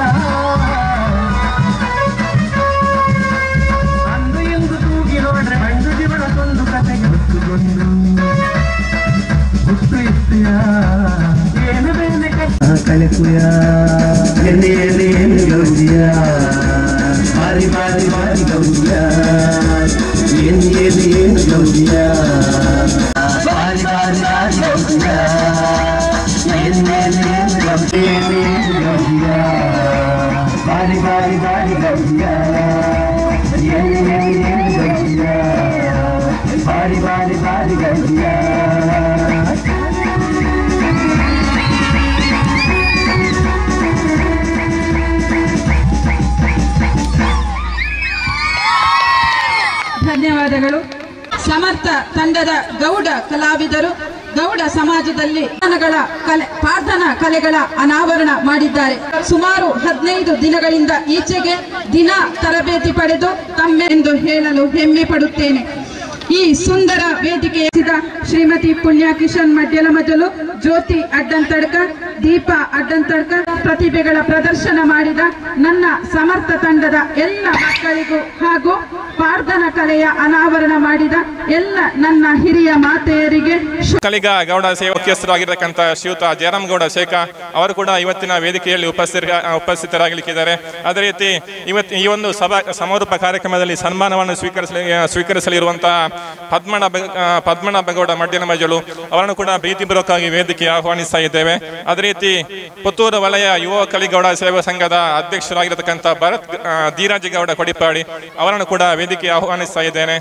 ಅಂದು ಎಂದು ತೂಗಿ ನೋಡ್ರೆ ಬಂದು ಜೀವನಕ್ಕೊಂದು ಕತೆಗೆ ಹೊತ್ತುಕೊಂಡು ಹುಟ್ಟು ಇರ್ತೀಯ ಏನು ಬೇನೆ ಕಲಿಸುಯ ಎಲ್ಲಿ ಎಲ್ಲಿ ಎಲ್ಲಿ ಗೌಜಿಯ ಬಾರಿ ಬಾರಿ ಬಾರಿ ಗೌಜಿಯ ಎಲ್ಲಿ ಎಲ್ಲಿ ಏನು ಗೌಜಿಯ ಬಾರಿ ಬಾರಿ ಬಾರಿ ಗೌಜಿಯ ಎಲ್ಲಿ ಎಲ್ಲಿ ಏನು ಗೌಜಿಯ ಬಾರಿ ಬಾರಿ ಬಾರಿ ಗೌಜಿಯ ಎಲ್ಲಿ ಎಲ್ಲಿ ಏನು ಗೌಜಿಯ ಬಾರಿ ಬಾರಿ ಬಾರಿ ಗೌಜಿಯ ಧನ್ಯವಾದಗಳು. ಸಮರ್ಥ ತಂಡದ ಗೌಡ ಕಲಾವಿದರು ಗೌಡ ಸಮಾಜದಲ್ಲಿ ಪ್ರಾರ್ಥನಾ ಕಲೆಗಳ ಅನಾವರಣ ಮಾಡಿದ್ದಾರೆ. ಸುಮಾರು 15 ದಿನಗಳಿಂದ ಈಚೆಗೆ ದಿನ ತರಬೇತಿ ಪಡೆದು ತಮ್ಮೆಂದು ಹೇಳಲು ಹೆಮ್ಮೆ ಪಡುತ್ತೇನೆ. ಈ ಸುಂದರ ವೇದಿಕೆಯ ಶ್ರೀಮತಿ ಪುಣ್ಯ ಕಿಶನ್ ಮಡ್ಯಲ ಮೊದಲು ಜ್ಯೋತಿ ಅಡ್ಡಂತಡ್ಕ, ದೀಪ ಅಡ್ಡಂತಡ್ಕ ಪ್ರತಿಭೆಗಳ ಪ್ರದರ್ಶನ ಮಾಡಿದ ನನ್ನ ಸಮರ್ಥ ತಂಡದ ಎಲ್ಲ ಮಕ್ಕಳಿಗೂ ಹಾಗೂ ಪ್ರಾರ್ಥನಾ ಕಲೆಯ ಅನಾವರಣ ಮಾಡಿದ ಎಲ್ಲ ನನ್ನ ಹಿರಿಯ ಮಾತೆಯರಿಗೆ ಕಲಿಗ ಗೌಡ ಸೇವಕಿಯರಾಗಿರತಕ್ಕಂಥ ಶ್ರೀಯುತ ಜಯರಾಮ್ ಗೌಡ ಶೇಖ ಅವರು ಕೂಡ ಇವತ್ತಿನ ವೇದಿಕೆಯಲ್ಲಿ ಉಪಸ್ಥಿತರಾಗಲಿಕ್ಕಿದ್ದಾರೆ. ಅದೇ ರೀತಿ ಈ ಒಂದು ಸಮಾರೋಪ ಕಾರ್ಯಕ್ರಮದಲ್ಲಿ ಸನ್ಮಾನವನ್ನು ಸ್ವೀಕರಿಸಲಿರುವಂತಹ ಪದ್ಮನಾಭ ಗೌಡ ಮಡ್ಯನಮಜಲು ಅವರನ್ನು ಕೂಡ ಪ್ರೀತಿಪೂರ್ವಕವಾಗಿ ವೇದಿಕೆ ಆಹ್ವಾನಿಸ್ತಾ ಇದ್ದೇವೆ. ಅದೇ ರೀತಿ ಪುತ್ತೂರು ವಲಯ ಯುವ ಕಲಿಗೌಡ ಸೇವಾ ಸಂಘದ ಅಧ್ಯಕ್ಷರಾಗಿರತಕ್ಕಂಥ ಧೀರಾಜ್ ಗೌಡ ಕೊಡಿಪಾಡಿ ಅವರನ್ನು ಕೂಡ ವೇದಿಕೆ ಆಹ್ವಾನಿಸ್ತಾ ಇದ್ದೇನೆ.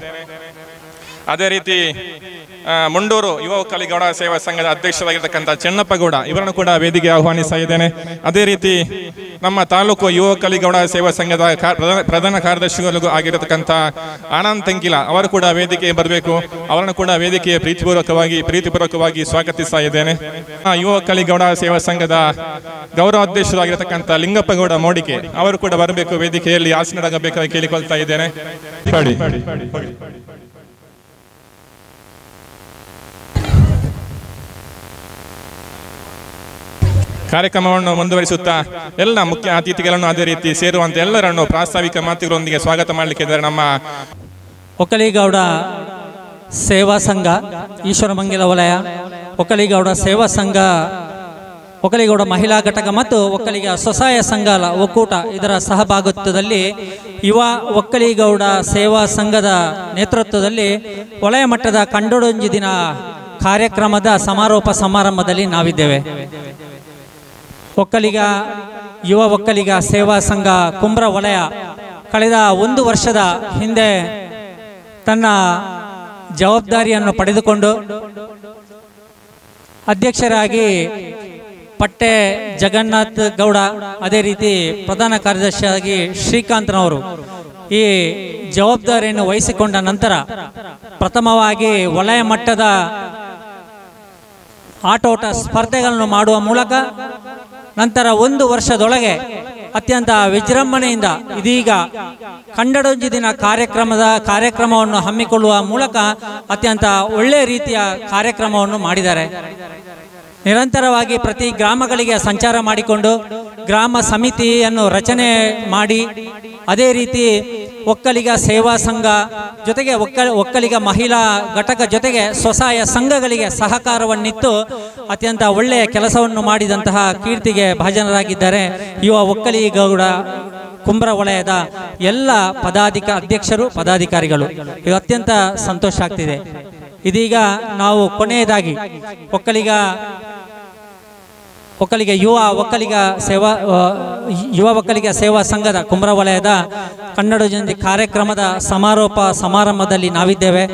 ಅದೇ ರೀತಿ ಮುಂಡೂರು ಯುವ ಒಕ್ಕಲಿಗೌಡ ಸೇವಾ ಸಂಘದ ಅಧ್ಯಕ್ಷರಾಗಿರ್ತಕ್ಕಂಥ ಚೆನ್ನಪ್ಪಗೌಡ ಇವರನ್ನು ಕೂಡ ವೇದಿಕೆ ಆಹ್ವಾನಿಸ್ತಾ ಇದ್ದೇನೆ. ಅದೇ ರೀತಿ ನಮ್ಮ ತಾಲೂಕು ಯುವ ಒಕ್ಕಲಿಗೌಡ ಸೇವಾ ಸಂಘದ ಪ್ರಧಾನ ಕಾರ್ಯದರ್ಶಿಗಳಿಗೂ ಆಗಿರತಕ್ಕಂಥ ಆನಂದ್ ತಂಕಿಲ ಅವರು ಕೂಡ ವೇದಿಕೆ ಬರಬೇಕು. ಅವರನ್ನು ಕೂಡ ವೇದಿಕೆಯ ಪ್ರೀತಿಪೂರ್ವಕವಾಗಿ ಸ್ವಾಗತಿಸ್ತಾ ಇದ್ದೇನೆ. ಯುವ ಒಕ್ಕಲಿಗೌಡ ಸೇವಾ ಸಂಘದ ಗೌರವ ಅಧ್ಯಕ್ಷರಾಗಿರತಕ್ಕಂಥ ಲಿಂಗಪ್ಪಗೌಡ ಮೋಡಿಕೆ ಅವರು ಕೂಡ ಬರಬೇಕು, ವೇದಿಕೆಯಲ್ಲಿ ಆಸೀನರಾಗಬೇಕಾಗಿ ಕೇಳಿಕೊಳ್ತಾ ಇದ್ದೇನೆ. ಕಾರ್ಯಕ್ರಮವನ್ನು ಮುಂದುವರಿಸುತ್ತಾ ಎಲ್ಲ ಮುಖ್ಯ ಅತಿಥಿಗಳನ್ನು ಅದೇ ರೀತಿ ಸೇರುವಂತೆ ಎಲ್ಲರನ್ನು ಪ್ರಾಸ್ತಾವಿಕ ಮಾತುಗಳೊಂದಿಗೆ ಸ್ವಾಗತ ಮಾಡಲಿಕ್ಕಿದ್ದಾರೆ. ನಮ್ಮ ಒಕ್ಕಲಿಗೌಡ ಸೇವಾ ಸಂಘ ಈಶ್ವರಮಂಗಲ ವಲಯ, ಒಕ್ಕಲಿಗೌಡ ಸೇವಾ ಸಂಘ, ಒಕ್ಕಲಿಗೌಡ ಮಹಿಳಾ ಘಟಕ ಮತ್ತು ಒಕ್ಕಲಿಗ ಸ್ವಸಹಾಯ ಸಂಘ ಒಕ್ಕೂಟ ಇದರ ಸಹಭಾಗಿತ್ವದಲ್ಲಿ ಯುವ ಒಕ್ಕಲಿಗೌಡ ಸೇವಾ ಸಂಘದ ನೇತೃತ್ವದಲ್ಲಿ ವಲಯ ಮಟ್ಟದ ಕಂಡೊಡೊಂಜಿ ದಿನ ಕಾರ್ಯಕ್ರಮದ ಸಮಾರೋಪ ಸಮಾರಂಭದಲ್ಲಿ ನಾವಿದ್ದೇವೆ. ಯುವ ಒಕ್ಕಲಿಗ ಸೇವಾ ಸಂಘ ಕುಂಬ್ರ ವಲಯ ಕಳೆದ 1 ವರ್ಷದ ಹಿಂದೆ ತನ್ನ ಜವಾಬ್ದಾರಿಯನ್ನು ಪಡೆದುಕೊಂಡು ಅಧ್ಯಕ್ಷರಾಗಿ ಪಟ್ಟೆ ಜಗನ್ನಾಥ್ ಗೌಡ, ಅದೇ ರೀತಿ ಪ್ರಧಾನ ಕಾರ್ಯದರ್ಶಿಯಾಗಿ ಶ್ರೀಕಾಂತ್ನವರು ಈ ಜವಾಬ್ದಾರಿಯನ್ನು ವಹಿಸಿಕೊಂಡ ನಂತರ ಪ್ರಥಮವಾಗಿ ವಲಯ ಮಟ್ಟದ ಆಟೋಟ ಸ್ಪರ್ಧೆಗಳನ್ನು ಮಾಡುವ ಮೂಲಕ ನಂತರ 1 ವರ್ಷದೊಳಗೆ ಅತ್ಯಂತ ವಿಜೃಂಭಣೆಯಿಂದ ಇದೀಗ ಕಂಡೊಡೊಂಜಿ ದಿನ ಕಾರ್ಯಕ್ರಮವನ್ನು ಹಮ್ಮಿಕೊಳ್ಳುವ ಮೂಲಕ ಅತ್ಯಂತ ಒಳ್ಳೆಯ ರೀತಿಯ ಕಾರ್ಯಕ್ರಮವನ್ನು ಮಾಡಿದ್ದಾರೆ. ನಿರಂತರವಾಗಿ ಪ್ರತಿ ಗ್ರಾಮಗಳಿಗೆ ಸಂಚಾರ ಮಾಡಿಕೊಂಡು ಗ್ರಾಮ ಸಮಿತಿಯನ್ನು ರಚನೆ ಮಾಡಿ, ಅದೇ ರೀತಿ ಒಕ್ಕಲಿಗ ಸೇವಾ ಸಂಘ ಜೊತೆಗೆ ಒಕ್ಕಲಿಗ ಮಹಿಳಾ ಘಟಕ ಜೊತೆಗೆ ಸ್ವಸಹಾಯ ಸಂಘಗಳಿಗೆ ಸಹಕಾರವನ್ನಿತ್ತು ಅತ್ಯಂತ ಒಳ್ಳೆಯ ಕೆಲಸವನ್ನು ಮಾಡಿದಂತಹ ಕೀರ್ತಿಗೆ ಭಾಜನರಾಗಿದ್ದಾರೆ ಯುವ ಒಕ್ಕಲಿಗೌಡ ಕುಂಬ್ರ ವಲಯದ ಎಲ್ಲ ಅಧ್ಯಕ್ಷರು ಪದಾಧಿಕಾರಿಗಳು. ಇದು ಅತ್ಯಂತ ಸಂತೋಷ ಆಗ್ತಿದೆ. ಇದೀಗ ನಾವು ಕೊನೆಯದಾಗಿ ಯುವ ಒಕ್ಕಲಿಗ ಸೇವಾ ಸಂಘದ ಕುಂಬ್ರ ವಲಯದ ಕನ್ನಡ ಜಯಂತಿ ಕಾರ್ಯಕ್ರಮದ ಸಮಾರೋಪ ಸಮಾರಂಭದಲ್ಲಿ ನಾವಿದ್ದೇವೆ.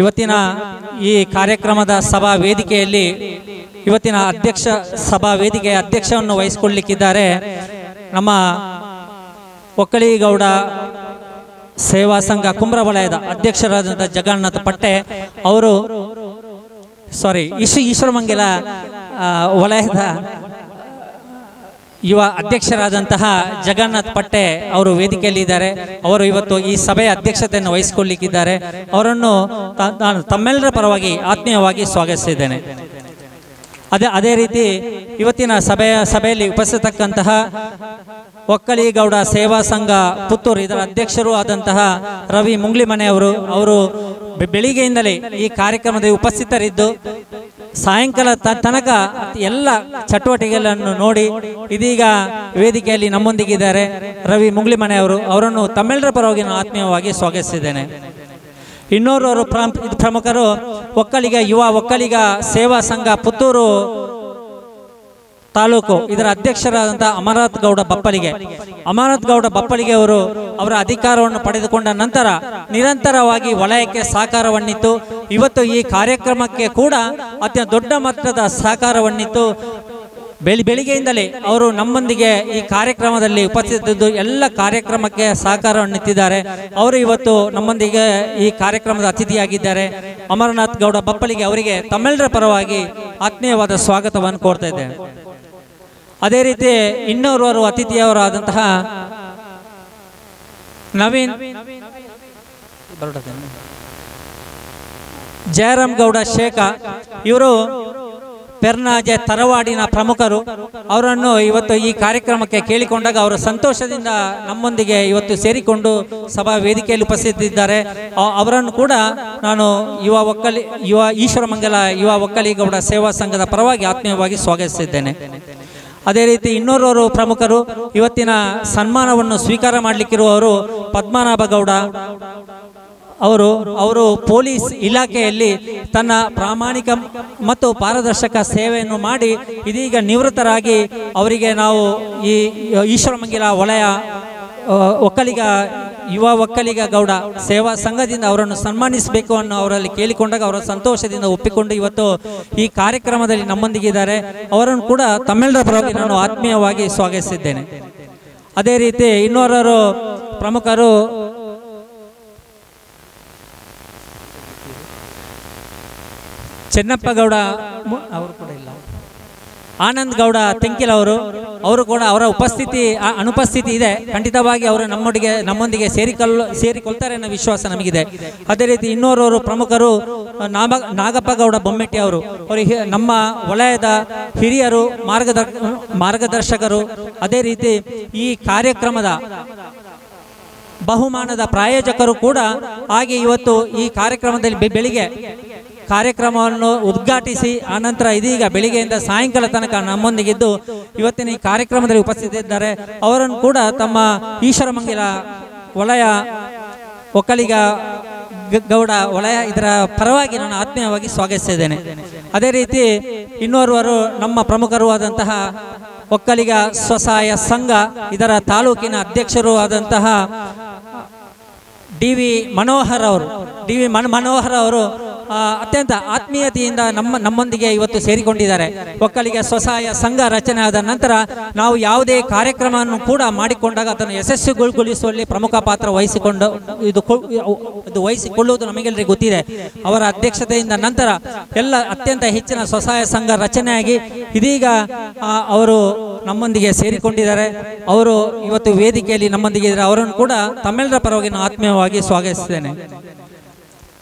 ಇವತ್ತಿನ ಈ ಕಾರ್ಯಕ್ರಮದ ಸಭಾ ವೇದಿಕೆಯಲ್ಲಿ ಇವತ್ತಿನ ಸಭಾ ವೇದಿಕೆಯ ಅಧ್ಯಕ್ಷವನ್ನು ವಹಿಸಿಕೊಳ್ಳಲಿಕ್ಕಿದ್ದಾರೆ ನಮ್ಮ ಒಕ್ಕಲಿಗೌಡ ಸೇವಾ ಸಂಘ ಕುಂಬ್ರ ವಲಯದ ಅಧ್ಯಕ್ಷರಾದಂಥ ಜಗನ್ನಾಥ ಪಟ್ಟೆ ಅವರು, ಈಶ್ವರಮಂಗಲ ವಲಯದ ಯುವ ಅಧ್ಯಕ್ಷರಾದಂತಹ ಜಗನ್ನಾಥ್ ಪಟ್ಟೆ ಅವರು ವೇದಿಕೆಯಲ್ಲಿ ಇದ್ದಾರೆ. ಅವರು ಇವತ್ತು ಈ ಸಭೆಯ ಅಧ್ಯಕ್ಷತೆಯನ್ನು ವಹಿಸಿಕೊಳ್ಳಲಿಕ್ಕಿದ್ದಾರೆ. ಅವರನ್ನು ನಾನು ತಮ್ಮೆಲ್ಲರ ಪರವಾಗಿ ಆತ್ಮೀಯವಾಗಿ ಸ್ವಾಗತಿಸಿದ್ದೇನೆ. ಅದೇ ರೀತಿ ಇವತ್ತಿನ ಸಭೆಯಲ್ಲಿ ಉಪಸ್ಥಿತಕ್ಕಂತಹ ಒಕ್ಕಲಿಗೌಡ ಸೇವಾ ಸಂಘ ಪುತ್ತೂರು ಇದರ ಅಧ್ಯಕ್ಷರು ಆದಂತಹ ರವಿ ಮುಂಗ್ಲಿಮನೆ ಅವರು ಬೆಳಿಗ್ಗೆಯಿಂದಲೇ ಈ ಕಾರ್ಯಕ್ರಮದಲ್ಲಿ ಉಪಸ್ಥಿತರಿದ್ದು ಸಾಯಂಕಾಲ ತನಕ ಎಲ್ಲ ಚಟುವಟಿಕೆಗಳನ್ನು ನೋಡಿ ಇದೀಗ ವೇದಿಕೆಯಲ್ಲಿ ನಮ್ಮೊಂದಿಗಿದ್ದಾರೆ ರವಿ ಮುಂಗ್ಲಿಮನೆ ಅವರನ್ನು ತಮ್ಮೆಲ್ಲರ ಪರವಾಗಿ ನಾನು ಆತ್ಮೀಯವಾಗಿ ಸ್ವಾಗತಿಸಿದ್ದೇನೆ. ಇನ್ನೋರ್ವರು ಪ್ರಮುಖರು ಯುವ ಒಕ್ಕಲಿಗ ಸೇವಾ ಸಂಘ ಪುತ್ತೂರು ತಾಲೂಕು ಇದರ ಅಧ್ಯಕ್ಷರಾದಂತಹ ಅಮರನಾಥ್ ಗೌಡ ಬಪ್ಪಲಿಗೆ ಅವರ ಅಧಿಕಾರವನ್ನು ಪಡೆದುಕೊಂಡ ನಂತರ ನಿರಂತರವಾಗಿ ವಲಯಕ್ಕೆ ಸಹಕಾರವನ್ನಿತ್ತು. ಇವತ್ತು ಈ ಕಾರ್ಯಕ್ರಮಕ್ಕೆ ಕೂಡ ಅತ್ಯಂತ ದೊಡ್ಡ ಮಟ್ಟದ ಸಹಕಾರವನ್ನಿತ್ತು. ಬೆಳಿಗ್ಗೆಯಿಂದಲೇ ಅವರು ನಮ್ಮೊಂದಿಗೆ ಈ ಕಾರ್ಯಕ್ರಮದಲ್ಲಿ ಉಪಸ್ಥಿತರಿದ್ದು ಎಲ್ಲ ಕಾರ್ಯಕ್ರಮಕ್ಕೆ ಸಹಕಾರವನ್ನಿತ್ತಿದ್ದಾರೆ. ಅವರು ಇವತ್ತು ನಮ್ಮೊಂದಿಗೆ ಈ ಕಾರ್ಯಕ್ರಮದ ಅತಿಥಿಯಾಗಿದ್ದಾರೆ. ಅಮರನಾಥ್ ಗೌಡ ಬಪ್ಪಲಿಗೆ ಅವರಿಗೆ ತಮ್ಮೆಲ್ಲರ ಪರವಾಗಿ ಆತ್ಮೀಯವಾದ ಸ್ವಾಗತವನ್ನು ಕೋರ್ತಾ ಇದ್ದೇನೆ. ಅದೇ ರೀತಿ ಇನ್ನೋರ್ವರು ಅತಿಥಿಯವರಾದಂತಹ ನವೀನ್ ಜಯರಾಮ್ ಗೌಡ ಶೇಖ ಇವರು ಪೆರ್ನಾಜೆ ತರವಾಡಿನ ಪ್ರಮುಖರು. ಅವರನ್ನು ಇವತ್ತು ಈ ಕಾರ್ಯಕ್ರಮಕ್ಕೆ ಕೇಳಿಕೊಂಡಾಗ ಅವರು ಸಂತೋಷದಿಂದ ನಮ್ಮೊಂದಿಗೆ ಇವತ್ತು ಸೇರಿಕೊಂಡು ಸಭಾ ವೇದಿಕೆಯಲ್ಲಿ ಉಪಸ್ಥಿತರಿದ್ದಾರೆ. ಅವರನ್ನು ಕೂಡ ನಾನು ಈಶ್ವರಮಂಗಲ ಯುವ ಒಕ್ಕಲಿಗೌಡ ಸೇವಾ ಸಂಘದ ಪರವಾಗಿ ಆತ್ಮೀಯವಾಗಿ ಸ್ವಾಗತಿಸಿದ್ದೇನೆ. ಅದೇ ರೀತಿ ಇನ್ನೋರ್ವರು ಪ್ರಮುಖರು ಇವತ್ತಿನ ಸನ್ಮಾನವನ್ನು ಸ್ವೀಕಾರ ಮಾಡಲಿಕ್ಕಿರುವವರು ಪದ್ಮನಾಭ ಗೌಡ ಅವರು ಪೊಲೀಸ್ ಇಲಾಖೆಯಲ್ಲಿ ತನ್ನ ಪ್ರಾಮಾಣಿಕ ಮತ್ತು ಪಾರದರ್ಶಕ ಸೇವೆಯನ್ನು ಮಾಡಿ ಇದೀಗ ನಿವೃತ್ತರಾಗಿ ಅವರಿಗೆ ನಾವು ಈ ಈಶ್ವರಮಂಗಲ ವಲಯ ಒಕ್ಕಲಿಗ ಯುವ ಒಕ್ಕಲಿಗ ಗೌಡ ಸೇವಾ ಸಂಘದಿಂದ ಅವರನ್ನು ಸನ್ಮಾನಿಸಬೇಕು ಅನ್ನೋ ಅವರಲ್ಲಿ ಕೇಳಿಕೊಂಡಾಗ ಅವರ ಸಂತೋಷದಿಂದ ಒಪ್ಪಿಕೊಂಡು ಇವತ್ತು ಈ ಕಾರ್ಯಕ್ರಮದಲ್ಲಿ ನಮ್ಮೊಂದಿಗಿದ್ದಾರೆ. ಅವರನ್ನು ಕೂಡ ತಮ್ಮೆಲ್ಲರ ಪರವಾಗಿ ನಾನು ಆತ್ಮೀಯವಾಗಿ ಸ್ವಾಗತಿಸಿದ್ದೇನೆ. ಅದೇ ರೀತಿ ಇನ್ನೋರ್ವರು ಪ್ರಮುಖರು ಚೆನ್ನಪ್ಪ ಗೌಡ ಅವರು ಕೂಡ ಇಲ್ಲ, ಆನಂದ್ ಗೌಡ ತೆಂಕಿಲ್ ಅವರು ಕೂಡ ಅವರ ಅನುಪಸ್ಥಿತಿ ಇದೆ. ಖಂಡಿತವಾಗಿ ಅವರು ನಮ್ಮೊಂದಿಗೆ ಸೇರಿಕೊಳ್ತಾರೆ ಅನ್ನೋ ವಿಶ್ವಾಸ ನಮಗಿದೆ. ಅದೇ ರೀತಿ ಇನ್ನೋರವರು ಪ್ರಮುಖರು ನಾಗಪ್ಪ ಗೌಡ ಬೊಮ್ಮೆಟ್ಟಿ ಅವರಿಗೆ ನಮ್ಮ ವಲಯದ ಹಿರಿಯರು, ಮಾರ್ಗದರ್ಶಕರು. ಅದೇ ರೀತಿ ಈ ಕಾರ್ಯಕ್ರಮದ ಬಹುಮಾನದ ಪ್ರಾಯೋಜಕರು ಕೂಡ. ಹಾಗೆ ಇವತ್ತು ಈ ಕಾರ್ಯಕ್ರಮದಲ್ಲಿ ಬೆಳಿಗ್ಗೆ ಕಾರ್ಯಕ್ರಮವನ್ನು ಉದ್ಘಾಟಿಸಿ ಆನಂತರ ಇದೀಗ ಬೆಳಿಗ್ಗೆಯಿಂದ ಸಾಯಂಕಾಲ ತನಕ ನಮ್ಮೊಂದಿಗಿದ್ದು ಇವತ್ತಿನ ಈ ಕಾರ್ಯಕ್ರಮದಲ್ಲಿ ಉಪಸ್ಥಿತರಿದ್ದಾರೆ. ಅವರನ್ನು ಕೂಡ ತಮ್ಮ ಈಶ್ವರಮಂಗಲ ವಲಯ ಒಕ್ಕಲಿಗ ಗೌಡ ವಲಯ ಇದರ ಪರವಾಗಿ ನಾನು ಆತ್ಮೀಯವಾಗಿ ಸ್ವಾಗತಿಸಿದ್ದೇನೆ. ಅದೇ ರೀತಿ ಇನ್ನೋರ್ವರು ನಮ್ಮ ಪ್ರಮುಖರು ಆದಂತಹ ಒಕ್ಕಲಿಗ ಸ್ವಸಹಾಯ ಸಂಘ ಇದರ ತಾಲೂಕಿನ ಅಧ್ಯಕ್ಷರು ಆದಂತಹ ಡಿ ವಿ ಮನೋಹರ್ ಅವರು ಅತ್ಯಂತ ಆತ್ಮೀಯತೆಯಿಂದ ನಮ್ಮೊಂದಿಗೆ ಇವತ್ತು ಸೇರಿಕೊಂಡಿದ್ದಾರೆ. ಒಕ್ಕಲಿಗ ಸ್ವಸಹಾಯ ಸಂಘ ರಚನೆ ಆದ ನಂತರ ನಾವು ಯಾವುದೇ ಕಾರ್ಯಕ್ರಮವನ್ನು ಕೂಡ ಮಾಡಿಕೊಂಡಾಗ ಅದನ್ನು ಯಶಸ್ವಿಗೊಳಿಸುವಲ್ಲಿ ಪ್ರಮುಖ ಪಾತ್ರ ವಹಿಸಿಕೊಳ್ಳುವುದು ನಮಗೆಲ್ಲರಿಗೂ ಗೊತ್ತಿದೆ. ಅವರ ಅಧ್ಯಕ್ಷತೆಯಿಂದ ನಂತರ ಎಲ್ಲ ಅತ್ಯಂತ ಹೆಚ್ಚಿನ ಸ್ವಸಹಾಯ ಸಂಘ ರಚನೆಯಾಗಿ ಇದೀಗ ಅವರು ನಮ್ಮೊಂದಿಗೆ ಸೇರಿಕೊಂಡಿದ್ದಾರೆ. ಅವರು ಇವತ್ತು ವೇದಿಕೆಯಲ್ಲಿ ನಮ್ಮೊಂದಿಗೆ ಇದ್ದಾರೆ. ಅವರನ್ನು ಕೂಡ ತಮ್ಮೆಲ್ಲರ ಪರವಾಗಿ ನಾನು ಆತ್ಮೀಯವಾಗಿ ಸ್ವಾಗತಿಸಿದ್ದೇನೆ.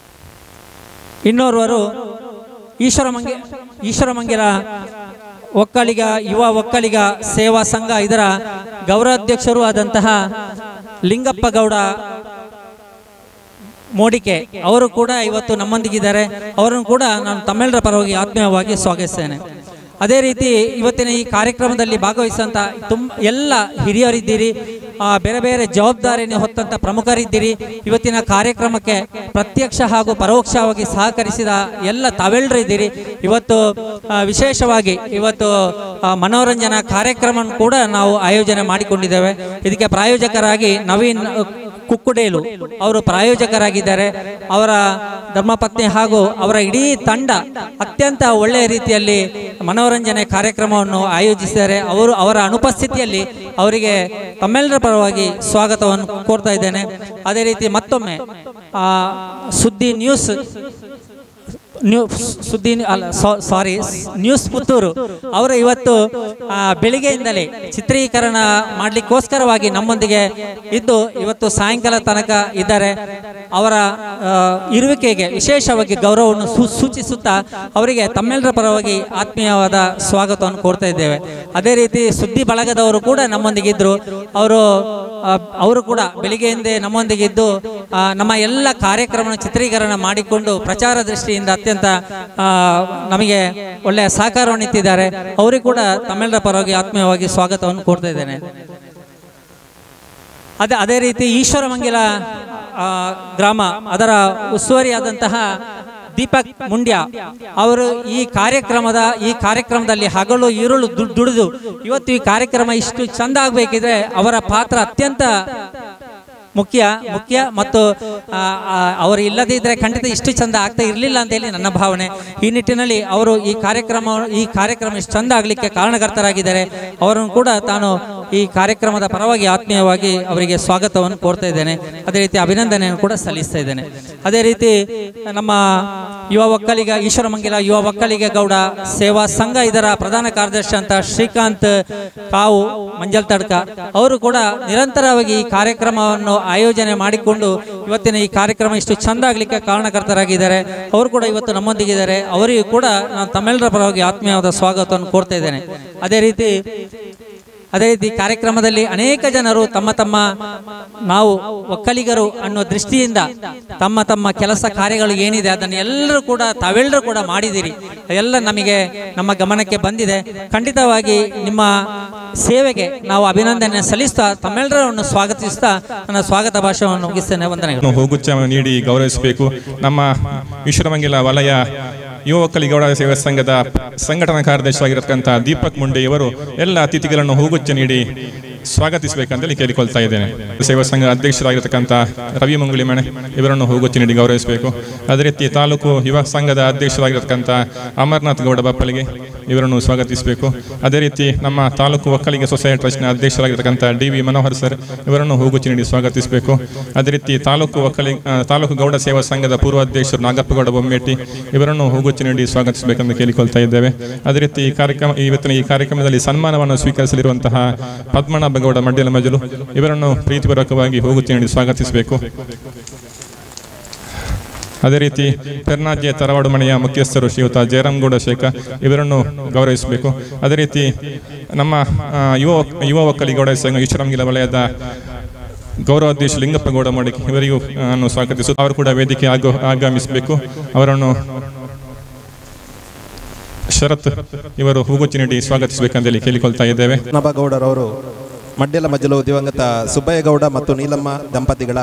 ಇನ್ನೋರ್ವರು ಈಶ್ವರಮಂಗಲ ಯುವ ಒಕ್ಕಲಿಗ ಸೇವಾ ಸಂಘ ಇದರ ಗೌರವಾಧ್ಯಕ್ಷರು ಆದಂತಹ ಲಿಂಗಪ್ಪ ಗೌಡ ಮೋಡಿಕೆ ಅವರು ಕೂಡ ಇವತ್ತು ನಮ್ಮೊಂದಿಗಿದ್ದಾರೆ. ಅವರನ್ನು ಕೂಡ ನಾನು ತಮ್ಮೆಲ್ಲರ ಪರವಾಗಿ ಆತ್ಮೀಯವಾಗಿ ಸ್ವಾಗತಿಸ್ತೇನೆ. ಅದೇ ರೀತಿ ಇವತ್ತಿನ ಈ ಕಾರ್ಯಕ್ರಮದಲ್ಲಿ ಭಾಗವಹಿಸುವಂಥ ಎಲ್ಲ ಹಿರಿಯರಿದ್ದೀರಿ, ಬೇರೆ ಬೇರೆ ಜವಾಬ್ದಾರಿಯನ್ನು ಹೊತ್ತಂಥ ಪ್ರಮುಖರಿದ್ದೀರಿ. ಇವತ್ತಿನ ಕಾರ್ಯಕ್ರಮಕ್ಕೆ ಪ್ರತ್ಯಕ್ಷ ಹಾಗೂ ಪರೋಕ್ಷವಾಗಿ ಸಹಕರಿಸಿದ ಎಲ್ಲ ತಾವೆಲ್ಲರಿದ್ದೀರಿ. ಇವತ್ತು ವಿಶೇಷವಾಗಿ ಮನೋರಂಜನಾ ಕಾರ್ಯಕ್ರಮ ಕೂಡ ನಾವು ಆಯೋಜನೆ ಮಾಡಿಕೊಂಡಿದ್ದೇವೆ. ಇದಕ್ಕೆ ಪ್ರಾಯೋಜಕರಾಗಿ ನವೀನ್ ಕುಕ್ಕುಡೇಲು ಅವರು ಪ್ರಾಯೋಜಕರಾಗಿದ್ದಾರೆ. ಅವರ ಧರ್ಮಪತ್ನಿ ಹಾಗೂ ಅವರ ಇಡೀ ತಂಡ ಅತ್ಯಂತ ಒಳ್ಳೆಯ ರೀತಿಯಲ್ಲಿ ಮನೋರಂಜನೆ ಕಾರ್ಯಕ್ರಮವನ್ನು ಆಯೋಜಿಸಿದ್ದಾರೆ. ಅವರ ಅನುಪಸ್ಥಿತಿಯಲ್ಲಿ ಅವರಿಗೆ ತಮ್ಮೆಲ್ಲರ ಪರವಾಗಿ ಸ್ವಾಗತವನ್ನು ಕೋರ್ತಾ ಇದ್ದೇನೆ. ಅದೇ ರೀತಿ ಮತ್ತೊಮ್ಮೆ ನ್ಯೂಸ್ ಪುತ್ತೂರು ಅವರು ಇವತ್ತು ಬೆಳಿಗ್ಗೆಯಿಂದಲೇ ಚಿತ್ರೀಕರಣ ಮಾಡಲಿಕ್ಕೋಸ್ಕರವಾಗಿ ನಮ್ಮೊಂದಿಗೆ ಇದ್ದು ಇವತ್ತು ಸಾಯಂಕಾಲ ತನಕ ಇದ್ದಾರೆ. ಅವರ ಇರುವಿಕೆಗೆ ವಿಶೇಷವಾಗಿ ಗೌರವವನ್ನು ಸೂಚಿಸುತ್ತಾ ಅವರಿಗೆ ತಮ್ಮೆಲ್ಲರ ಪರವಾಗಿ ಆತ್ಮೀಯವಾದ ಸ್ವಾಗತವನ್ನು ಕೋರ್ತಾ ಇದ್ದೇವೆ. ಅದೇ ರೀತಿ ಸುದ್ದಿ ಬಳಗದವರು ಕೂಡ ನಮ್ಮೊಂದಿಗಿದ್ರು. ಅವರು ಕೂಡ ಬೆಳಿಗ್ಗೆಯಿಂದ ನಮ್ಮೊಂದಿಗಿದ್ದು ನಮ್ಮ ಎಲ್ಲ ಕಾರ್ಯಕ್ರಮ ಚಿತ್ರೀಕರಣ ಮಾಡಿಕೊಂಡು ಪ್ರಚಾರ ದೃಷ್ಟಿಯಿಂದ ಅತ್ಯಂತ ನಮಗೆ ಒಳ್ಳೆಯ ಸಹಕಾರವನ್ನು ಇತ್ತಿದ್ದಾರೆ. ಅವರಿಗೂ ಕೂಡ ತಮ್ಮೆಲ್ಲರ ಪರವಾಗಿ ಆತ್ಮೀಯವಾಗಿ ಸ್ವಾಗತವನ್ನು ಕೋರ್ತಾ ಇದ್ದೇನೆ. ಅದೇ ರೀತಿ ಈಶ್ವರಮಂಗಲ ಗ್ರಾಮ ಅದರ ಉಸ್ತುವಾರಿಯಾದಂತಹ ದೀಪಕ್ ಮುಂಡ್ಯ ಅವರು ಈ ಕಾರ್ಯಕ್ರಮದಲ್ಲಿ ಹಗಲು ಈರುಳು ದುಡಿದು ಇವತ್ತು ಈ ಕಾರ್ಯಕ್ರಮ ಇಷ್ಟು ಚಂದ ಆಗಬೇಕಿದ್ರೆ ಅವರ ಪಾತ್ರ ಅತ್ಯಂತ ಮುಖ್ಯ ಮತ್ತು ಅವರು ಇಲ್ಲದೇ ಇದ್ರೆ ಖಂಡಿತ ಇಷ್ಟು ಚಂದ ಆಗ್ತಾ ಇರಲಿಲ್ಲ ಅಂತ ಹೇಳಿ ನನ್ನ ಭಾವನೆ. ಈ ನಿಟ್ಟಿನಲ್ಲಿ ಅವರು ಈ ಕಾರ್ಯಕ್ರಮ ಇಷ್ಟು ಚಂದ ಆಗಲಿಕ್ಕೆ ಕಾರಣಕರ್ತರಾಗಿದ್ದಾರೆ. ಅವರನ್ನು ಕೂಡ ನಾನು ಈ ಕಾರ್ಯಕ್ರಮದ ಪರವಾಗಿ ಆತ್ಮೀಯವಾಗಿ ಅವರಿಗೆ ಸ್ವಾಗತವನ್ನು ಕೋರ್ತಾ ಇದ್ದೇನೆ. ಅದೇ ರೀತಿ ಅಭಿನಂದನೆಯನ್ನು ಕೂಡ ಸಲ್ಲಿಸ್ತಾ ಇದ್ದೇನೆ. ಅದೇ ರೀತಿ ನಮ್ಮ ಈಶ್ವರಮಂಗಲ ಯುವ ಒಕ್ಕಲಿಗ ಗೌಡ ಸೇವಾ ಸಂಘ ಇದರ ಪ್ರಧಾನ ಕಾರ್ಯದರ್ಶಿ ಅಂತ ಶ್ರೀಕಾಂತ್ ಕಾವು ಮಂಜಲ್ ತಡ್ಕ ಅವರು ಕೂಡ ನಿರಂತರವಾಗಿ ಈ ಕಾರ್ಯಕ್ರಮವನ್ನು ಆಯೋಜನೆ ಮಾಡಿಕೊಂಡು ಇವತ್ತಿನ ಈ ಕಾರ್ಯಕ್ರಮ ಇಷ್ಟು ಚಂದ ಆಗಲಿಕ್ಕೆ ಕಾರಣಕರ್ತರಾಗಿದ್ದಾರೆ. ಅವರು ಕೂಡ ಇವತ್ತು ನಮ್ಮೊಂದಿಗಿದ್ದಾರೆ. ಅವರಿಗೂ ಕೂಡ ನಾನು ತಮ್ಮೆಲ್ಲರ ಪರವಾಗಿ ಆತ್ಮೀಯವಾದ ಸ್ವಾಗತವನ್ನು ಕೋರ್ತಾ ಇದ್ದೇನೆ. ಅದೇ ರೀತಿ ಕಾರ್ಯಕ್ರಮದಲ್ಲಿ ಅನೇಕ ಜನರು ನಾವು ಒಕ್ಕಲಿಗರು ಅನ್ನೋ ದೃಷ್ಟಿಯಿಂದ ತಮ್ಮ ಕೆಲಸ ಕಾರ್ಯಗಳು ಏನಿದೆ ಅದನ್ನು ತಾವೆಲ್ಲರೂ ಕೂಡ ಮಾಡಿದಿರಿ. ಎಲ್ಲ ನಮ್ಮ ಗಮನಕ್ಕೆ ಬಂದಿದೆ. ಖಂಡಿತವಾಗಿ ನಿಮ್ಮ ಸೇವೆಗೆ ನಾವು ಅಭಿನಂದನೆ ಸಲ್ಲಿಸ್ತಾ ತಮ್ಮೆಲ್ಲರನ್ನು ಸ್ವಾಗತಿಸ್ತಾ ನನ್ನ ಸ್ವಾಗತ ಭಾಷಣವನ್ನು ಮುಗಿಸ್ತೇನೆ. ವಂದನೆಗಳು. ಹೂಗುಚ್ಛ ನೀಡಿ ಗೌರವಿಸಬೇಕು. ನಮ್ಮ ಈಶ್ವರಮಂಗಲ ವಲಯ ಯುವ ಒಕ್ಕಲಿಗ ಗೌಡ ಸೇವಾ ಸಂಘದ ಸಂಘಟನಾ ಕಾರ್ಯದರ್ಶಿಯಾಗಿರತಕ್ಕಂಥ ದೀಪಕ್ ಮುಂಡೆ ಇವರು ಎಲ್ಲ ಅತಿಥಿಗಳನ್ನು ಹೂಗುಚ್ಛ ನೀಡಿ ಸ್ವಾಗತಿಸಬೇಕಂತೇಳಿ ಕೇಳಿಕೊಳ್ತಾ ಇದ್ದೇನೆ. ಸೇವಾ ಸಂಘ ಅಧ್ಯಕ್ಷರಾಗಿರ್ತಕ್ಕಂಥ ರವಿ ಮಂಗುಳಿ ಮನೆ ಇವರನ್ನು ಹೂಗುಚ್ಚಿ ನೀಡಿ ಗೌರವಿಸಬೇಕು. ಅದೇ ರೀತಿ ತಾಲೂಕು ಯುವ ಸಂಘದ ಅಧ್ಯಕ್ಷರಾಗಿರ್ತಕ್ಕಂಥ ಅಮರನಾಥ್ ಗೌಡ ಬಪ್ಪಲಿಗೆ ಇವರನ್ನು ಸ್ವಾಗತಿಸಬೇಕು. ಅದೇ ರೀತಿ ನಮ್ಮ ತಾಲೂಕು ಒಕ್ಕಲಿಗ ಸೊಸೈಟಿ ಟ್ರಸ್ಟ್ನ ಅಧ್ಯಕ್ಷರಾಗಿರ್ತಕ್ಕಂಥ DV ಮನೋಹರ್ ಸರ್ ಇವರನ್ನು ಹೂಗುಚ್ಚಿ ನೀಡಿ ಸ್ವಾಗತಿಸಬೇಕು. ಅದೇ ರೀತಿ ತಾಲೂಕು ಗೌಡ ಸೇವಾ ಸಂಘದ ಪೂರ್ವ ಅಧ್ಯಕ್ಷರು ನಾಗಪ್ಪಗೌಡ ಬೊಮ್ಮೇಟಿ ಇವರನ್ನು ಹೂಗುಚ್ಚಿ ನೀಡಿ ಸ್ವಾಗತಿಸಬೇಕೆಂದು ಕೇಳಿಕೊಳ್ತಾ ಇದ್ದೇವೆ. ಅದೇ ರೀತಿ ಇವತ್ತಿನ ಈ ಕಾರ್ಯಕ್ರಮದಲ್ಲಿ ಸನ್ಮಾನವನ್ನು ಸ್ವೀಕರಿಸಲಿರುವಂತಹ ಪದ್ಮನಾಭಗೌಡ ಮಡ್ಯಲ ಮಜಲು ಇವರನ್ನು ಪ್ರೀತಿಪೂರ್ವಕವಾಗಿ ಹೂಗುಚ್ಚಿ ನೀಡಿ ಸ್ವಾಗತಿಸಬೇಕು. ಅದೇ ರೀತಿ ಪೆರ್ನಾಜ್ಯ ತರವಾಡು ಮನೆಯ ಮುಖ್ಯಸ್ಥರು ಶ್ರೀಯುತ ಜಯರಾಮ್ಗೌಡ ಶೇಖ ಇವರನ್ನು ಗೌರವಿಸಬೇಕು. ಅದೇ ರೀತಿ ನಮ್ಮ ಯುವ ಒಕ್ಕಲಿಗೌಡ ಸಂಘ ಈಶ್ವರಂಗಿಲ ವಲಯದ ಗೌರವಾಧ್ಯಕ್ಷ ಲಿಂಗಪ್ಪಗೌಡ ಮಡಿಕೆ ಇವರಿಗೂ ಸ್ವಾಗತಿಸು. ಅವರು ಕೂಡ ವೇದಿಕೆ ಆಗಮಿಸಬೇಕು. ಅವರನ್ನು ಶರತ್ ಇವರು ಹೂಗುಚ್ಚಿ ನೀಡಿ ಸ್ವಾಗತಿಸಬೇಕಂತೇಳಿ ಕೇಳಿಕೊಳ್ತಾ ಇದ್ದೇವೆ. ನಬಗೌಡರವರು ಮಡ್ಯಲ ಮಜಲು ದಿವಂಗತ ಸುಬ್ಬಯ್ಯಗೌಡ ಮತ್ತು ನೀಲಮ್ಮ ದಂಪತಿಗಳ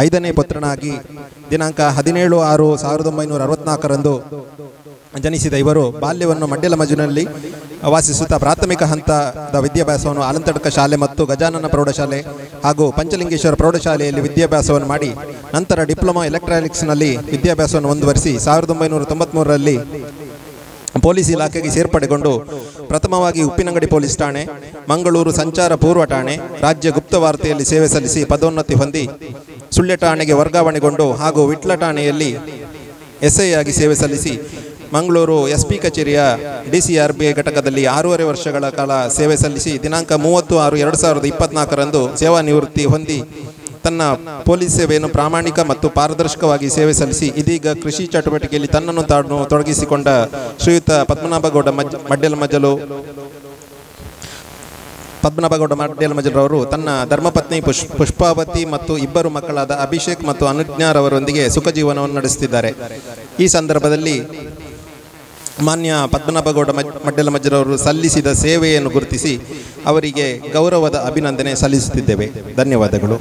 5ನೇ ಪುತ್ರನಾಗಿ ದಿನಾಂಕ 17/6/1964 ಜನಿಸಿದ ಇವರು ಬಾಲ್ಯವನ್ನು ಮಡ್ಯಲ ಮಜಲಿನಲ್ಲಿ ವಾಸಿಸುತ್ತಾ ಪ್ರಾಥಮಿಕ ಹಂತದ ವಿದ್ಯಾಭ್ಯಾಸವನ್ನು ಆಲಂತಡ್ಕ ಶಾಲೆ ಮತ್ತು ಗಜಾನನ ಪ್ರೌಢಶಾಲೆ ಹಾಗೂ ಪಂಚಲಿಂಗೇಶ್ವರ ಪ್ರೌಢಶಾಲೆಯಲ್ಲಿ ವಿದ್ಯಾಭ್ಯಾಸವನ್ನು ಮಾಡಿ ನಂತರ ಡಿಪ್ಲೊಮಾ ಎಲೆಕ್ಟ್ರಾನಿಕ್ಸ್ನಲ್ಲಿ ವಿದ್ಯಾಭ್ಯಾಸವನ್ನು ಮುಂದುವರಿಸಿ 1993ರಲ್ಲಿ ಪೊಲೀಸ್ ಇಲಾಖೆಗೆ ಸೇರ್ಪಡೆಗೊಂಡು ಪ್ರಥಮವಾಗಿ ಉಪ್ಪಿನಂಗಡಿ ಪೊಲೀಸ್ ಠಾಣೆ, ಮಂಗಳೂರು ಸಂಚಾರ ಪೂರ್ವ ಠಾಣೆ, ರಾಜ್ಯ ಗುಪ್ತವಾರ್ತೆಯಲ್ಲಿ ಸೇವೆ ಸಲ್ಲಿಸಿ ಪದೋನ್ನತಿ ಹೊಂದಿ ಸುಳ್ಯ ಠಾಣೆಗೆ ವರ್ಗಾವಣೆಗೊಂಡು ಹಾಗೂ ವಿಟ್ಲ ಠಾಣೆಯಲ್ಲಿ SI ಆಗಿ ಸೇವೆ ಸಲ್ಲಿಸಿ ಮಂಗಳೂರು SP ಕಚೇರಿಯ DCRBI ಘಟಕದಲ್ಲಿ 6.5 ವರ್ಷಗಳ ಕಾಲ ಸೇವೆ ಸಲ್ಲಿಸಿ ದಿನಾಂಕ 30/6/2024 ಸೇವಾ ನಿವೃತ್ತಿ ಹೊಂದಿ ತನ್ನ ಪೊಲೀಸ್ ಸೇವೆಯನ್ನು ಪ್ರಾಮಾಣಿಕ ಮತ್ತು ಪಾರದರ್ಶಕವಾಗಿ ಸೇವೆ ಸಲ್ಲಿಸಿ ಇದೀಗ ಕೃಷಿ ಚಟುವಟಿಕೆಯಲ್ಲಿ ತನ್ನನ್ನು ತಾನು ತೊಡಗಿಸಿಕೊಂಡ ಶ್ರೀಯುತ ಪದ್ಮನಾಭಗೌಡ ಮಡ್ಯಲ ಮಜಲರವರು ತನ್ನ ಧರ್ಮಪತ್ನಿ ಪುಷ್ಪಾವತಿ ಮತ್ತು ಇಬ್ಬರು ಮಕ್ಕಳಾದ ಅಭಿಷೇಕ್ ಮತ್ತು ಅನುಜ್ಞಾರವರೊಂದಿಗೆ ಸುಖ ಜೀವನವನ್ನು ನಡೆಸುತ್ತಿದ್ದಾರೆ. ಈ ಸಂದರ್ಭದಲ್ಲಿ ಮಾನ್ಯ ಪದ್ಮನಾಭಗೌಡ ಮಡ್ಯಲ ಮಜಲರವರು ಸಲ್ಲಿಸಿದ ಸೇವೆಯನ್ನು ಗುರುತಿಸಿ ಅವರಿಗೆ ಗೌರವದ ಅಭಿನಂದನೆ ಸಲ್ಲಿಸುತ್ತಿದ್ದೇವೆ. ಧನ್ಯವಾದಗಳು.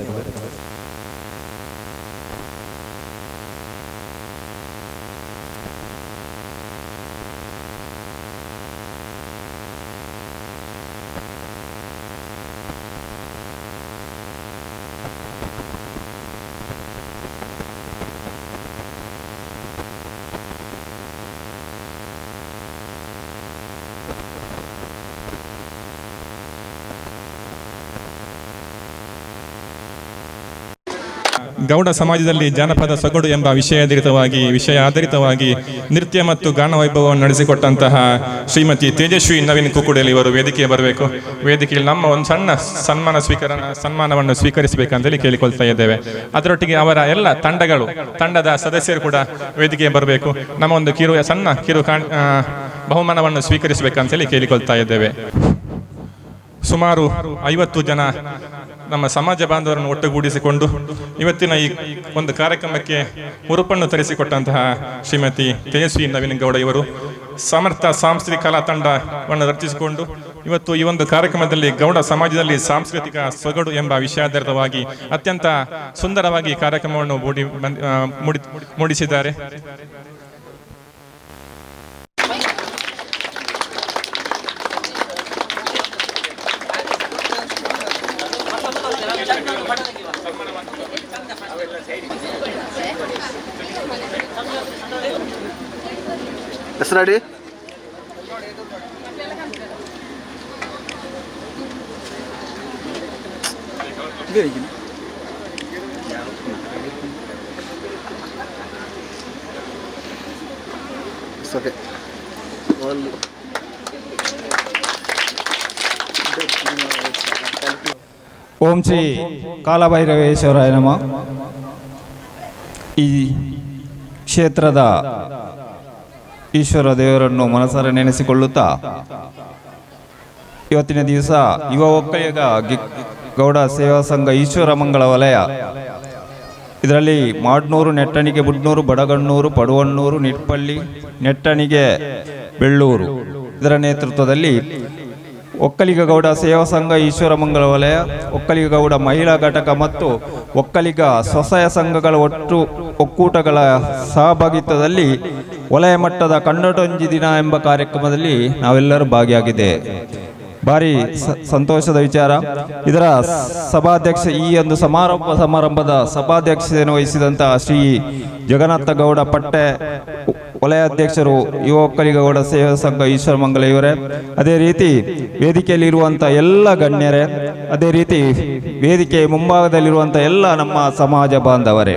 ಗೌಡ ಸಮಾಜದಲ್ಲಿ ಜಾನಪದ ಸೊಗಡು ಎಂಬ ವಿಷಯ ಆಧಾರಿತವಾಗಿ ನೃತ್ಯ ಮತ್ತು ಗಾನ ವೈಭವವನ್ನು ನಡೆಸಿಕೊಟ್ಟಂತಹ ಶ್ರೀಮತಿ ತೇಜಸ್ವಿ ನವೀನ್ ಕುಕ್ಕುಡೇಲಿ ಇವರು ವೇದಿಕೆಗೆ ಬರಬೇಕು. ವೇದಿಕೆಯಲ್ಲಿ ನಮ್ಮ ಒಂದು ಸಣ್ಣ ಸನ್ಮಾನವನ್ನು ಸ್ವೀಕರಿಸಬೇಕಂತೇಳಿ ಕೇಳಿಕೊಳ್ತಾ ಇದ್ದೇವೆ. ಅದರೊಟ್ಟಿಗೆ ಅವರ ಎಲ್ಲ ತಂಡದ ಸದಸ್ಯರು ಕೂಡ ವೇದಿಕೆಗೆ ಬರಬೇಕು. ನಮ್ಮ ಒಂದು ಕಿರು ಬಹುಮಾನವನ್ನು ಸ್ವೀಕರಿಸಬೇಕಂತೇಳಿ ಕೇಳಿಕೊಳ್ತಾ ಇದ್ದೇವೆ. ಸುಮಾರು 50 ಜನ ನಮ್ಮ ಸಮಾಜ ಬಾಂಧವರನ್ನು ಒಟ್ಟುಗೂಡಿಸಿಕೊಂಡು ಇವತ್ತಿನ ಈ ಒಂದು ಕಾರ್ಯಕ್ರಮಕ್ಕೆ ಉರುಪನ್ನು ತರಿಸಿಕೊಟ್ಟಂತಹ ಶ್ರೀಮತಿ ತೇಜಸ್ವಿ ನವೀನ್ ಗೌಡ ಇವರು ಸಮರ್ಥ ಸಾಂಸ್ಕೃತಿಕ ಕಲಾ ತಂಡವನ್ನು ರಚಿಸಿಕೊಂಡು ಇವತ್ತು ಈ ಒಂದು ಕಾರ್ಯಕ್ರಮದಲ್ಲಿ ಗೌಡ ಸಮಾಜದಲ್ಲಿ ಸಾಂಸ್ಕೃತಿಕ ಸೊಗಡು ಎಂಬ ವಿಷಯಾಧಾರಿತವಾಗಿ ಅತ್ಯಂತ ಸುಂದರವಾಗಿ ಕಾರ್ಯಕ್ರಮವನ್ನು ಮೂಡಿಸಿದ್ದಾರೆ. ready? It's okay. ಓಂ ಶ್ರೀ ಕಾಲಭೈರವೇಶ್ವರಾಯ ನಮಃ. ಈ ಕ್ಷೇತ್ರದ ಈಶ್ವರ ದೇವರನ್ನು ಮನಸಾರೆ ನೆನೆಸಿಕೊಳ್ಳುತ್ತಾ ಇವತ್ತಿನ ದಿವಸ ಯುವ ಒಕ್ಕಲಿಗ ಗೌಡ ಸೇವಾ ಸಂಘ ಈಶ್ವರ ಮಂಗಳ ವಲಯ ಇದರಲ್ಲಿ ಮಾಡ್ನೂರು, ನೆಟ್ಟಣಿಗೆ, ಬುಡ್ನೂರು, ಬಡಗಣ್ಣೂರು, ಪಡುವಣ್ಣೂರು, ನಿಟ್ಪಳ್ಳಿ, ನೆಟ್ಟಣಿಗೆ, ಬೆಳ್ಳೂರು ಇದರ ನೇತೃತ್ವದಲ್ಲಿ ಒಕ್ಕಲಿಗ ಗೌಡ ಸೇವಾ ಸಂಘ ಈಶ್ವರ ಮಂಗಳ ವಲಯ, ಒಕ್ಕಲಿಗ ಗೌಡ ಮಹಿಳಾ ಘಟಕ ಮತ್ತು ಒಕ್ಕಲಿಗ ಸ್ವಸಹಾಯ ಸಂಘಗಳ ಒಕ್ಕೂಟಗಳ ಸಹಭಾಗಿತ್ವದಲ್ಲಿ ವಲಯ ಮಟ್ಟದ ಕನ್ನಡೊಂಜಿ ದಿನ ಎಂಬ ಕಾರ್ಯಕ್ರಮದಲ್ಲಿ ನಾವೆಲ್ಲರೂ ಭಾಗಿಯಾಗಿದೆ. ಭಾರಿ ಸಂತೋಷದ ವಿಚಾರ. ಇದರ ಸಭಾಧ್ಯಕ್ಷ ಈ ಒಂದು ಸಮಾರಂಭದ ಸಭಾಧ್ಯಕ್ಷತೆಯನ್ನು ವಹಿಸಿದಂಥ ಶ್ರೀ ಜಗನ್ನಾಥ ಗೌಡ ಪಟ್ಟೆ ವಲಯಾಧ್ಯಕ್ಷರು ಯುವ ಒಕ್ಕಲಿಗ ಗೌಡ ಸೇವಾ ಸಂಘ ಈಶ್ವರಮಂಗಲ ಇವರೇ, ಅದೇ ರೀತಿ ವೇದಿಕೆಯಲ್ಲಿರುವಂಥ ಎಲ್ಲ ಗಣ್ಯರೇ, ಅದೇ ರೀತಿ ವೇದಿಕೆ ಮುಂಭಾಗದಲ್ಲಿರುವಂಥ ಎಲ್ಲ ನಮ್ಮ ಸಮಾಜ ಬಾಂಧವರೇ,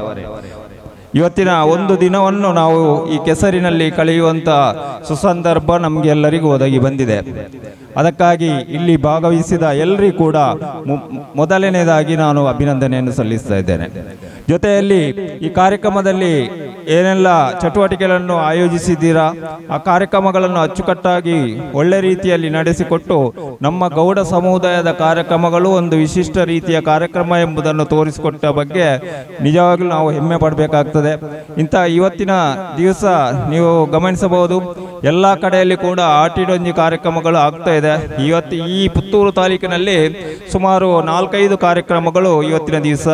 ಇವತ್ತಿನ ಒಂದು ದಿನವನ್ನು ನಾವು ಈ ಕೆಸರಿನಲ್ಲಿ ಕಳೆಯುವಂಥ ಸುಸಂದರ್ಭ ನಮಗೆಲ್ಲರಿಗೂ ಒದಗಿ ಬಂದಿದೆ. ಅದಕ್ಕಾಗಿ ಇಲ್ಲಿ ಭಾಗವಹಿಸಿದ ಎಲ್ಲರಿಗೂ ಕೂಡ ಮೊದಲನೇದಾಗಿ ನಾನು ಅಭಿನಂದನೆಯನ್ನು ಸಲ್ಲಿಸ್ತಾ ಇದ್ದೇನೆ. ಜೊತೆಯಲ್ಲಿ ಈ ಕಾರ್ಯಕ್ರಮದಲ್ಲಿ ಏನೆಲ್ಲ ಚಟುವಟಿಕೆಗಳನ್ನು ಆಯೋಜಿಸಿದ್ದೀರಾ, ಆ ಕಾರ್ಯಕ್ರಮಗಳನ್ನು ಅಚ್ಚುಕಟ್ಟಾಗಿ ಒಳ್ಳೆ ರೀತಿಯಲ್ಲಿ ನಡೆಸಿಕೊಟ್ಟು ನಮ್ಮ ಗೌಡ ಸಮುದಾಯದ ಕಾರ್ಯಕ್ರಮಗಳು ಒಂದು ವಿಶಿಷ್ಟ ರೀತಿಯ ಕಾರ್ಯಕ್ರಮ ಎಂಬುದನ್ನು ತೋರಿಸಿಕೊಟ್ಟ ಬಗ್ಗೆ ನಿಜವಾಗ್ಲೂ ನಾವು ಹೆಮ್ಮೆ ಪಡಬೇಕಾಗ್ತದೆ. ಇಂಥ ಇವತ್ತಿನ ದಿವಸ ನೀವು ಗಮನಿಸಬಹುದು, ಎಲ್ಲ ಕಡೆಯಲ್ಲಿ ಕೂಡ ಆಟಿಡೊಂಜಿ ಕಾರ್ಯಕ್ರಮಗಳು ಆಗ್ತಾ ಇದೆ. ಇವತ್ತು ಈ ಪುತ್ತೂರು ತಾಲೂಕಿನಲ್ಲಿ ಸುಮಾರು 4-5 ಕಾರ್ಯಕ್ರಮಗಳು ಇವತ್ತಿನ ದಿವಸ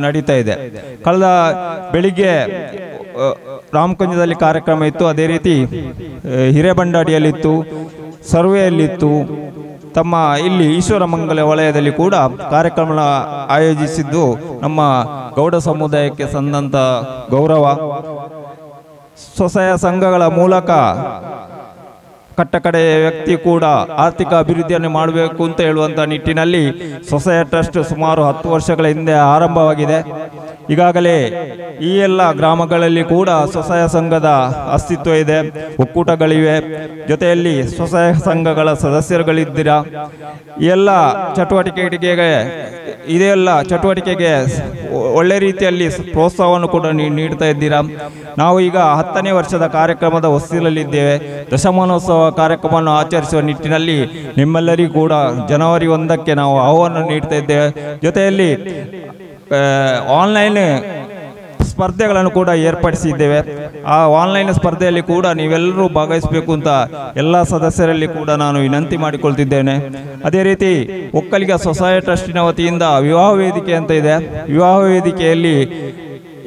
ನಡೀತಾ ಇದೆ. ಕಳೆದ ಬೆಳಿಗ್ಗೆ ರಾಮಕುಂಜದಲ್ಲಿ ಕಾರ್ಯಕ್ರಮ ಇತ್ತು, ಅದೇ ರೀತಿ ಹಿರೇಬಂಡಾಡಿಯಲ್ಲಿತ್ತು, ಸರ್ವೆಯಲ್ಲಿತ್ತು, ತಮ್ಮ ಇಲ್ಲಿ ಈಶ್ವರಮಂಗಲ ವಲಯದಲ್ಲಿ ಕೂಡ ಕಾರ್ಯಕ್ರಮ ಆಯೋಜಿಸಿದ್ದು ನಮ್ಮ ಗೌಡ ಸಮುದಾಯಕ್ಕೆ ಸಂದಂತ ಗೌರವ. ಸ್ವಸಹಾಯ ಸಂಘಗಳ ಮೂಲಕ ಕಟ್ಟಕಡೆಯ ವ್ಯಕ್ತಿ ಕೂಡ ಆರ್ಥಿಕ ಅಭಿವೃದ್ಧಿಯನ್ನು ಮಾಡಬೇಕು ಅಂತ ಹೇಳುವಂಥ ನಿಟ್ಟಿನಲ್ಲಿ ಸ್ವಸಹಾಯ ಟ್ರಸ್ಟ್ ಸುಮಾರು 10 ವರ್ಷಗಳ ಹಿಂದೆ ಆರಂಭವಾಗಿದೆ. ಈಗಾಗಲೇ ಈ ಎಲ್ಲ ಗ್ರಾಮಗಳಲ್ಲಿ ಕೂಡ ಸ್ವಸಹಾಯ ಸಂಘದ ಅಸ್ತಿತ್ವ ಇದೆ, ಒಕ್ಕೂಟಗಳಿವೆ, ಜೊತೆಯಲ್ಲಿ ಸ್ವಸಹಾಯ ಸಂಘಗಳ ಸದಸ್ಯರುಗಳಿದ್ದೀರಾ. ಈ ಎಲ್ಲ ಚಟುವಟಿಕೆಗೆ ಒಳ್ಳೆ ರೀತಿಯಲ್ಲಿ ಪ್ರೋತ್ಸಾಹವನ್ನು ಕೂಡ ನೀಡ್ತಾ ಇದ್ದೀರಾ. ನಾವು ಈಗ 10ನೇ ವರ್ಷದ ಕಾರ್ಯಕ್ರಮದ ಹೊಸ್ತಿಲಲ್ಲಿದ್ದೇವೆ. ದಶಮಾನೋತ್ಸವ ಕಾರ್ಯಕ್ರಮವನ್ನು ಆಚರಿಸುವ ನಿಟ್ಟಿನಲ್ಲಿ ನಿಮ್ಮೆಲ್ಲರಿಗೂ ಕೂಡ ಜನವರಿ 1ಕ್ಕೆ ನಾವು ಆಹ್ವಾನ ನೀಡ್ತಾ ಇದ್ದೇವೆ. ಜೊತೆಯಲ್ಲಿ ಆನ್ಲೈನ್ ಸ್ಪರ್ಧೆಗಳನ್ನು ಕೂಡ ಏರ್ಪಡಿಸಿದ್ದೇವೆ. ಆ ಆನ್ಲೈನ್ ಸ್ಪರ್ಧೆಯಲ್ಲಿ ಕೂಡ ನೀವೆಲ್ಲರೂ ಭಾಗವಹಿಸಬೇಕು ಅಂತ ಎಲ್ಲ ಸದಸ್ಯರಲ್ಲಿ ಕೂಡ ನಾನು ವಿನಂತಿ ಮಾಡಿಕೊಳ್ತಿದ್ದೇನೆ. ಅದೇ ರೀತಿ ಒಕ್ಕಲಿಗ ಸ್ವಸಹಾಯ ಟ್ರಸ್ಟಿನ ವತಿಯಿಂದ ವಿವಾಹ ವೇದಿಕೆ ಅಂತ ಇದೆ. ವಿವಾಹ ವೇದಿಕೆಯಲ್ಲಿ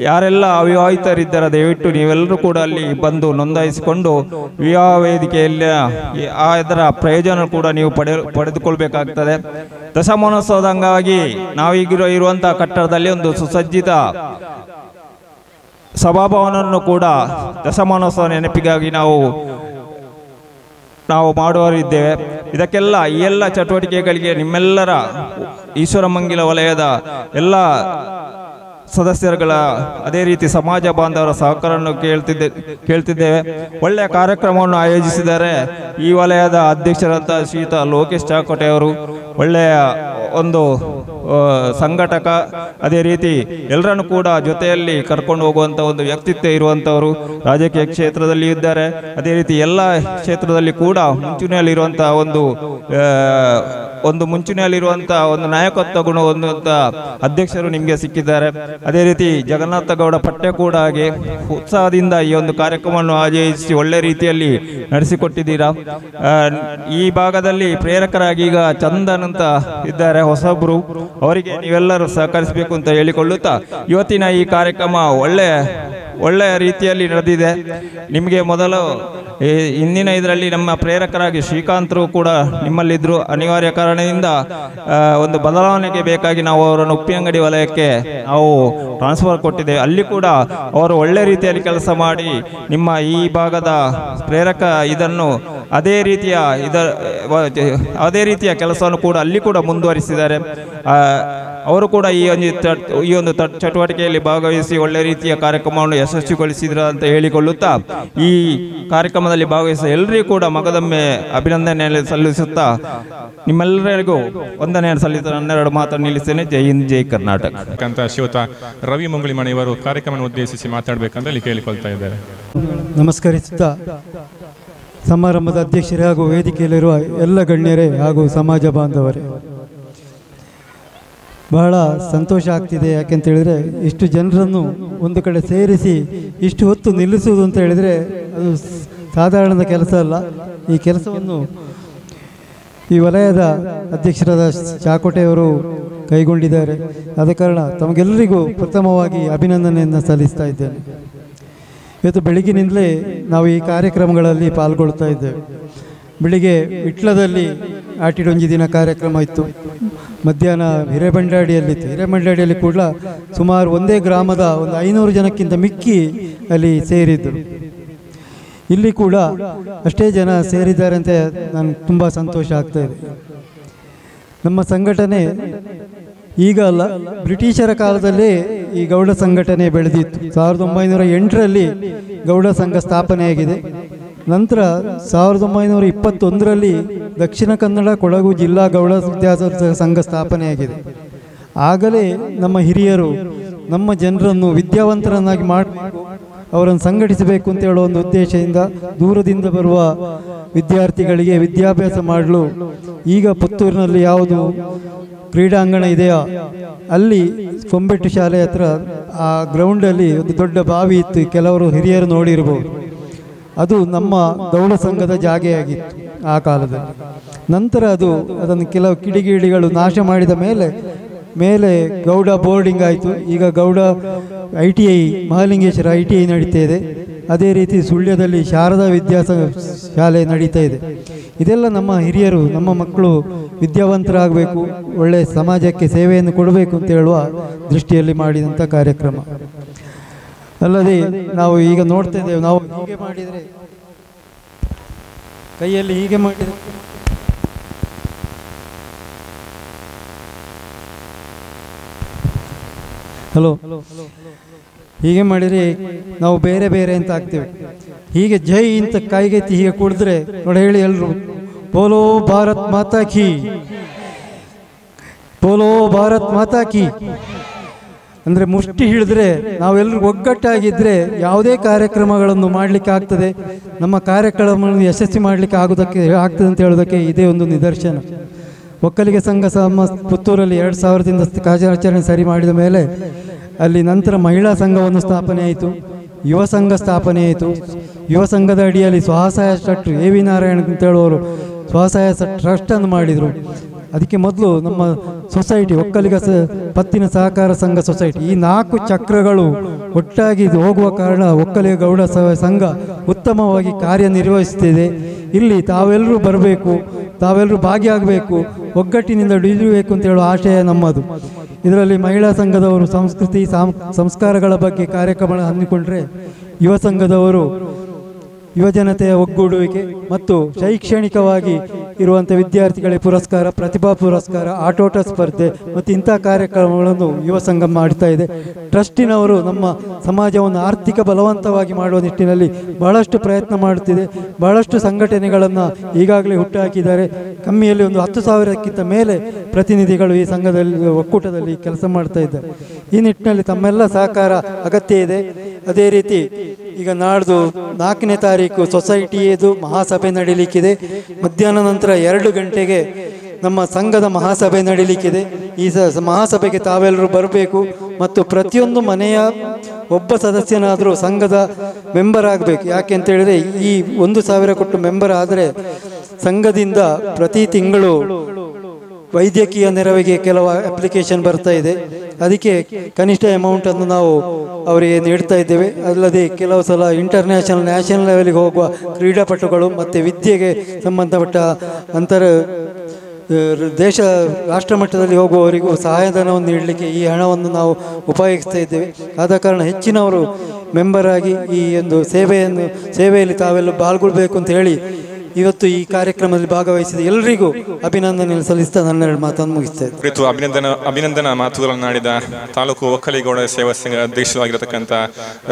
ಯಾರೆಲ್ಲ ಅವಿವಾಹಿತರಿದ್ದಾರೆ ದಯವಿಟ್ಟು ನೀವೆಲ್ಲರೂ ಕೂಡ ಅಲ್ಲಿ ಬಂದು ನೋಂದಾಯಿಸಿಕೊಂಡು ವಿವಾಹ ವೇದಿಕೆಯಲ್ಲಿ ಅದರ ಪ್ರಯೋಜನ ಕೂಡ ನೀವು ಪಡೆದುಕೊಳ್ಬೇಕಾಗ್ತದೆ. ದಶಮಾನೋತ್ಸವದ ಅಂಗವಾಗಿ ನಾವೀಗ ಇರುವಂಥ ಕಟ್ಟಡದಲ್ಲಿ ಒಂದು ಸುಸಜ್ಜಿತ ಸಭಾಭವನವನ್ನು ಕೂಡ ದಶಮಾನೋತ್ಸವ ನೆನಪಿಗಾಗಿ ನಾವು ಮಾಡುವರಿದ್ದೇವೆ. ಇದಕ್ಕೆಲ್ಲ ಈ ಎಲ್ಲ ಚಟುವಟಿಕೆಗಳಿಗೆ ನಿಮ್ಮೆಲ್ಲರ ಈಶ್ವರಮಂಗಲ ವಲಯದ ಎಲ್ಲ ಸದಸ್ಯರುಗಳ ಅದೇ ರೀತಿ ಸಮಾಜ ಬಾಂಧವರ ಸಹಕಾರವನ್ನು ಕೇಳ್ತಿದ್ದೇವೆ. ಒಳ್ಳೆಯ ಕಾರ್ಯಕ್ರಮವನ್ನು ಆಯೋಜಿಸಿದ್ದಾರೆ ಈ ವಲಯದ ಅಧ್ಯಕ್ಷರಂತ ಶ್ರೀಯುತ ಲೋಕೇಶ್ ಚಾಕೋಟೆ ಅವರು. ಒಳ್ಳೆಯ ಒಂದು ಸಂಘಟಕ, ಅದೇ ರೀತಿ ಎಲ್ಲರನ್ನು ಕೂಡ ಜೊತೆಯಲ್ಲಿ ಕರ್ಕೊಂಡು ಹೋಗುವಂಥ ಒಂದು ವ್ಯಕ್ತಿತ್ವ ಇರುವಂಥವರು. ರಾಜಕೀಯ ಕ್ಷೇತ್ರದಲ್ಲಿ ಇದ್ದಾರೆ, ಅದೇ ರೀತಿ ಎಲ್ಲ ಕ್ಷೇತ್ರದಲ್ಲಿ ಕೂಡ ಮುಂಚೂಣಿಯಲ್ಲಿರುವಂಥ ಮುಂಚೂಣಿಯಲ್ಲಿರುವಂಥ ಒಂದು ನಾಯಕತ್ವ ಗುಣ ಹೊಂದುವಂಥ ಅಧ್ಯಕ್ಷರು ನಿಮಗೆ ಸಿಕ್ಕಿದ್ದಾರೆ. ಅದೇ ರೀತಿ ಜಗನ್ನಾಥ ಗೌಡ ಪಟ್ಟೆ ಕೂಡ ಹಾಗೆ ಉತ್ಸಾಹದಿಂದ ಈ ಒಂದು ಕಾರ್ಯಕ್ರಮವನ್ನು ಆಯೋಜಿಸಿ ಒಳ್ಳೆ ರೀತಿಯಲ್ಲಿ ನಡೆಸಿಕೊಟ್ಟಿದ್ದೀರಾ. ಈ ಭಾಗದಲ್ಲಿ ಪ್ರೇರಕರಾಗಿ ಈಗ ಚಂದನ್ ಅಂತ ಇದ್ದಾರೆ ಹೊಸಬ್ರು, ಅವರಿಗೆ ನೀವೆಲ್ಲರೂ ಸಹಕರಿಸಬೇಕು ಅಂತ ಹೇಳಿಕೊಳ್ಳುತ್ತಾ ಇವತ್ತಿನ ಈ ಕಾರ್ಯಕ್ರಮ ಒಳ್ಳೆಯ ರೀತಿಯಲ್ಲಿ ನಡೆದಿದೆ. ನಿಮಗೆ ಮೊದಲು ಇಂದಿನ ಇದರಲ್ಲಿ ನಮ್ಮ ಪ್ರೇರಕರಾಗಿ ಶ್ರೀಕಾಂತರು ಕೂಡ ನಿಮ್ಮಲ್ಲಿದ್ದರು. ಅನಿವಾರ್ಯ ಕಾರಣದಿಂದ ಒಂದು ಬದಲಾವಣೆಗೆ ಬೇಕಾಗಿ ನಾವು ಅವರನ್ನು ಉಪ್ಪಿನಂಗಡಿ ವಲಯಕ್ಕೆ ನಾವು ಟ್ರಾನ್ಸ್ಫರ್ ಕೊಟ್ಟಿದ್ದೇವೆ. ಅಲ್ಲಿ ಕೂಡ ಅವರು ಒಳ್ಳೆ ರೀತಿಯಲ್ಲಿ ಕೆಲಸ ಮಾಡಿ ನಿಮ್ಮ ಈ ಭಾಗದ ಪ್ರೇರಕ ಇದನ್ನು ಅದೇ ರೀತಿಯ ಕೆಲಸವನ್ನು ಕೂಡ ಅಲ್ಲಿ ಕೂಡ ಮುಂದುವರಿಸಿದ್ದಾರೆ. ಅವರು ಕೂಡ ಈ ಒಂದು ಚಟುವಟಿಕೆಯಲ್ಲಿ ಭಾಗವಹಿಸಿ ಒಳ್ಳೆ ರೀತಿಯ ಕಾರ್ಯಕ್ರಮವನ್ನು ಯಶಸ್ವಿಗೊಳಿಸಿದ್ರ ಅಂತ ಹೇಳಿಕೊಳ್ಳುತ್ತಾ ಈ ಕಾರ್ಯಕ್ರಮದಲ್ಲಿ ಭಾಗವಹಿಸಿದ ಎಲ್ಲರಿಗೂ ಕೂಡ ಮಗದೊಮ್ಮೆ ಅಭಿನಂದನೆ ಸಲ್ಲಿಸುತ್ತಾ ನಿಮ್ಮೆಲ್ಲರಿಗೂ ವಂದನೆಯನ್ನು ಸಲ್ಲಿಸುತ್ತಾ 12 ಮಾತನ್ನು ನಿಲ್ಲಿಸ್ತೇನೆ. ಜೈ ಹಿಂದ್, ಜೈ ಕರ್ನಾಟಕ ಅಂತ ಶ್ರೀಯುತ ರವಿ ಮಂಗಳಿಮಣಿ ಇವರು ಕಾರ್ಯಕ್ರಮ ಉದ್ದೇಶಿಸಿ ಮಾತಾಡಬೇಕಂತ ಇಲ್ಲಿ ಕೇಳಿಕೊಳ್ತಾ ಇದ್ದಾರೆ. ನಮಸ್ಕರಿಸುತ್ತಾ ಸಮಾರಂಭದ ಅಧ್ಯಕ್ಷರೇ ಹಾಗೂ ವೇದಿಕೆಯಲ್ಲಿರುವ ಎಲ್ಲ ಗಣ್ಯರೇ ಹಾಗೂ ಸಮಾಜ ಬಾಂಧವರೇ, ಬಹಳ ಸಂತೋಷ ಆಗ್ತಿದೆ. ಯಾಕೆಂತ ಹೇಳಿದರೆ ಇಷ್ಟು ಜನರನ್ನು ಒಂದು ಕಡೆ ಸೇರಿಸಿ ಇಷ್ಟು ಹೊತ್ತು ನಿಲ್ಲಿಸುವುದು ಅಂತ ಹೇಳಿದರೆ ಅದು ಸಾಧಾರಣದ ಕೆಲಸ ಅಲ್ಲ. ಈ ಕೆಲಸವನ್ನು ಈ ವಲಯದ ಅಧ್ಯಕ್ಷರಾದ ಚಾಕೋಟೆಯವರು ಕೈಗೊಂಡಿದ್ದಾರೆ. ಆದ ಕಾರಣ ತಮಗೆಲ್ಲರಿಗೂ ಪ್ರಥಮವಾಗಿ ಅಭಿನಂದನೆಯನ್ನು ಸಲ್ಲಿಸ್ತಾ ಇದ್ದೇನೆ. ಇವತ್ತು ಬೆಳಗಿನಿಂದಲೇ ನಾವು ಈ ಕಾರ್ಯಕ್ರಮಗಳಲ್ಲಿ ಪಾಲ್ಗೊಳ್ತಾ ಇದ್ದೇವೆ. ಬೆಳಿಗ್ಗೆ ವಿಟ್ಲದಲ್ಲಿ ಆಟಿಡೊಂಜಿ ದಿನ ಕಾರ್ಯಕ್ರಮ ಇತ್ತು. ಮಧ್ಯಾಹ್ನ ಹಿರೇಬಂಡಾಡಿಯಲ್ಲಿತ್ತು. ಹಿರೇಬಂಡಾಡಿಯಲ್ಲಿ ಕೂಡ ಸುಮಾರು ಒಂದೇ ಗ್ರಾಮದ ಒಂದು 500 ಜನಕ್ಕಿಂತ ಮಿಕ್ಕಿ ಅಲ್ಲಿ ಸೇರಿದ್ದರು. ಇಲ್ಲಿ ಕೂಡ ಅಷ್ಟೇ ಜನ ಸೇರಿದ್ದಾರೆ ಅಂತ ನಾನು ತುಂಬ ಸಂತೋಷ ಆಗ್ತಾ ಇದೆ. ನಮ್ಮ ಸಂಘಟನೆ ಈಗ ಅಲ್ಲ, ಬ್ರಿಟಿಷರ ಕಾಲದಲ್ಲೇ ಈ ಗೌಡ ಸಂಘಟನೆ ಬೆಳೆದಿತ್ತು. 1908ರಲ್ಲಿ ಗೌಡ ಸಂಘ ಸ್ಥಾಪನೆಯಾಗಿದೆ. ನಂತರ 1921ರಲ್ಲಿ ದಕ್ಷಿಣ ಕನ್ನಡ ಕೊಡಗು ಜಿಲ್ಲಾ ಗೌಡ ವಿದ್ಯಾರ್ಥಿ ಸಂಘ ಸ್ಥಾಪನೆಯಾಗಿದೆ. ಆಗಲೇ ನಮ್ಮ ಹಿರಿಯರು ನಮ್ಮ ಜನರನ್ನು ವಿದ್ಯಾವಂತರನ್ನಾಗಿ ಮಾಡಬೇಕು, ಅವರನ್ನು ಸಂಘಟಿಸಬೇಕು ಅಂತ ಹೇಳೋ ಒಂದು ಉದ್ದೇಶದಿಂದ ದೂರದಿಂದ ಬರುವ ವಿದ್ಯಾರ್ಥಿಗಳಿಗೆ ವಿದ್ಯಾಭ್ಯಾಸ ಮಾಡಲು ಈಗ ಪುತ್ತೂರಿನಲ್ಲಿ ಯಾವುದು ಕ್ರೀಡಾಂಗಣ ಇದೆಯೋ ಅಲ್ಲಿ ಕೊಂಬೆಟ್ಟು ಶಾಲೆ ಹತ್ರ ಆ ಗ್ರೌಂಡಲ್ಲಿ ಒಂದು ದೊಡ್ಡ ಬಾವಿ ಇತ್ತು. ಕೆಲವರು ಹಿರಿಯರು ನೋಡಿರ್ಬೋದು. ಅದು ನಮ್ಮ ಗೌಡ ಸಂಘದ ಜಾಗೆಯಾಗಿತ್ತು ಆ ಕಾಲದಲ್ಲಿ. ನಂತರ ಅದನ್ನು ಕೆಲವು ಕಿಡಿಗೇಡಿಗಳು ನಾಶ ಮಾಡಿದ ಮೇಲೆ ಗೌಡ ಬೋರ್ಡಿಂಗ್ ಆಯಿತು. ಈಗ ಗೌಡ ITI ಮಹಾಲಿಂಗೇಶ್ವರ ITI ನಡೀತಾ ಇದೆ. ಅದೇ ರೀತಿ ಸುಳ್ಯದಲ್ಲಿ ಶಾರದಾ ಶಾಲೆ ನಡೀತಾ ಇದೆ. ಇದೆಲ್ಲ ನಮ್ಮ ಹಿರಿಯರು, ನಮ್ಮ ಮಕ್ಕಳು ವಿದ್ಯಾವಂತರಾಗಬೇಕು, ಒಳ್ಳೆಯ ಸಮಾಜಕ್ಕೆ ಸೇವೆಯನ್ನು ಕೊಡಬೇಕು ಅಂತ ಹೇಳುವ ದೃಷ್ಟಿಯಲ್ಲಿ ಮಾಡಿದಂಥ ಕಾರ್ಯಕ್ರಮ. ಅಲ್ಲದೆ ನಾವು ಈಗ ನೋಡ್ತಾ ಇದ್ದೇವೆ, ನಾವು ಹೀಗೆ ಮಾಡಿದರೆ ಕೈಯಲ್ಲಿ ಹೀಗೆ ಮಾಡಿದರೆ ಹೀಗೆ ಮಾಡಿದರೆ ನಾವು ಬೇರೆ ಬೇರೆ ಅಂತ ಆಗ್ತೇವೆ. ಹೀಗೆ ಜೈ ಅಂತ ಕೈಗೆತ್ತಿ ಹೀಗೆ ಕುಡಿದ್ರೆ ನೋಡಿ, ಹೇಳಿ ಎಲ್ಲರೂ ಬೋಲೋ ಭಾರತ್ ಮಾತಾ ಕಿ, ಬೋಲೋ ಭಾರತ್ ಮಾತಾ ಕಿ ಅಂದರೆ ಮುಷ್ಟಿ ಹಿಡಿದ್ರೆ ನಾವೆಲ್ಲರೂ ಒಗ್ಗಟ್ಟಾಗಿದ್ದರೆ ಯಾವುದೇ ಕಾರ್ಯಕ್ರಮಗಳನ್ನು ಮಾಡಲಿಕ್ಕೆ ಆಗ್ತದೆ. ನಮ್ಮ ಕಾರ್ಯಕ್ರಮವನ್ನು ಯಶಸ್ವಿ ಮಾಡಲಿಕ್ಕೆ ಆಗ್ತದೆ ಅಂತ ಹೇಳೋದಕ್ಕೆ ಇದೇ ಒಂದು ನಿದರ್ಶನ. ಒಕ್ಕಲಿಗ ಸಂಘ ಪುತ್ತೂರಲ್ಲಿ 2000ದಿಂದ ಕಾರ್ಯಾಚರಣೆ ಸರಿ ಮಾಡಿದ ಮೇಲೆ ಅಲ್ಲಿ ನಂತರ ಮಹಿಳಾ ಸಂಘವನ್ನು ಸ್ಥಾಪನೆ ಆಯಿತು, ಯುವ ಸಂಘ ಸ್ಥಾಪನೆ ಆಯಿತು. ಯುವ ಸಂಘದ ಅಡಿಯಲ್ಲಿ ಸ್ವಸಹಾಯ ಟ್ರಸ್ಟ್ AV ನಾರಾಯಣ ಅಂತ ಹೇಳುವವರು ಸ್ವಸಹಾಯ ಟ್ರಸ್ಟನ್ನು ಮಾಡಿದರು. ಅದಕ್ಕೆ ಮೊದಲು ನಮ್ಮ ಸೊಸೈಟಿ ಒಕ್ಕಲಿಗ ಪತ್ತಿನ ಸಹಕಾರ ಸಂಘ ಸೊಸೈಟಿ, ಈ 4 ಚಕ್ರಗಳು ಒಟ್ಟಾಗಿ ಹೋಗುವ ಕಾರಣ ಒಕ್ಕಲಿಗ ಗೌಡ ಸಂಘ ಉತ್ತಮವಾಗಿ ಕಾರ್ಯನಿರ್ವಹಿಸುತ್ತಿದೆ. ಇಲ್ಲಿ ತಾವೆಲ್ಲರೂ ಬರಬೇಕು, ತಾವೆಲ್ಲರೂ ಭಾಗಿಯಾಗಬೇಕು, ಒಗ್ಗಟ್ಟಿನಿಂದ ಡಿಯಬೇಕು ಅಂತ ಹೇಳುವ ಆಶಯ ನಮ್ಮದು. ಇದರಲ್ಲಿ ಮಹಿಳಾ ಸಂಘದವರು ಸಂಸ್ಕೃತಿ ಸಂಸ್ಕಾರಗಳ ಬಗ್ಗೆ ಕಾರ್ಯಕ್ರಮ ಹಮ್ಮಿಕೊಂಡ್ರೆ, ಯುವ ಸಂಘದವರು ಯುವಜನತೆಯ ಒಗ್ಗೂಡುವಿಕೆ ಮತ್ತು ಶೈಕ್ಷಣಿಕವಾಗಿ ಇರುವಂಥ ವಿದ್ಯಾರ್ಥಿಗಳಿಗೆ ಪುರಸ್ಕಾರ, ಪ್ರತಿಭಾ ಪುರಸ್ಕಾರ, ಆಟೋಟ ಸ್ಪರ್ಧೆ ಮತ್ತು ಇಂಥ ಕಾರ್ಯಕ್ರಮಗಳನ್ನು ಯುವ ಸಂಘ ಮಾಡ್ತಾ ಇದೆ. ಟ್ರಸ್ಟಿನವರು ನಮ್ಮ ಸಮಾಜವನ್ನು ಆರ್ಥಿಕ ಬಲವಂತವಾಗಿ ಮಾಡುವ ನಿಟ್ಟಿನಲ್ಲಿ ಬಹಳಷ್ಟು ಪ್ರಯತ್ನ ಮಾಡುತ್ತಿದೆ. ಬಹಳಷ್ಟು ಸಂಘಟನೆಗಳನ್ನು ಈಗಾಗಲೇ ಹುಟ್ಟುಹಾಕಿದ್ದಾರೆ. ಕಮ್ಮಿಯಲ್ಲಿ ಒಂದು 10,000ಕ್ಕಿಂತ ಮೇಲೆ ಪ್ರತಿನಿಧಿಗಳು ಈ ಸಂಘದಲ್ಲಿ ಒಕ್ಕೂಟದಲ್ಲಿ ಕೆಲಸ ಮಾಡ್ತಾ ಇದ್ದಾರೆ. ಈ ನಿಟ್ಟಿನಲ್ಲಿ ತಮ್ಮೆಲ್ಲ ಸಹಕಾರ ಅಗತ್ಯ ಇದೆ. ಅದೇ ರೀತಿ ಈಗ ನಾಡ್ದು 4ನೇ ತಾರೀಕು ಸೊಸೈಟಿಯದು ಮಹಾಸಭೆ ನಡೀಲಿಕ್ಕಿದೆ. ಮಧ್ಯಾಹ್ನ ನಂತರ 2 ಗಂಟೆಗೆ ನಮ್ಮ ಸಂಘದ ಮಹಾಸಭೆ ನಡೀಲಿಕ್ಕಿದೆ. ಈ ಮಹಾಸಭೆಗೆ ತಾವೆಲ್ಲರೂ ಬರಬೇಕು ಮತ್ತು ಪ್ರತಿಯೊಂದು ಮನೆಯ ಒಬ್ಬ ಸದಸ್ಯನಾದರೂ ಸಂಘದ ಮೆಂಬರ್ ಆಗಬೇಕು. ಯಾಕೆ ಅಂತ ಹೇಳಿದರೆ, ಈ 1,000 ಕೊಟ್ಟು ಮೆಂಬರ್ ಆದರೆ ಸಂಘದಿಂದ ಪ್ರತಿ ತಿಂಗಳು ವೈದ್ಯಕೀಯ ನೆರವಿಗೆ ಕೆಲವು ಅಪ್ಲಿಕೇಶನ್ ಬರ್ತಾ ಇದೆ. ಅದಕ್ಕೆ ಕನಿಷ್ಠ ಅಮೌಂಟನ್ನು ನಾವು ಅವರಿಗೆ ನೀಡ್ತಾ ಇದ್ದೇವೆ. ಅಲ್ಲದೆ ಕೆಲವು ಸಲ ಇಂಟರ್ನ್ಯಾಷನಲ್ ನ್ಯಾಷನಲ್ ಲೆವೆಲ್ಗೆ ಹೋಗುವ ಕ್ರೀಡಾಪಟುಗಳು ಮತ್ತು ವಿದ್ಯೆಗೆ ಸಂಬಂಧಪಟ್ಟ ದೇಶ ರಾಷ್ಟ್ರ ಮಟ್ಟದಲ್ಲಿ ಹೋಗುವವರಿಗೂ ಸಹಾಯಧನವನ್ನು ನೀಡಲಿಕ್ಕೆ ಈ ಹಣವನ್ನು ನಾವು ಉಪಯೋಗಿಸ್ತಾ ಇದ್ದೇವೆ. ಆದ ಕಾರಣ ಹೆಚ್ಚಿನವರು ಮೆಂಬರ್ ಆಗಿ ಈ ಒಂದು ಸೇವೆಯಲ್ಲಿ ತಾವೆಲ್ಲ ಪಾಲ್ಗೊಳ್ಬೇಕು ಅಂತ ಹೇಳಿ ಇವತ್ತು ಈ ಕಾರ್ಯಕ್ರಮದಲ್ಲಿ ಭಾಗವಹಿಸಿದ ಎಲ್ಲರಿಗೂ ಅಭಿನಂದನೆ ಸಲ್ಲಿಸ್ತಾ ನನ್ನ 2 ಮಾತನ್ನು ಮುಗಿಸ್ತೇನೆ. ಕುರಿತು ಅಭಿನಂದನಾ ಮಾತುಗಳನ್ನು ಆಡಿದ ತಾಲೂಕು ಒಕ್ಕಲಿಗೌಡ ಸೇವಾ ಸಂಘ ಅಧ್ಯಕ್ಷರಾಗಿರತಕ್ಕಂಥ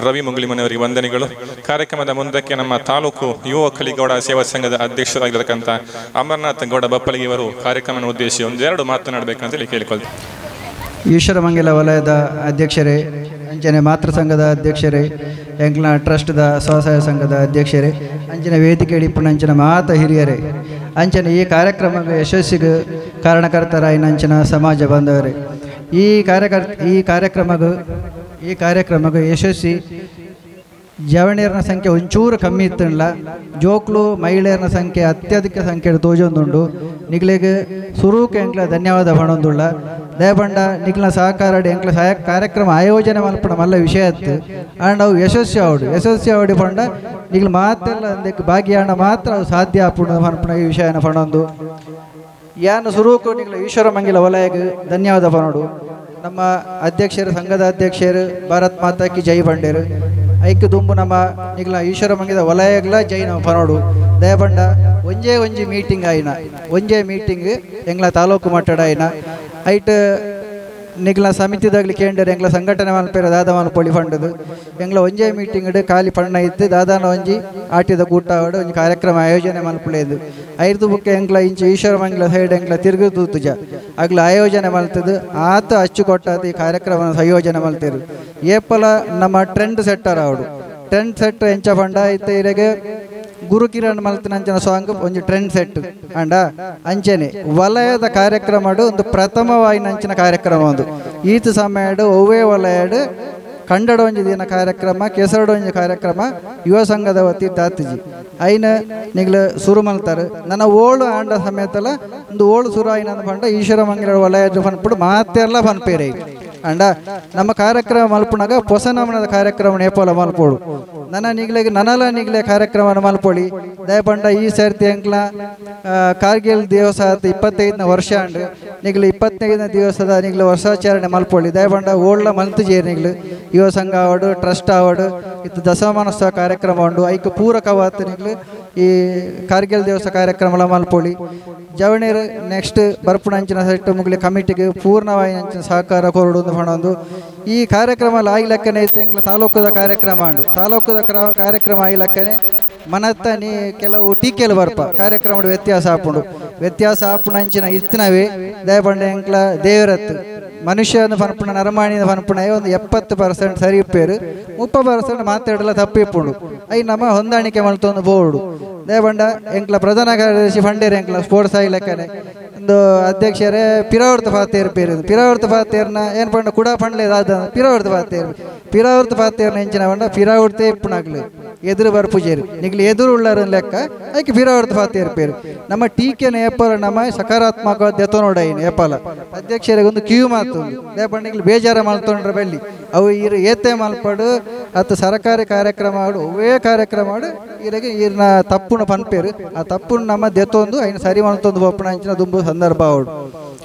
ರವಿ ಮುಂಗುಳಿಮನೆಯವರಿಗೆ ವಂದನೆಗಳು. ಕಾರ್ಯಕ್ರಮದ ಮುಂದಕ್ಕೆ ನಮ್ಮ ತಾಲೂಕು ಯುವ ಒಕ್ಕಲಿಗೌಡ ಸೇವಾ ಸಂಘದ ಅಧ್ಯಕ್ಷರಾಗಿರತಕ್ಕಂಥ ಅಮರನಾಥ್ ಗೌಡ ಬಪ್ಪಲಿಗೆಯವರು ಕಾರ್ಯಕ್ರಮ ಉದ್ದೇಶಿಸಿ 1-2 ಮಾತನಾಡಬೇಕಂತ ಹೇಳಿ ಕೇಳಿಕೊಳ್ತೀವಿ. ಈಶ್ವರಮಂಗಲ ವಲಯದ ಅಧ್ಯಕ್ಷರೇ, ಅಂಚನೆ ಮಾತೃ ಸಂಘದ ಅಧ್ಯಕ್ಷರೇ, ಎಂಕ್ಲ ಟ್ರಸ್ಟ್ದ ಸ್ವಸಹಾಯ ಸಂಘದ ಅಧ್ಯಕ್ಷರೇ, ಅಂಚನೆ ವೇದಿಕೆ ಇಡಿಪುಣಂಚಿನ ಮಾತ ಹಿರಿಯರೇ, ಅಂಚನೆ ಈ ಕಾರ್ಯಕ್ರಮದ ಯಶಸ್ಸಿಗೆ ಕಾರಣಕರ್ತರಾಯಿನ ಅಂಚಿನ ಸಮಾಜ ಬಾಂಧವರೇ, ಈ ಕಾರ್ಯಕ್ರಮಕ್ಕೆ ಯಶಸ್ವಿ ಜವಣಿಯರ ಸಂಖ್ಯೆ ಒಂಚೂರು ಕಮ್ಮಿ ಇತ್ತಲ್ಲ, ಜೋಕ್ಲು ಮಹಿಳೆಯರ ಸಂಖ್ಯೆ ಅತ್ಯಧಿಕ ಸಂಖ್ಯೆ ತೋಜೊಂದುಂಡು. ನಿಗ್ಲಿಗೆ ಸುರೂಕೆ ಎಂಕ್ಲ ಧನ್ಯವಾದ ಪಣೊಂದುಳ್ಳ. ದಯಪಂಡ ನಿಕ್ಲ ಸಹಕಾರ ಎಂಕ್ಲ ಕಾರ್ಯಕ್ರಮ ಆಯೋಜನೆ ಮಲ್ಪಣ ಮಲ್ಲ ವಿಷಯ ಇತ್ತು ಆಂಡ್ ಅವು ಯಶಸ್ವಿ ಆವಡಿ ಪಂಡ ನಿಗ್ಲು ಮಾತೆಲ್ಲ ಅದಕ್ಕೆ ಭಾಗಿಯಾಣ ಮಾತ್ರ ಅವು ಸಾಧ್ಯ ಆಪುಣ ಮಲ್ಪಣ ಈ ವಿಷಯನ ಪಣೊಂದು. ಯಾನು ಸುರೂಕೋಟಿಗಳ ಈಶ್ವರ ಮಂಗಿಲ ವಲಯಗೆ ಧನ್ಯವಾದ ಪನೋಡು. ನಮ್ಮ ಅಧ್ಯಕ್ಷರು ಸಂಘದ ಅಧ್ಯಕ್ಷರು ಭಾರತ್ ಮಾತಾ ಕಿ ಜೈ ಬಂಡೇರು ಐಕ್ಯ ದುಂಬು ನಮ್ಮ ಈಗಲ ಈಶ್ವರ ಮಂಗಿದ ವಲಯಗಳ ಜೈ ನಾವು ಪನೋಡು. ದಯಬಂಡ ಒಂಜಿ ಮೀಟಿಂಗ್ ಆಯ್ನ ಒಂಜೇ ಮೀಟಿಂಗ್ ಎಂಗ್ಲ ತಾಲೂಕು ಮಟ್ಟದ ಆಯ್ನ ಐಟ್ ನಿಗ್ಲ ಸಮಿತಿದಾಗ್ಲಿ ಕೇಂದ್ರ ಎಂಗ್ಲ ಸಂಘಟನೆ ಮಲ್ಪೇರ ದಾದ ಮಲ್ಪೊಳಿ ಫಂಡದು ಎಂಗ್ಲ ಒಂಜೇ ಮೀಟಿಂಗ್ ಖಾಲಿ ಪಣ್ಣ ಇತ್ತು ದಾದಾನ ಒಂಜಿ ಆಟಿದ ಕೂಟ ಒಂಜಿ ಕಾರ್ಯಕ್ರಮ ಆಯೋಜನೆ ಮಲ್ಪುಳೇದು ಐದು ಬುಕ್ಕೆ ಎಂಗ್ಲ ಇಂಚ ಈಶ್ವರ ಮಂಗ್ಲ ಸೈಡ್ ಎಂಗ್ಲ ತಿರುಗು ತೂತುಜ ಆಗ್ಲ ಆಯೋಜನೆ ಮಲ್ತದು ಆತ ಅಚ್ಚು ಕೊಟ್ಟಾದ ಈ ಕಾರ್ಯಕ್ರಮ ಸಂಯೋಜನೆ ಮಲ್ತೇರು ಏಪಲ ನಮ್ಮ ಟ್ರೆಂಡ್ ಸೆಟ್ಟರ್ ಅವಡು ಟ್ರೆಂಡ್ ಸೆಟ್ ಎಂಚ ಫಂಡ ಐತೆ ಇರೆಗೆ ಗುರುಕಿರಣ್ ಮಲ್ತಿನ ಅಂಚನ ಸಾಂಗ್ ಒಂದು ಟ್ರೆಂಡ್ ಸೆಟ್ ಅಂಡ ಅಂಚನೆ ವಲಯದ ಕಾರ್ಯಕ್ರಮ ಒಂದು ಪ್ರಥಮವಾಗಿ ಅಂಚಿನ ಕಾರ್ಯಕ್ರಮ ಒಂದು ಈತ ಸಮಯಡು ಒವ್ವೇ ವಲಯಡು ಕನ್ನಡ ಒಂಜಿ ದಿನ ಕಾರ್ಯಕ್ರಮ ಕೆಸರಡು ಒಂಜಿ ಕಾರ್ಯಕ್ರಮ ಯುವ ಸಂಘದ ವತಿ ತಾತಿಜಿ ಐನ ನಿಗ್ಲು ಸುರು ಮಲ್ತಾರೆ ನನ್ನ ಓಳು ಆಂಡ ಸಮೇತಲ ಒಂದು ಓಳು ಸುರು ಆಯ್ನ ಪಂಡ ಈಶ್ವರ ಮಂಗಳ ವಲಯದ ಪನ್ಪುಡು ಮಾತೆಲ್ಲ ಪನ್ಪೇರೆ ಅಂಡ ನಮ್ಮ ಕಾರ್ಯಕ್ರಮ ಮಲ್ಪನಾಗ ಹೊಸ ನಮನದ ಕಾರ್ಯಕ್ರಮ ನೇಪಾಳ ಮಲ್ಪೋಡು ನನಲ ಕಾರ್ಯಕ್ರಮ ಮಲ್ಪೊಳಿ ದಯಪಂಡ ಈ ಸರ್ತಿ ಎಂಕ್ಲ ಕಾರ್ಗಿಲ್ ದಿವಸ 25ನೇ ವರ್ಷ ಅಂಡ್ ನಿಗ್ಲು 25ನೇ ದಿವಸದ ನಿಗ್ಲು ವರ್ಷಾಚರಣೆ ಮಲ್ಪೊಳಿ ದಯಪಂಡ ಓಳ್ಳ ಮಲ್ತುಜೇರಿ ನಿಗ್ಲು ಯುವ ಸಂಘ ಆವಡು ಟ್ರಸ್ಟ್ ಆವಡು ಇತ್ತು ದಶಮಾನೋತ್ಸವ ಕಾರ್ಯಕ್ರಮ ಉಂಡು ಐಕ್ ಪೂರಕವಾತ ನಿಗ್ಲು ಈ ಕಾರ್ಗಿಲ್ ದಿವಸ ಕಾರ್ಯಕ್ರಮ ಮಲ್ಪೊಳಿ ಜವಣೀರು ನೆಕ್ಸ್ಟ್ ಬರ್ಪುಣಂಚಿನ ಸೆಟ್ ಮುಗ್ಲಿ ಕಮಿಟಿಗೆ ಪೂರ್ಣವಾಗಿ ಅಂಚಿನ ಸಹಕಾರ ಕೊರಡು ಪಣೊಂದು ಈ ಕಾರ್ಯಕ್ರಮ ಆಯ್ಲಕ್ಕನೆ ಇತ್ತು ಎಂಗ್ಲ ತಾಲೂಕದ ಕಾರ್ಯಕ್ರಮ ಉಂಡು ತಾಲೂಕದ ಕಾರ್ಯಕ್ರಮ ಆಯ್ಲಕ್ಕನೆ ಮನತ್ತ ನೀ ಕೆಲವು ಟೀಕೆಲು ಬರ್ಪ ಕಾರ್ಯಕ್ರಮ ವ್ಯತ್ಯಾಸ ಆಪುಂಡು ಅಂಚಿನ ಇತ್ತಿನವೇ ದಯಪಂಡ ಎಂಕ್ಲ ದೇವರತ್ತು ಮನುಷ್ಯನ ಪನ್ಪುಣ ನರಮಾಣಿನ ಪನ್ಪುಣ ಒಂದು 70% ಸರಿ ಇಪ್ಪೇರು 30% ಮಾತಾಡಲ್ಲ ತಪ್ಪಿಪ್ಪುಂಡು ಐ ನಮ್ಮ ಹೊಂದಾಣಿಕೆ ಮಲ್ತೊಂದು ಬೋರ್ಡು ದಯಪಂಡ ಎಂಕ್ಲ ಪ್ರಧಾನ ಕಾರ್ಯದರ್ಶಿ ಫಂಡೇರು ಎಂಕ್ಲ ಸ್ಪೋರ್ಟ್ಸ್ ಆಯ್ಲಕ್ಕನೆ ಒಂದು ಅಧ್ಯಕ್ಷರೇ ಪಿರಾವರ್ತ ಪಾತೇರು ಪೇರು ಪಿರಾವರ್ತ ಪಾತೇರ್ನ ಏನು ಪಂಡ ಕೂಡ ಪಂಡ್ಲೇದಾದ ಪಿರಾವರ್ತ ಪಾತೇರ್ನ ಎಂಚಿನ ಪಂಡ ಪಿರಾವರ್ತೆ ಇಪ್ಪುನಾಗ್ಲು ಎದುರು ಬರ್ಪುಜೇರು ನಿಗ್ಲು ಎದುರು ಉಳ್ಳಾರ ಲೆಕ್ಕ ಅದಕ್ಕೆ ಪಿರಾವರ್ತ ಪಾತೇರು ಪೇರು ನಮ್ಮ ಟೀಕೆನ ಏಪಲ ನಮ್ಮ ಸಕಾರಾತ್ಮಕ ದೆತೋನೋಡೈನ್ ಏಪಲ ಅಧ್ಯಕ್ಷರಿಗೆ ಒಂದು ಕಿವಿ ಮಾತು ದಯಪಂಡ ನಿಗ್ಲು ಬೇಜಾರ ಮಲ್ತೊಂಡ್ರೆ ಬಲ್ಲಿ ಅವು ಇರು ಏತೆ ಮಲ್ಪಡು ಅತ್ತು ಸರ್ಕಾರಿ ಕಾರ್ಯಕ್ರಮ ಆಡು ಒವೇ ಕಾರ್ಯಕ್ರಮ ಆಡು ಇರಗೆ ಇರ್ನ ತಪ್ಪುನ ಪನ್ಪೇರು ಆ ತಪ್ಪುನ ನಮ್ಮ ದೆತ್ತೊಂದು ಐನು ಸರಿ ಮಲ್ತೊಂದು ಒಪ್ಪಣ ಅಂಚಿನ ದುಂಬು ಸಂದರ್ಭ ಅವಡು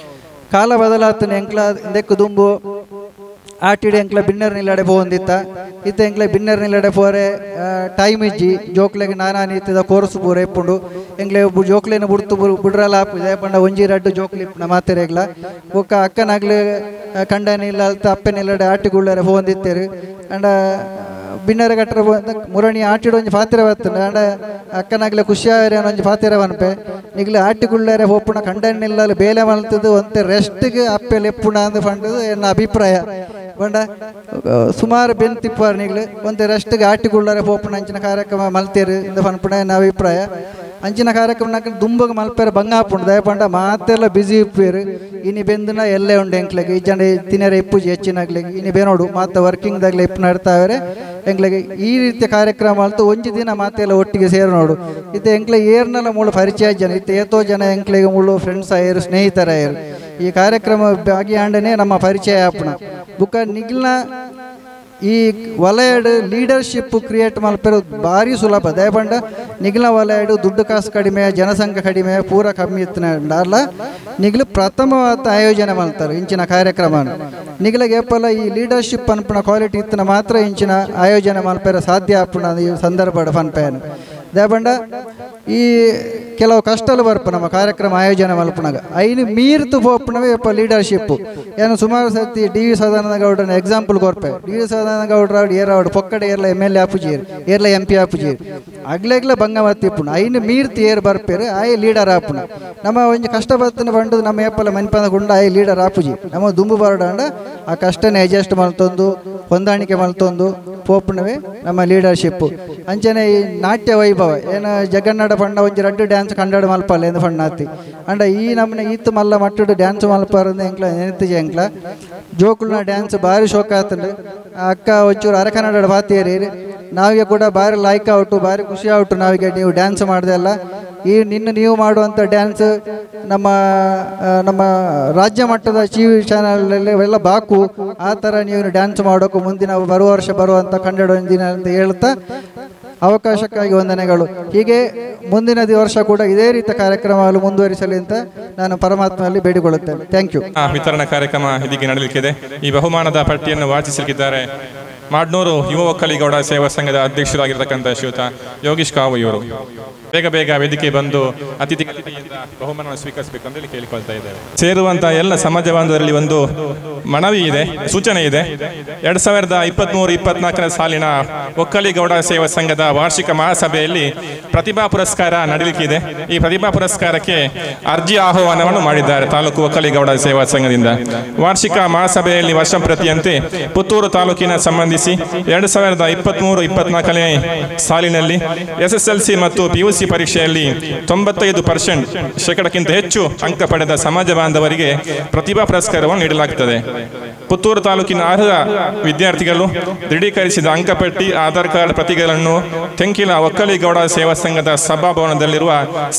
ಕಾಲ ಬದಲಾತನ ಎಂಕ್ಲ ದೆಕ್ಕು ದುಂಬು ಆಟಿಡೆ ಎಂಕ್ಲ ಬಿನ್ನರ್ ನಿಲ್ಲಡೆ ಪೋಂದಿತ್ತ ಇತ್ತ ಎಂಕ್ಲ ಬಿನ್ನರ್ ನಿಲ್ಲಡೆ ಪೋರೆ ಟೈಮ್ ಇಜ್ಜಿ ಜೋಕ್ಲೆಗೆ ನಾನಾ ನೀತಿದ ಕೋರ್ಸು ಪೂರ ಇಪ್ಪುಂಡು ಎಂಕ್ಲೆ ಜೋಕ್ಲೆನ ಬುಡ್ತು ಬಿಡ್ರಲ್ಲ ಪಂಡ ಒಂಜಿ ರಡ್ಡು ಜೋಕ್ಲಿ ಮಾತೆರೆಗ್ಲ ಒಕ್ಕ ಅಕ್ಕನಾಗ್ಲಿ ಕಂಡನ ಇಲ್ಲ ಅಲ್ತ ಅಪ್ಪನಿಲ್ಲಡೆ ಆಟಿಗುಳ್ಳರೆ ಪೋಂದಿತ್ತೇರು ಅಂಡ ಬಿನ್ನರ ಗಟ್ಟರ ಮುರಣಿ ಆಟಿಡು ಒಂಜಿ ಪಾತಿರ ಬರ್ತದೆ ಅಂಡ ಅಕ್ಕನಾಗ್ಲೆ ಖುಷಿಯಾಗಿರ ಒಂಜಿ ಪಾತಿರ ಬನ್ಪೆ ನಿಗ್ಲೆ ಆಟಿಗುಳ್ಳರೆ ಹೋಪುಣ ಕಂಡನಿಲ್ಲ ಬೇಲೆ ಮಲ್ತದು ಒಂತೆ ರೆಸ್ಟ್ಗೆ ಅಪ್ಪೆಲ್ ಎಪ್ಪುಣ ಅಂದು ಪಂಡದು ಎನ್ನ ಅಭಿಪ್ರಾಯ ಬಂಡ ಸುಮಾರು ಬೆಂತಿಪ್ಪಾರು ನಿಗ್ಲು ಒಂತೆ ರೆಸ್ಟ್ಗೆ ಆಟಿಗುಳ್ಳರೆ ಹೋಪುಣ ಅಂಚಿನ ಕಾರ್ಯಕ್ರಮ ಮಲ್ತೇರು ಇಂದ ಪನ್ಪುಣ ಎನ್ನ ಅಭಿಪ್ರಾಯ ಅಂಚಿನ ಕಾರ್ಯಕ್ರಮ ದುಂಬಗ ಮಲ್ಪೇರ ಬಂಗಾಪುಂಡು ದಯಪಂಡ ಮಾತೆಲ್ಲ ಬಿಸಿ ಇಪ್ಪೇರು ಇನಿ ಬೆಂದಿನ ಎಲ್ಲೇ ಉಂಡು ಎಂಕ್ಲೆಗೆ ಈ ಜನ ತಿನ್ನರೆ ಇಪ್ಪುಜಿ ಹೆಚ್ಚಿನಾಗ್ಲಿಗೆ ಇನಿ ಬೇನೋಡು ಮಾತ ವರ್ಕಿಂಗ್ದಾಗ್ಲೆ ಇಪ್ಪು ನಡ್ತಾವ್ರೆ ಎಂಕ್ಲೆಗೆ ಈ ರೀತಿಯ ಕಾರ್ಯಕ್ರಮ ಅಲ್ತು ಒಂಜಿ ದಿನ ಮಾತೆಲ್ಲ ಒಟ್ಟಿಗೆ ಸೇರಿ ನೋಡು ಇತ್ತೆ ಎಂಕ್ಲೆ ಏರ್ನೆಲ್ಲ ಮೂಳು ಪರಿಚಯ ಜನ ಇತ್ತೆ ಏತೋ ಜನ ಎಂಕ್ಲೆಗೆ ಮೂಳು ಫ್ರೆಂಡ್ಸ್ ಆಯರು ಸ್ನೇಹಿತರ ಆಯರು ಈ ಕಾರ್ಯಕ್ರಮ ಭಾಗಿಯಾಂಡನೆ ನಮ್ಮ ಪರಿಚಯ ಆಪುಣ ಬುಕ್ಕ ನಿಗ್ಲ ಈ ವಲಯಡ್ ಲೀಡರ್ಶಿಪ್ ಕ್ರಿಯೇಟ್ ಮಲ್ಪೇರು ಭಾರಿ ಸುಲಭ ದಯಪಂಡ ನಿಗ್ಲ ವಲಯಡು ದುಡ್ಡು ಕಾಸು ಕಡಿಮೆ ಜನಸಂಖ್ಯೆ ಕಡಿಮೆ ಪೂರ ಕಮ್ಮಿ ಇತ್ತಲ್ಲ ನಿಗ್ಲು ಪ್ರಥಮವಾದ ಆಯೋಜನೆ ಮಲ್ತಾರೆ ಇಂಚಿನ ಕಾರ್ಯಕ್ರಮ ನಿಗ್ಲಿಗೆ ಏಪಲ್ಲ ಈ ಲೀಡರ್ಶಿಪ್ ಅನ್ಪಣ ಕ್ವಾಲಿಟಿ ಇತ್ತನ ಮಾತ್ರ ಇಂಚಿನ ಆಯೋಜನೆ ಮಲ್ಪೇರ ಸಾಧ್ಯ ಆಪುಣ ಈ ಸಂದರ್ಭ ಪನ್ಪೇನು ದಯಪಂಡ ಈ ಕೆಲವು ಕಷ್ಟಲು ಬರ್ಪ ನಮ್ಮ ಕಾರ್ಯಕ್ರಮ ಆಯೋಜನೆ ಮಲ್ಪನಾಗ ಐನು ಮೀರ್ತು ಪೋಪಣವೇ ಯಪ್ಪ ಲೀಡರ್ಶಿಪ್ ಏನು ಸುಮಾರು ಸರ್ತಿ ಡಿ ವಿ ಸದಾನಂದ ಗೌಡನ ಎಕ್ಸಾಂಪಲ್ ಕೊರ್ಪೆ ಡಿ ವಿ ಸದಾನಂದ ಗೌಡ್ರ ಏರಾವಡು ಪೊಕ್ಕಡೆ ಏರ್ಲ MLA ಆಪುಜೀರು ಏರ್ಲ MP ಆಪುಜೀರು ಅಗ್ಲೆಗ್ಲ ಬಂಗಮತ್ತಿಪ್ಪುಣ ಐನು ಮೀರ್ತಿ ಏರ್ ಬರ್ಪೇರು ಆಯ್ ಲೀಡರ್ ಆಪುಣ ನಮ್ಮ ಒಂಜಿ ಕಷ್ಟ ಬರ್ತನ ಬಂಡು ನಮ್ಮ ಏಪಲ್ಲ ಮನ್ಪಂದ ಗುಂಡ ಆಯ್ ಲೀಡರ್ ಆಪುಜಿ ನಮ್ಮ ದುಂಬು ಬರಡಾಂಡ ಆ ಕಷ್ಟನೇ ಅಡ್ಜಸ್ಟ್ ಮಲ್ತೊಂದು ಹೊಂದಾಣಿಕೆ ಮಲ್ತೊಂದು ಪೋಪಣವೇ ನಮ್ಮ ಲೀಡರ್ಶಿಪ್ ಅಂಚನೆ ಈ ನಾಟ್ಯ ವೈಭವ ಏನು ಜಗನ್ನಾಡ ಪಂಡ ಒಂಜಿ ರಡ್ಡು ಡ್ಯಾನ್ಸ್ ಕಂಡಾಡು ಮಲ್ಪಲ್ಲ ಎಂದು ಪಣ್ಣಾತಿ ಅಂಡ ಈ ನಮ್ಮನೆ ಈತ್ ಮಲ್ಲ ಮಟ್ಟುಡು ಡ್ಯಾನ್ಸ್ ಮಲ್ಪಾರಂದು ಎಂಕ್ಲ ನೆನತಿಜೆ ಎಂಕ್ಲ ಜೋಕುಲ್ನ ಡ್ಯಾನ್ಸ್ ಭಾರಿ ಶೋಕ ಆತಂಡು ಅಕ್ಕ ಒಂಚೂರು ಅರಕನ್ನಡ ಬಾತಿಯರಿ ನಾವಿಗೆ ಕೂಡ ಭಾರಿ ಲೈಕ್ ಔಟು ಭಾರಿ ಖುಷಿ ಔಟು ನಾವಿಗೆ ನೀವು ಡ್ಯಾನ್ಸ್ ಮಾಡಿದೆ ಅಲ್ಲ ಈ ನೀವು ಮಾಡುವಂಥ ಡ್ಯಾನ್ಸ್ ನಮ್ಮ ರಾಜ್ಯ ಮಟ್ಟದ TV ಚಾನಲಲ್ಲಿ ಎಲ್ಲ ಬಾಕು ಆ ಥರ ನೀವು ಡ್ಯಾನ್ಸ್ ಮಾಡೋಕೆ ಮುಂದಿನ ಬರುವ ವರ್ಷ ಬರುವಂಥ ಕನ್ನಡ ದಿನ ಅಂತ ಹೇಳ್ತಾ ಅವಕಾಶಕ್ಕಾಗಿ ವಂದನೆಗಳು. ಹೀಗೆ ಮುಂದಿನ ವರ್ಷ ಕೂಡ ಇದೇ ರೀತಿಯ ಕಾರ್ಯಕ್ರಮಗಳು ಮುಂದುವರಿಸಲಿ ಅಂತ ನಾನು ಪರಮಾತ್ಮನಲ್ಲಿ ಬೇಡಿಕೊಳ್ಳುತ್ತೇನೆ. Thank you. ವಿತರಣಾ ಕಾರ್ಯಕ್ರಮ ಇದೀಗ ನಡೆಯಲಿಕ್ಕಿದೆ. ಈ ಬಹುಮಾನದ ಪಟ್ಟಿಯನ್ನು ವಾಚಿಸಲಿಕ್ಕಿದ್ದಾರೆ ಮಾಡ್ನೂರು ಯುವ ಒಕ್ಕಲಿಗೌಡ ಸೇವಾ ಸಂಘದ ಅಧ್ಯಕ್ಷರಾಗಿರ್ತಕ್ಕಂಥ ಶ್ರೀಯುತ ಯೋಗೀಶ್ ಕಾವು ಇವರು. ಬೇಗ ಬೇಗ ವೇದಿಕೆ ಬಂದು ಅತಿಥಿ ಬಹುಮಾನ ಸ್ವೀಕರಿಸಬೇಕು ಅಂತ ಕೇಳಿಕೊಳ್ತಾ ಇದ್ದೇವೆ. ಸೇರುವಂತಹ ಎಲ್ಲ ಸಮಾಜ ಬಾಂಧವರಲ್ಲಿ ಒಂದು ಮನವಿ ಇದೆ, ಸೂಚನೆ ಇದೆ. 2023-24 ಸಾಲಿನ ಒಕ್ಕಲಿಗೌಡ ಸೇವಾ ಸಂಘದ ವಾರ್ಷಿಕ ಮಹಾಸಭೆಯಲ್ಲಿ ಪ್ರತಿಭಾ ಪುರಸ್ಕಾರ ನಡೆಯಲಿಕ್ಕಿದೆ. ಈ ಪ್ರತಿಭಾ ಪುರಸ್ಕಾರಕ್ಕೆ ಅರ್ಜಿ ಆಹ್ವಾನವನ್ನು ಮಾಡಿದ್ದಾರೆ ತಾಲೂಕು ಒಕ್ಕಲಿಗೌಡ ಸೇವಾ ಸಂಘದಿಂದ. ವಾರ್ಷಿಕ ಮಹಾಸಭೆಯಲ್ಲಿ ವರ್ಷಂಪ್ರತಿಯಂತೆ ಪುತ್ತೂರು ತಾಲೂಕಿನ ಸಂಬಂಧಿಸಿ 2023-24 ಸಾಲಿನಲ್ಲಿ SSLC ಮತ್ತು PUC ಪರೀಕ್ಷೆಯಲ್ಲಿ 95% ಹೆಚ್ಚು ಅಂಕ ಪಡೆದ ಸಮಾಜ ಬಾಂಧವರಿಗೆ ಪ್ರತಿಭಾ ಪುರಸ್ಕಾರವನ್ನು ನೀಡಲಾಗುತ್ತದೆ. ಪುತ್ತೂರು ತಾಲೂಕಿನ ಅರ್ಹ ವಿದ್ಯಾರ್ಥಿಗಳು ದೃಢೀಕರಿಸಿದ ಅಂಕಪಟ್ಟಿ, ಆಧಾರ್ ಕಾರ್ಡ್ ಪ್ರತಿಗಳನ್ನು ತೆಂಕಿಲ ಒಕ್ಕಲಿಗೌಡ ಸೇವಾ ಸಂಘದ ಸಭಾಭವನದಲ್ಲಿರುವ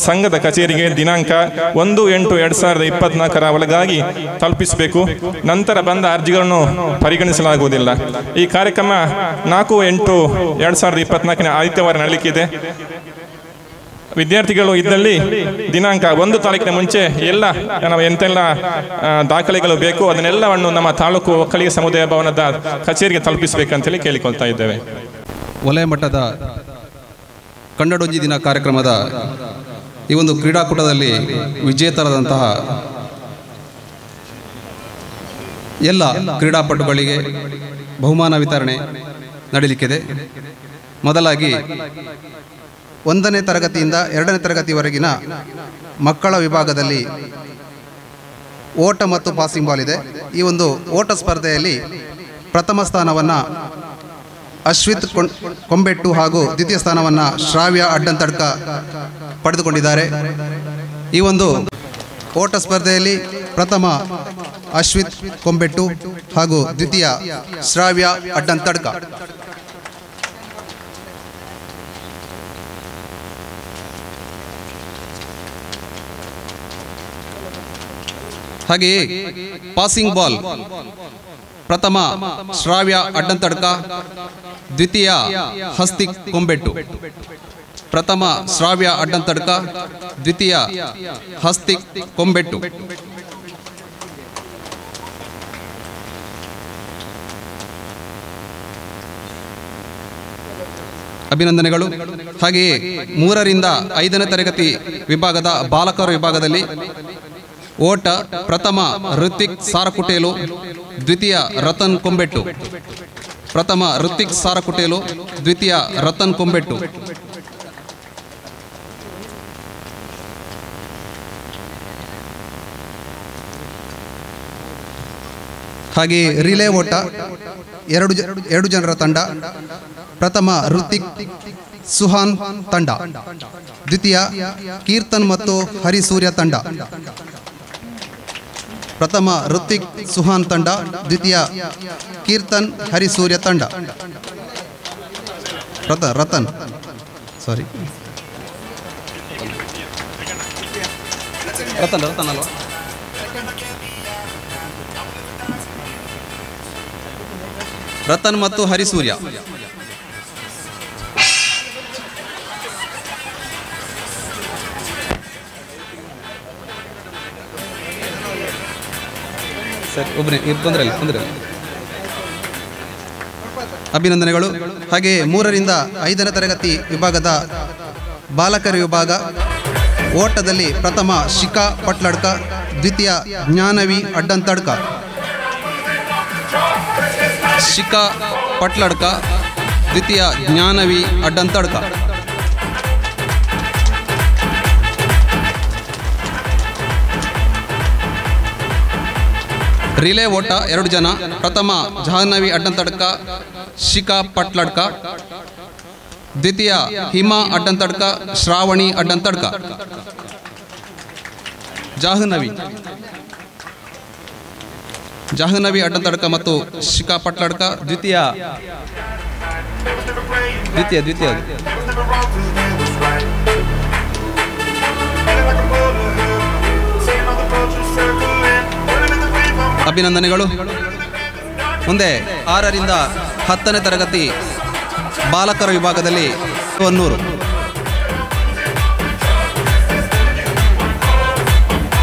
ಸಂಘದ ಕಚೇರಿಗೆ ದಿನಾಂಕ 1/8/2024 ಒಳಗಾಗಿ ತಲುಪಿಸಬೇಕು. ನಂತರ ಬಂದ ಅರ್ಜಿಗಳನ್ನು ಪರಿಗಣಿಸಲಾಗುವುದಿಲ್ಲ. ಈ ಕಾರ್ಯಕ್ರಮ 4/8/2024 ಆದಿತ್ಯವಾರ ನಡೆಯಲಿಕ್ಕಿದೆ. ವಿದ್ಯಾರ್ಥಿಗಳು ಇದ್ದಲ್ಲಿ ದಿನಾಂಕ 1 ತಾರೀಕಿನ ಮುಂಚೆ ಎಲ್ಲ ನಾವು ಎಂತೆಲ್ಲ ದಾಖಲೆಗಳು ಬೇಕು ಅದನ್ನೆಲ್ಲವನ್ನು ನಮ್ಮ ತಾಲೂಕು ಒಕ್ಕಲಿಗ ಸಮುದಾಯ ಭವನದ ಕಚೇರಿಗೆ ತಲುಪಿಸಬೇಕಂತೇಳಿ ಕೇಳಿಕೊಳ್ತಾ ಇದ್ದೇವೆ. ವಲಯ ಮಟ್ಟದ ಕನ್ನಡೊಂಜಿ ದಿನ ಕಾರ್ಯಕ್ರಮದ ಈ ಒಂದು ಕ್ರೀಡಾಕೂಟದಲ್ಲಿ ವಿಜೇತರಾದಂತಹ ಎಲ್ಲ ಕ್ರೀಡಾಪಟುಗಳಿಗೆ ಬಹುಮಾನ ವಿತರಣೆ ನಡೆಯಲಿಕ್ಕಿದೆ. ಮೊದಲಾಗಿ 1ನೇ ತರಗತಿಯಿಂದ 2ನೇ ತರಗತಿವರೆಗಿನ ಮಕ್ಕಳ ವಿಭಾಗದಲ್ಲಿ ಓಟ ಮತ್ತು ಪಾಸಿಂಗ್ ಬಾಲ್ ಇದೆ. ಈ ಒಂದು ಓಟ ಸ್ಪರ್ಧೆಯಲ್ಲಿ ಪ್ರಥಮ ಸ್ಥಾನವನ್ನು ಅಶ್ವಿತ್ ಕೊಂಬೆಟ್ಟು ಹಾಗೂ ದ್ವಿತೀಯ ಸ್ಥಾನವನ್ನು ಶ್ರಾವ್ಯ ಅಡ್ಡಂತಡ್ಕ ಪಡೆದುಕೊಂಡಿದ್ದಾರೆ. ಈ ಒಂದು ಓಟ ಸ್ಪರ್ಧೆಯಲ್ಲಿ ಪ್ರಥಮ ಅಶ್ವಿತ್ ಕೊಂಬೆಟ್ಟು ಹಾಗೂ ದ್ವಿತೀಯ ಶ್ರಾವ್ಯ ಅಡ್ಡಂತಡ್ಕ. ಹಾಗೆಯೇ ಪಾಸಿಂಗ್ ಬಾಲ್ ಪ್ರಥಮ ಶ್ರಾವ್ಯ ಅಡ್ಡಂತಡ್ಕ, ದ್ವಿತೀಯ ಹಸ್ತಿಕ್ ಕೊಂಬೆಟ್ಟು. ಪ್ರಥಮ ಶ್ರಾವ್ಯ ಅಡ್ಡಂತಡ್ಕ, ದ್ವಿತೀಯ ಹಸ್ತಿಕ್ ಕೊಂಬೆಟ್ಟು. ಅಭಿನಂದನೆಗಳು. ಹಾಗೆಯೇ 3ರಿಂದ 5ನೇ ತರಗತಿ ವಿಭಾಗದ ಬಾಲಕರ ವಿಭಾಗದಲ್ಲಿ ಓಟ ಪ್ರಥಮ ಋತಿಕ್ ಸಾರಕುಟೇಲು, ದ್ವಿತೀಯ ರತನ್ ಕೊಂಬೆಟ್ಟು. ಪ್ರಥಮ ಋತಿಕ್ ಸಾರಕುಟೇಲು, ದ್ವಿತೀಯ ರತನ್ ಕೊಂಬೆಟ್ಟು. ಹಾಗೆಯೇ ರಿಲೇ ಓಟ 2 ಜನರ ತಂಡ. ಪ್ರಥಮ ಋತಿಕ್ ಸುಹಾನ್ ತಂಡ, ದ್ವಿತೀಯ ಕೀರ್ತನ್ ಮತ್ತು ಹರಿಸೂರ್ಯ ತಂಡ. ಪ್ರಥಮ ಋತಿಕ್ ಸುಹಾನ್ ತಂಡ, ದ್ವಿತೀಯ ಕೀರ್ತನ್ ಹರಿಸೂರ್ಯ ತಂಡ. ರತನ್ ಸಾರಿ ರತನ್ ಅಲ್ವಾ? ರತನ್ ಮತ್ತು ಹರಿಸೂರ್ಯ. ಒಬ್ಬನೇ ತೊಂದರೆ ಇಲ್ಲ. ಅಭಿನಂದನೆಗಳು. ಹಾಗೆ 3ರಿಂದ 5ನೇ ತರಗತಿ ವಿಭಾಗದ ಬಾಲಕರ ವಿಭಾಗ ಓಟದಲ್ಲಿ ಪ್ರಥಮ ಶಿಖಾ ಪಟ್ಲಡ್ಕ, ದ್ವಿತೀಯ ಜ್ಞಾನವಿ ಅಡ್ಡಂತಡ್ಕ. ಶಿಖಾ ಪಟ್ಲಡ್ಕ, ದ್ವಿತೀಯ ಜ್ಞಾನವಿ ಅಡ್ಡಂತಡ್ಕ. ರಿಲೇ ಓಟ 2 ಜನ. ಪ್ರಥಮ ಜಾಹ್ನವಿ ಅಡ್ಡಂತಡ್ಕ, ಶಿಖಾ ಪಟ್ಲಡ್ಕ. ದ್ವಿತೀಯ ಹಿಮಾ ಅಡ್ಡಂತಡ್ಕ, ಶ್ರಾವಣಿ ಅಡ್ಡಂತಡ್ಕ. ಜಾಹ್ನವಿ ಅಡ್ಡಂತಡ್ಕ ಮತ್ತು ಶಿಖಾ ಪಟ್ಲಡ್ಕ. ದ್ವಿತೀಯ ಅಭಿನಂದನೆಗಳು. ಮುಂದೆ 6ರಿಂದ 10ನೇ ತರಗತಿ ಬಾಲಕರ ವಿಭಾಗದಲ್ಲಿ ಹೊನ್ನೂರು.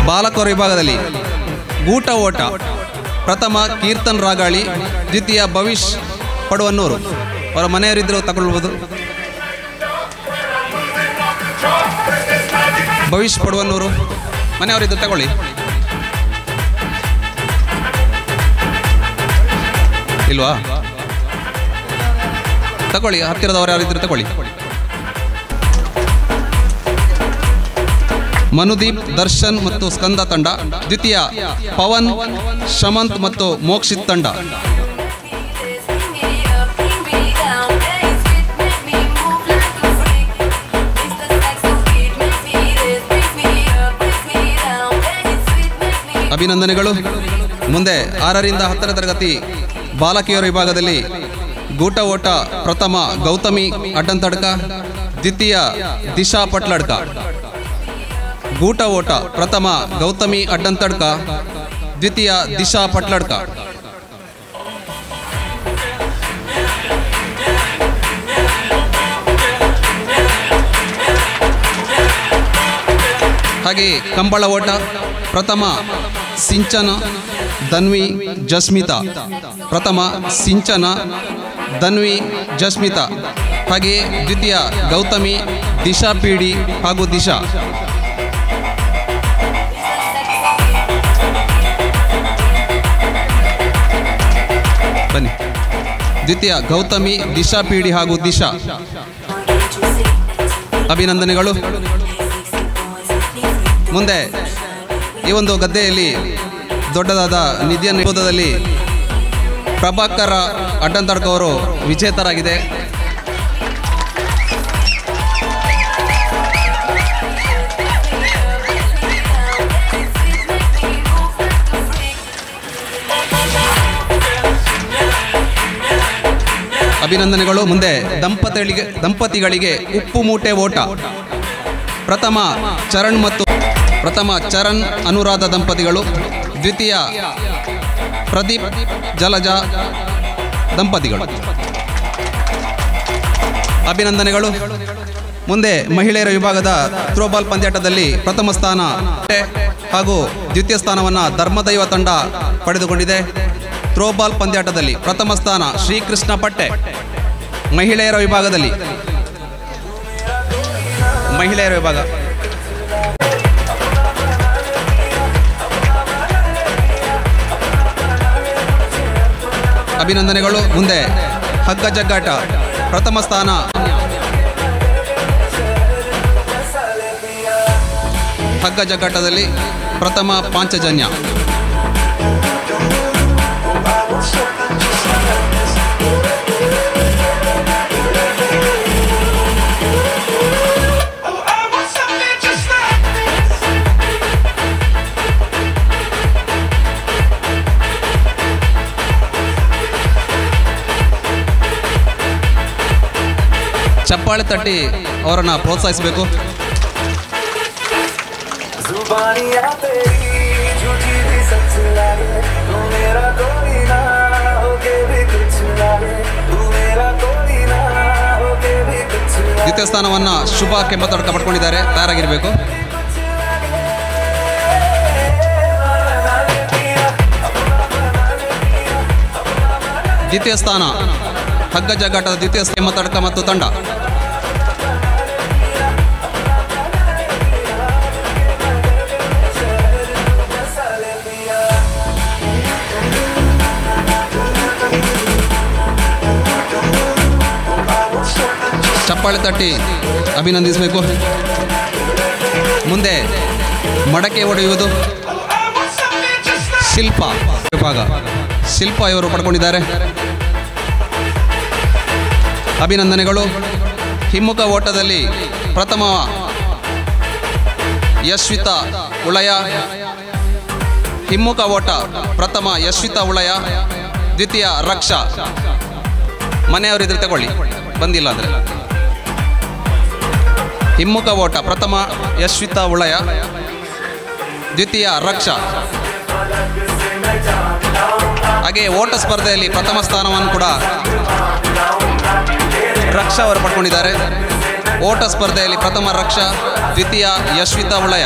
ಬಾಲಕರ ವಿಭಾಗದಲ್ಲಿ ಗೂಟ ಓಟ ಪ್ರಥಮ ಕೀರ್ತನ್ ರಾಗಾಳಿ, ದ್ವಿತೀಯ ಭವಿಷ್ ಪಡುವನ್ನೂರು. ಅವರ ಮನೆಯವರಿದ್ದರೂ ತಗೊಳ್ಬೋದು. ಭವಿಷ್ ಪಡುವನ್ನೂರು ಮನೆಯವರಿದ್ದು ತಗೊಳ್ಳಿ. ಇಲ್ವಾ? ತಗೊಳ್ಳಿ, ಹತ್ತಿರದವರು ಯಾರಿದ್ರು ತಗೊಳ್ಳಿ. ಮನುದೀಪ್, ದರ್ಶನ್ ಮತ್ತು ಸ್ಕಂದ ತಂಡ. ದ್ವಿತೀಯ ಪವನ್, ಶಮಂತ್ ಮತ್ತು ಮೋಕ್ಷಿತ್ ತಂಡ. ಅಭಿನಂದನೆಗಳು. ಮುಂದೆ 6ರಿಂದ 10ನೇ ತರಗತಿ ಬಾಲಕಿಯರ ವಿಭಾಗದಲ್ಲಿ ಗೂಟ ಓಟ ಪ್ರಥಮ ಗೌತಮಿ ಅಡ್ಡಂತಡ್ಕ, ದ್ವಿತೀಯ ದಿಶಾ ಪಟ್ಲಡ್ಕ. ಗೂಟ ಓಟ ಪ್ರಥಮ ಗೌತಮಿ ಅಡ್ಡಂತಡ್ಕ, ದ್ವಿತೀಯ ದಿಶಾ ಪಟ್ಲಡ್ಕ. ಹಾಗೆ ಕಂಬಳ ಓಟ ಪ್ರಥಮ ಸಿಂಚನ, ಧನ್ವಿ, ಜಸ್ಮಿತಾ. ಪ್ರಥಮ ಸಿಂಚನ, ಧನ್ವಿ, ಜಸ್ಮಿತಾ. ಹಾಗೆಯೇ ದ್ವಿತೀಯ ಗೌತಮಿ, ದಿಶಾ ಪೀಡಿ ಹಾಗೂ ದಿಶಾ. ಬನ್ನಿ. ದ್ವಿತೀಯ ಗೌತಮಿ, ದಿಶಾ ಪೀಡಿ ಹಾಗೂ ದಿಶಾ. ಅಭಿನಂದನೆಗಳು. ಮುಂದೆ ಈ ಒಂದು ಗದ್ದೆಯಲ್ಲಿ ದೊಡ್ಡದಾದ ನಿಧಿಯನ್ನು ವಿರೋಧದಲ್ಲಿ ಪ್ರಭಾಕರ ಅಡ್ಡಂತಡ್ಕ ಅವರು ವಿಜೇತರಾಗಿದೆ. ಅಭಿನಂದನೆಗಳು. ಮುಂದೆ ದಂಪತಿಗಳಿಗೆ ಉಪ್ಪು ಮೂಟೆ ಓಟ ಪ್ರಥಮ ಚರಣ್ ಅನುರಾಧ ದಂಪತಿಗಳು, ದ್ವಿತೀಯ ಪ್ರದೀಪ್ ಜಲಜಾ ದಂಪತಿಗಳು. ಅಭಿನಂದನೆಗಳು. ಮುಂದೆ ಮಹಿಳೆಯರ ವಿಭಾಗದ ಥ್ರೋಬಾಲ್ ಪಂದ್ಯಾಟದಲ್ಲಿ ಪ್ರಥಮ ಸ್ಥಾನ ಹಾಗೂ ದ್ವಿತೀಯ ಸ್ಥಾನವನ್ನು ಧರ್ಮದೈವ ತಂಡ ಪಡೆದುಕೊಂಡಿದೆ. ಥ್ರೋಬಾಲ್ ಪಂದ್ಯಾಟದಲ್ಲಿ ಪ್ರಥಮ ಸ್ಥಾನ ಶ್ರೀಕೃಷ್ಣ ಪಟ್ಟೆ. ಮಹಿಳೆಯರ ವಿಭಾಗ ಅಭಿನಂದನೆಗಳು. ಮುಂದೆ ಹಗ್ಗ ಜಗ್ಗಾಟ ಪ್ರಥಮ ಸ್ಥಾನ ಹಗ್ಗ ಜಗ್ಗಾಟದಲ್ಲಿ ಪ್ರಥಮ ಪಾಂಚಜನ್ಯ. ಚಪ್ಪಾಳೆ ತಟ್ಟಿ ಅವರನ್ನು ಪ್ರೋತ್ಸಾಹಿಸಬೇಕು. ದ್ವಿತೀಯ ಸ್ಥಾನವನ್ನು ಶುಭ ಕೆಂಪತಡ್ಕ ಪಡ್ಕೊಂಡಿದ್ದಾರೆ, ತಯಾರಾಗಿರಬೇಕು. ದ್ವಿತೀಯ ಸ್ಥಾನ ಹಗ್ಗ ಜಗ್ಗಾಟದ ದ್ವಿತೀಯ ಕೆಂಪತಡ್ಕ ಮತ್ತು ತಂಡ. ಚಪ್ಪಾಳೆ ತಟ್ಟಿ ಅಭಿನಂದಿಸಬೇಕು. ಮುಂದೆ ಮಡಕೆ ಹೊಡೆಯುವುದು ಶಿಲ್ಪ ವಿಭಾಗ. ಶಿಲ್ಪ ಇವರು ಪಡ್ಕೊಂಡಿದ್ದಾರೆ. ಅಭಿನಂದನೆಗಳು. ಹಿಮ್ಮುಖ ಓಟದಲ್ಲಿ ಪ್ರಥಮ ಯಶ್ವಿತಾ ಉಳಯ. ಹಿಮ್ಮುಖ ಓಟ ಪ್ರಥಮ ಯಶ್ವಿತಾ ಉಳಯ, ದ್ವಿತೀಯ ರಕ್ಷಾ. ಮನೆಯವರಿದ್ರೆ ತಗೊಳ್ಳಿ, ಬಂದಿಲ್ಲ ಅಂದರೆ. ಹಿಮ್ಮುಖ ಓಟ ಪ್ರಥಮ ಯಶ್ವಿತಾ ಉಳಯ, ದ್ವಿತೀಯ ರಕ್ಷಾ. ಹಾಗೆ ಓಟ ಸ್ಪರ್ಧೆಯಲ್ಲಿ ಪ್ರಥಮ ಸ್ಥಾನವನ್ನು ಕೂಡ ರಕ್ಷಾ ಅವರು ಪಡ್ಕೊಂಡಿದ್ದಾರೆ. ಓಟ ಸ್ಪರ್ಧೆಯಲ್ಲಿ ಪ್ರಥಮ ರಕ್ಷಾ, ದ್ವಿತೀಯ ಯಶ್ವಿತಾ ಉಳಯ.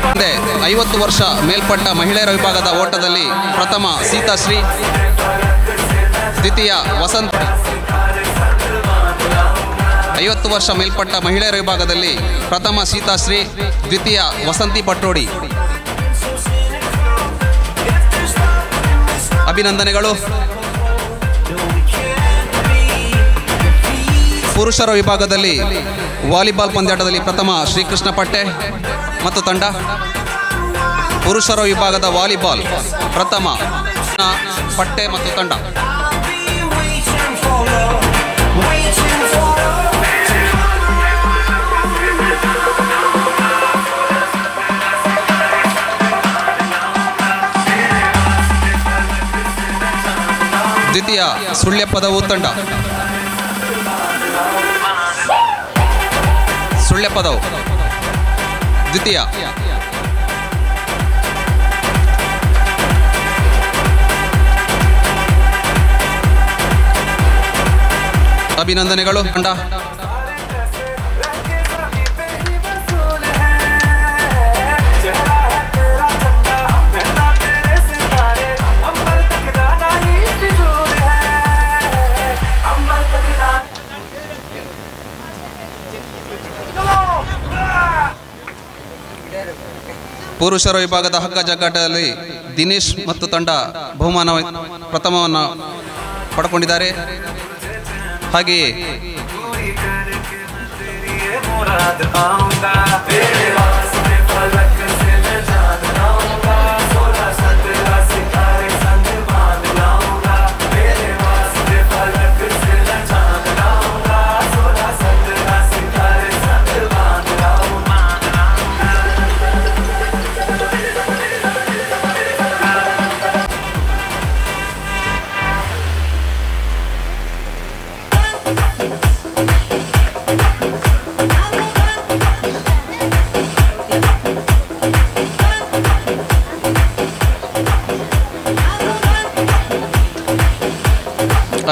ಮುಂದೆ 50 ವರ್ಷ ಮೇಲ್ಪಟ್ಟ ಮಹಿಳೆಯರ ವಿಭಾಗದ ಓಟದಲ್ಲಿ ಪ್ರಥಮ ಸೀತಾಶ್ರೀ, ದ್ವಿತೀಯ ವಸಂತ್. 50 ವರ್ಷ ಮೇಲ್ಪಟ್ಟ ಮಹಿಳೆಯರ ವಿಭಾಗದಲ್ಲಿ ಪ್ರಥಮ ಸೀತಾಶ್ರೀ, ದ್ವಿತೀಯ ವಸಂತಿ ಪಟ್ಟೋಡಿ. ಅಭಿನಂದನೆಗಳು. ಪುರುಷರ ವಿಭಾಗದಲ್ಲಿ ವಾಲಿಬಾಲ್ ಪಂದ್ಯಾಟದಲ್ಲಿ ಪ್ರಥಮ ಶ್ರೀಕೃಷ್ಣ ಪಟ್ಟೆ ಮತ್ತು ತಂಡ. ಪುರುಷರ ವಿಭಾಗದ ವಾಲಿಬಾಲ್ ಪ್ರಥಮ ಪಟ್ಟೆ ಮತ್ತು ತಂಡ. ದ್ವಿತೀಯ ಸುಳ್ಯಪದವು ತಂಡ. ಸುಳ್ಯಪದವು ದ್ವಿತೀಯ. ಅಭಿನಂದನೆಗಳು ತಂಡ. ಪುರುಷರ ವಿಭಾಗದ ಹಗ್ಗ ಜಗ್ಗಾಟದಲ್ಲಿ ದಿನೇಶ್ ಮತ್ತು ತಂಡ ಬಹುಮಾನ ಪ್ರಥಮವನ್ನು ಪಡ್ಕೊಂಡಿದ್ದಾರೆ. ಹಾಗೆಯೇ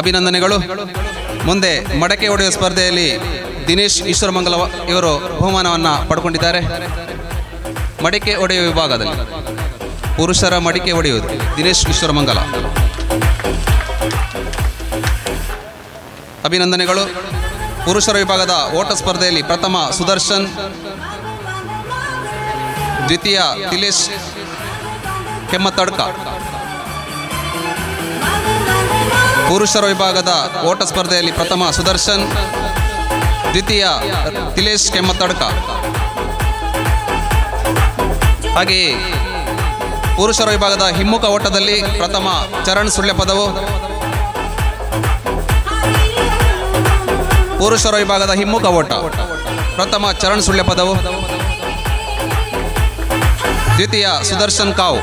ಅಭಿನಂದನೆಗಳು. ಮುಂದೆ ಮಡಕೆ ಹೊಡೆಯುವ ಸ್ಪರ್ಧೆಯಲ್ಲಿ ದಿನೇಶ್ ಈಶ್ವರಮಂಗಲ ಇವರು ಬಹುಮಾನವನ್ನು ಪಡ್ಕೊಂಡಿದ್ದಾರೆ. ಮಡಿಕೆ ಹೊಡೆಯುವ ವಿಭಾಗದಲ್ಲಿ ಪುರುಷರ ಮಡಿಕೆ ಹೊಡೆಯುವುದು ದಿನೇಶ್ ಈಶ್ವರಮಂಗಲ. ಅಭಿನಂದನೆಗಳು. ಪುರುಷರ ವಿಭಾಗದ ಓಟ ಸ್ಪರ್ಧೆಯಲ್ಲಿ ಪ್ರಥಮ ಸುದರ್ಶನ್, ದ್ವಿತೀಯ ತಿಲೇಶ್ ಕೆಮ್ಮತ್ತಡ್ಕ. ಪುರುಷರ ವಿಭಾಗದ ಓಟ ಸ್ಪರ್ಧೆಯಲ್ಲಿ ಪ್ರಥಮ ಸುದರ್ಶನ್, ದ್ವಿತೀಯ ತಿಲೇಶ್ ಕೆಮ್ಮತ್ತಡ್ಕ. ಹಾಗೆಯೇ ಪುರುಷರ ವಿಭಾಗದ ಹಿಮ್ಮುಖ ಓಟದಲ್ಲಿ ಪ್ರಥಮ ಚರಣ್ ಸುಳ್ಯಪದವು. ಪುರುಷರ ವಿಭಾಗದ ಹಿಮ್ಮುಖ ಓಟ ಪ್ರಥಮ ಚರಣ್ ಸುಳ್ಯಪದವು, ದ್ವಿತೀಯ ಸುದರ್ಶನ್ ಕಾವು.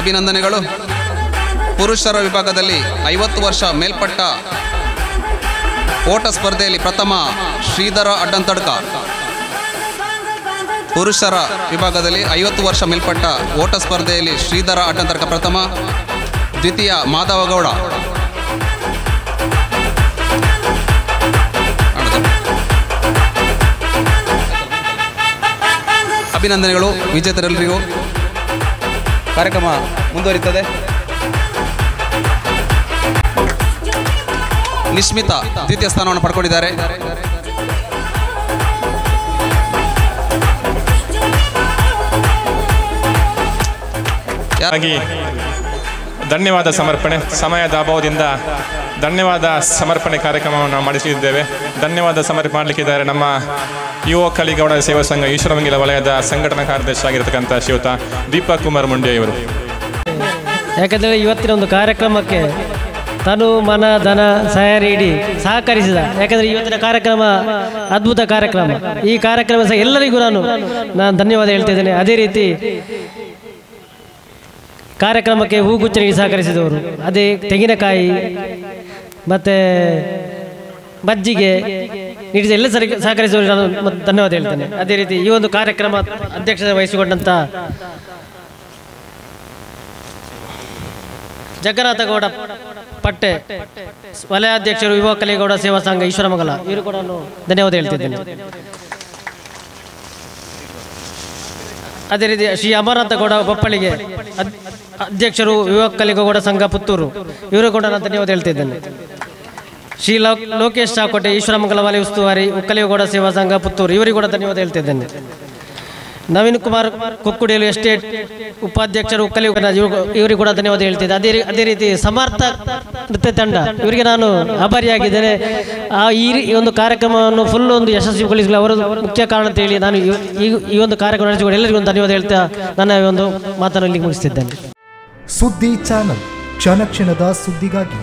ಅಭಿನಂದನೆಗಳು. ಪುರುಷರ ವಿಭಾಗದಲ್ಲಿ 50 ವರ್ಷ ಮೇಲ್ಪಟ್ಟ ಓಟ ಸ್ಪರ್ಧೆಯಲ್ಲಿ ಪ್ರಥಮ ಶ್ರೀಧರ ಅಡ್ಡಂತಡ್ಕ. ಪುರುಷರ ವಿಭಾಗದಲ್ಲಿ 50 ವರ್ಷ ಮೇಲ್ಪಟ್ಟ ಓಟ ಸ್ಪರ್ಧೆಯಲ್ಲಿ ಶ್ರೀಧರ ಅಡ್ಡಂತಡ್ಕ ಪ್ರಥಮ, ದ್ವಿತೀಯ ಮಾಧವಗೌಡ. ಅಭಿನಂದನೆಗಳು ವಿಜೇತರೆಲ್ಲರಿಗೂ. ಕಾರ್ಯಕ್ರಮ ಮುಂದುವರಿಯುತ್ತದೆ. ನಿಶ್ಮಿತಾ ದ್ವಿತೀಯ ಸ್ಥಾನವನ್ನು ಪಡ್ಕೊಂಡಿದ್ದಾರೆ. ಧನ್ಯವಾದ ಸಮರ್ಪಣೆ. ಸಮಯದ ಅಭಾವದಿಂದ ಧನ್ಯವಾದ ಸಮರ್ಪಣೆ ಕಾರ್ಯಕ್ರಮವನ್ನು ನಾವು ಮಾಡಿಸಿದ್ದೇವೆ. ಧನ್ಯವಾದ ಸಮರ್ಪಣೆ ಮಾಡಲಿಕ್ಕಿದ್ದಾರೆ ನಮ್ಮ ಯುವ ಕಲಿಗೌಡ ಸೇವಾ ಸಂಘ ಈಶ್ವರಮಂಗಲ ವಲಯದ ಸಂಘಟನಾ ಕಾರ್ಯದರ್ಶಿ ಆಗಿರತಕ್ಕಂಥ ಶ್ರೀಯುತ ದೀಪಕ್ ಕುಮಾರ್ ಮುಂಡೆ ಇವರು. ಯಾಕಂದರೆ ಇವತ್ತಿನ ಒಂದು ಕಾರ್ಯಕ್ರಮಕ್ಕೆ ತನು ಮನ ಧನ ಸಹಾಯ ನೀಡಿ ಸಹಕರಿಸಿದ. ಯಾಕಂದರೆ ಇವತ್ತಿನ ಕಾರ್ಯಕ್ರಮ ಅದ್ಭುತ ಕಾರ್ಯಕ್ರಮ. ಈ ಕಾರ್ಯಕ್ರಮ ಸಹ ಎಲ್ಲರಿಗೂ ನಾನು ಧನ್ಯವಾದ ಹೇಳ್ತಾ ಇದ್ದೇನೆ. ಅದೇ ರೀತಿ ಕಾರ್ಯಕ್ರಮಕ್ಕೆ ಹೂಗುಚ್ಚ ನೀಡಿ ಸಹಕರಿಸಿದವರು, ಅದೇ ತೆಂಗಿನಕಾಯಿ ಮತ್ತು ಮಜ್ಜಿಗೆ ನೀಡಿದ ಎಲ್ಲ ಸಹಕರಿಸುವವರಿಗೆ ನಾನು ಧನ್ಯವಾದ ಹೇಳ್ತೇನೆ. ಅದೇ ರೀತಿ ಈ ಒಂದು ಕಾರ್ಯಕ್ರಮ ಅಧ್ಯಕ್ಷತೆ ವಹಿಸಿಕೊಂಡಂಥ ಜಗನ್ನಾಥಗೌಡ ಪಟ್ಟೆ ವಲಯಾಧ್ಯಕ್ಷರು ಯುವ ಕಲೆಗೌಡ ಸೇವಾ ಸಂಘ ಈಶ್ವರಮಂಗಲ ಇವರು ಕೂಡ ನಾನು ಧನ್ಯವಾದ ಹೇಳ್ತಿದ್ದೇನೆ. ಅದೇ ರೀತಿ ಶ್ರೀ ಅಮರನಾಥಗೌಡ ಬಪ್ಪಳಿಗೆ ಅಧ್ಯಕ್ಷರು ಯುವ ಕಲೆಗೌಡ ಸಂಘ ಪುತ್ತೂರು ಇವರು ಕೂಡ ನಾನು ಧನ್ಯವಾದ ಹೇಳ್ತಿದ್ದೇನೆ. ಶ್ರೀ ಲೋಕೇಶ್ ಚಾಕೋಟೆ ಈಶ್ವರಮಂಗಲ ವಲಯ ಉಸ್ತುವಾರಿ ಒಕ್ಕಲಿಗೌಡ ಸೇವಾ ಸಂಘ ಪುತ್ತೂರು ಇವರಿಗೆ ಕೂಡ ಧನ್ಯವಾದ ಹೇಳ್ತಿದ್ದೇನೆ. ನವೀನ್ ಕುಮಾರ್ ಕುಕ್ಕುಡಿಯಲು ಎಸ್ಟೇಟ್ ಉಪಾಧ್ಯಕ್ಷರು ಒಕ್ಕಲಿಗೌಡ ಇವರಿಗೆ ಕೂಡ ಧನ್ಯವಾದ ಹೇಳ್ತಿದ್ದೆ. ಅದೇ ರೀತಿ ಸಮರ್ಥ ನೃತ್ಯ ತಂಡ ಇವರಿಗೆ ನಾನು ಆಭಾರಿಯಾಗಿದ್ದೇನೆ. ಈ ಒಂದು ಕಾರ್ಯಕ್ರಮವನ್ನು ಫುಲ್ ಒಂದು ಯಶಸ್ವಿಗೊಳಿಸಲು ಅವರು ಮುಖ್ಯ ಕಾರಣ ಅಂತ ಹೇಳಿ ನಾನು ಈ ಒಂದು ಕಾರ್ಯಕ್ರಮ ನಡೆಸಿಕೊಂಡು ಎಲ್ಲರಿಗೂ ಧನ್ಯವಾದ ಹೇಳ್ತಾ ನನ್ನ ಒಂದು ಮಾತನ್ನು ಇಲ್ಲಿ ಮುಗಿಸ್ತಿದ್ದೇನೆ. ಸುದ್ದಿ ಚಾನಲ್ ಕ್ಷಣ ಕ್ಷಣದ ಸುದ್ದಿಗಾಗಿ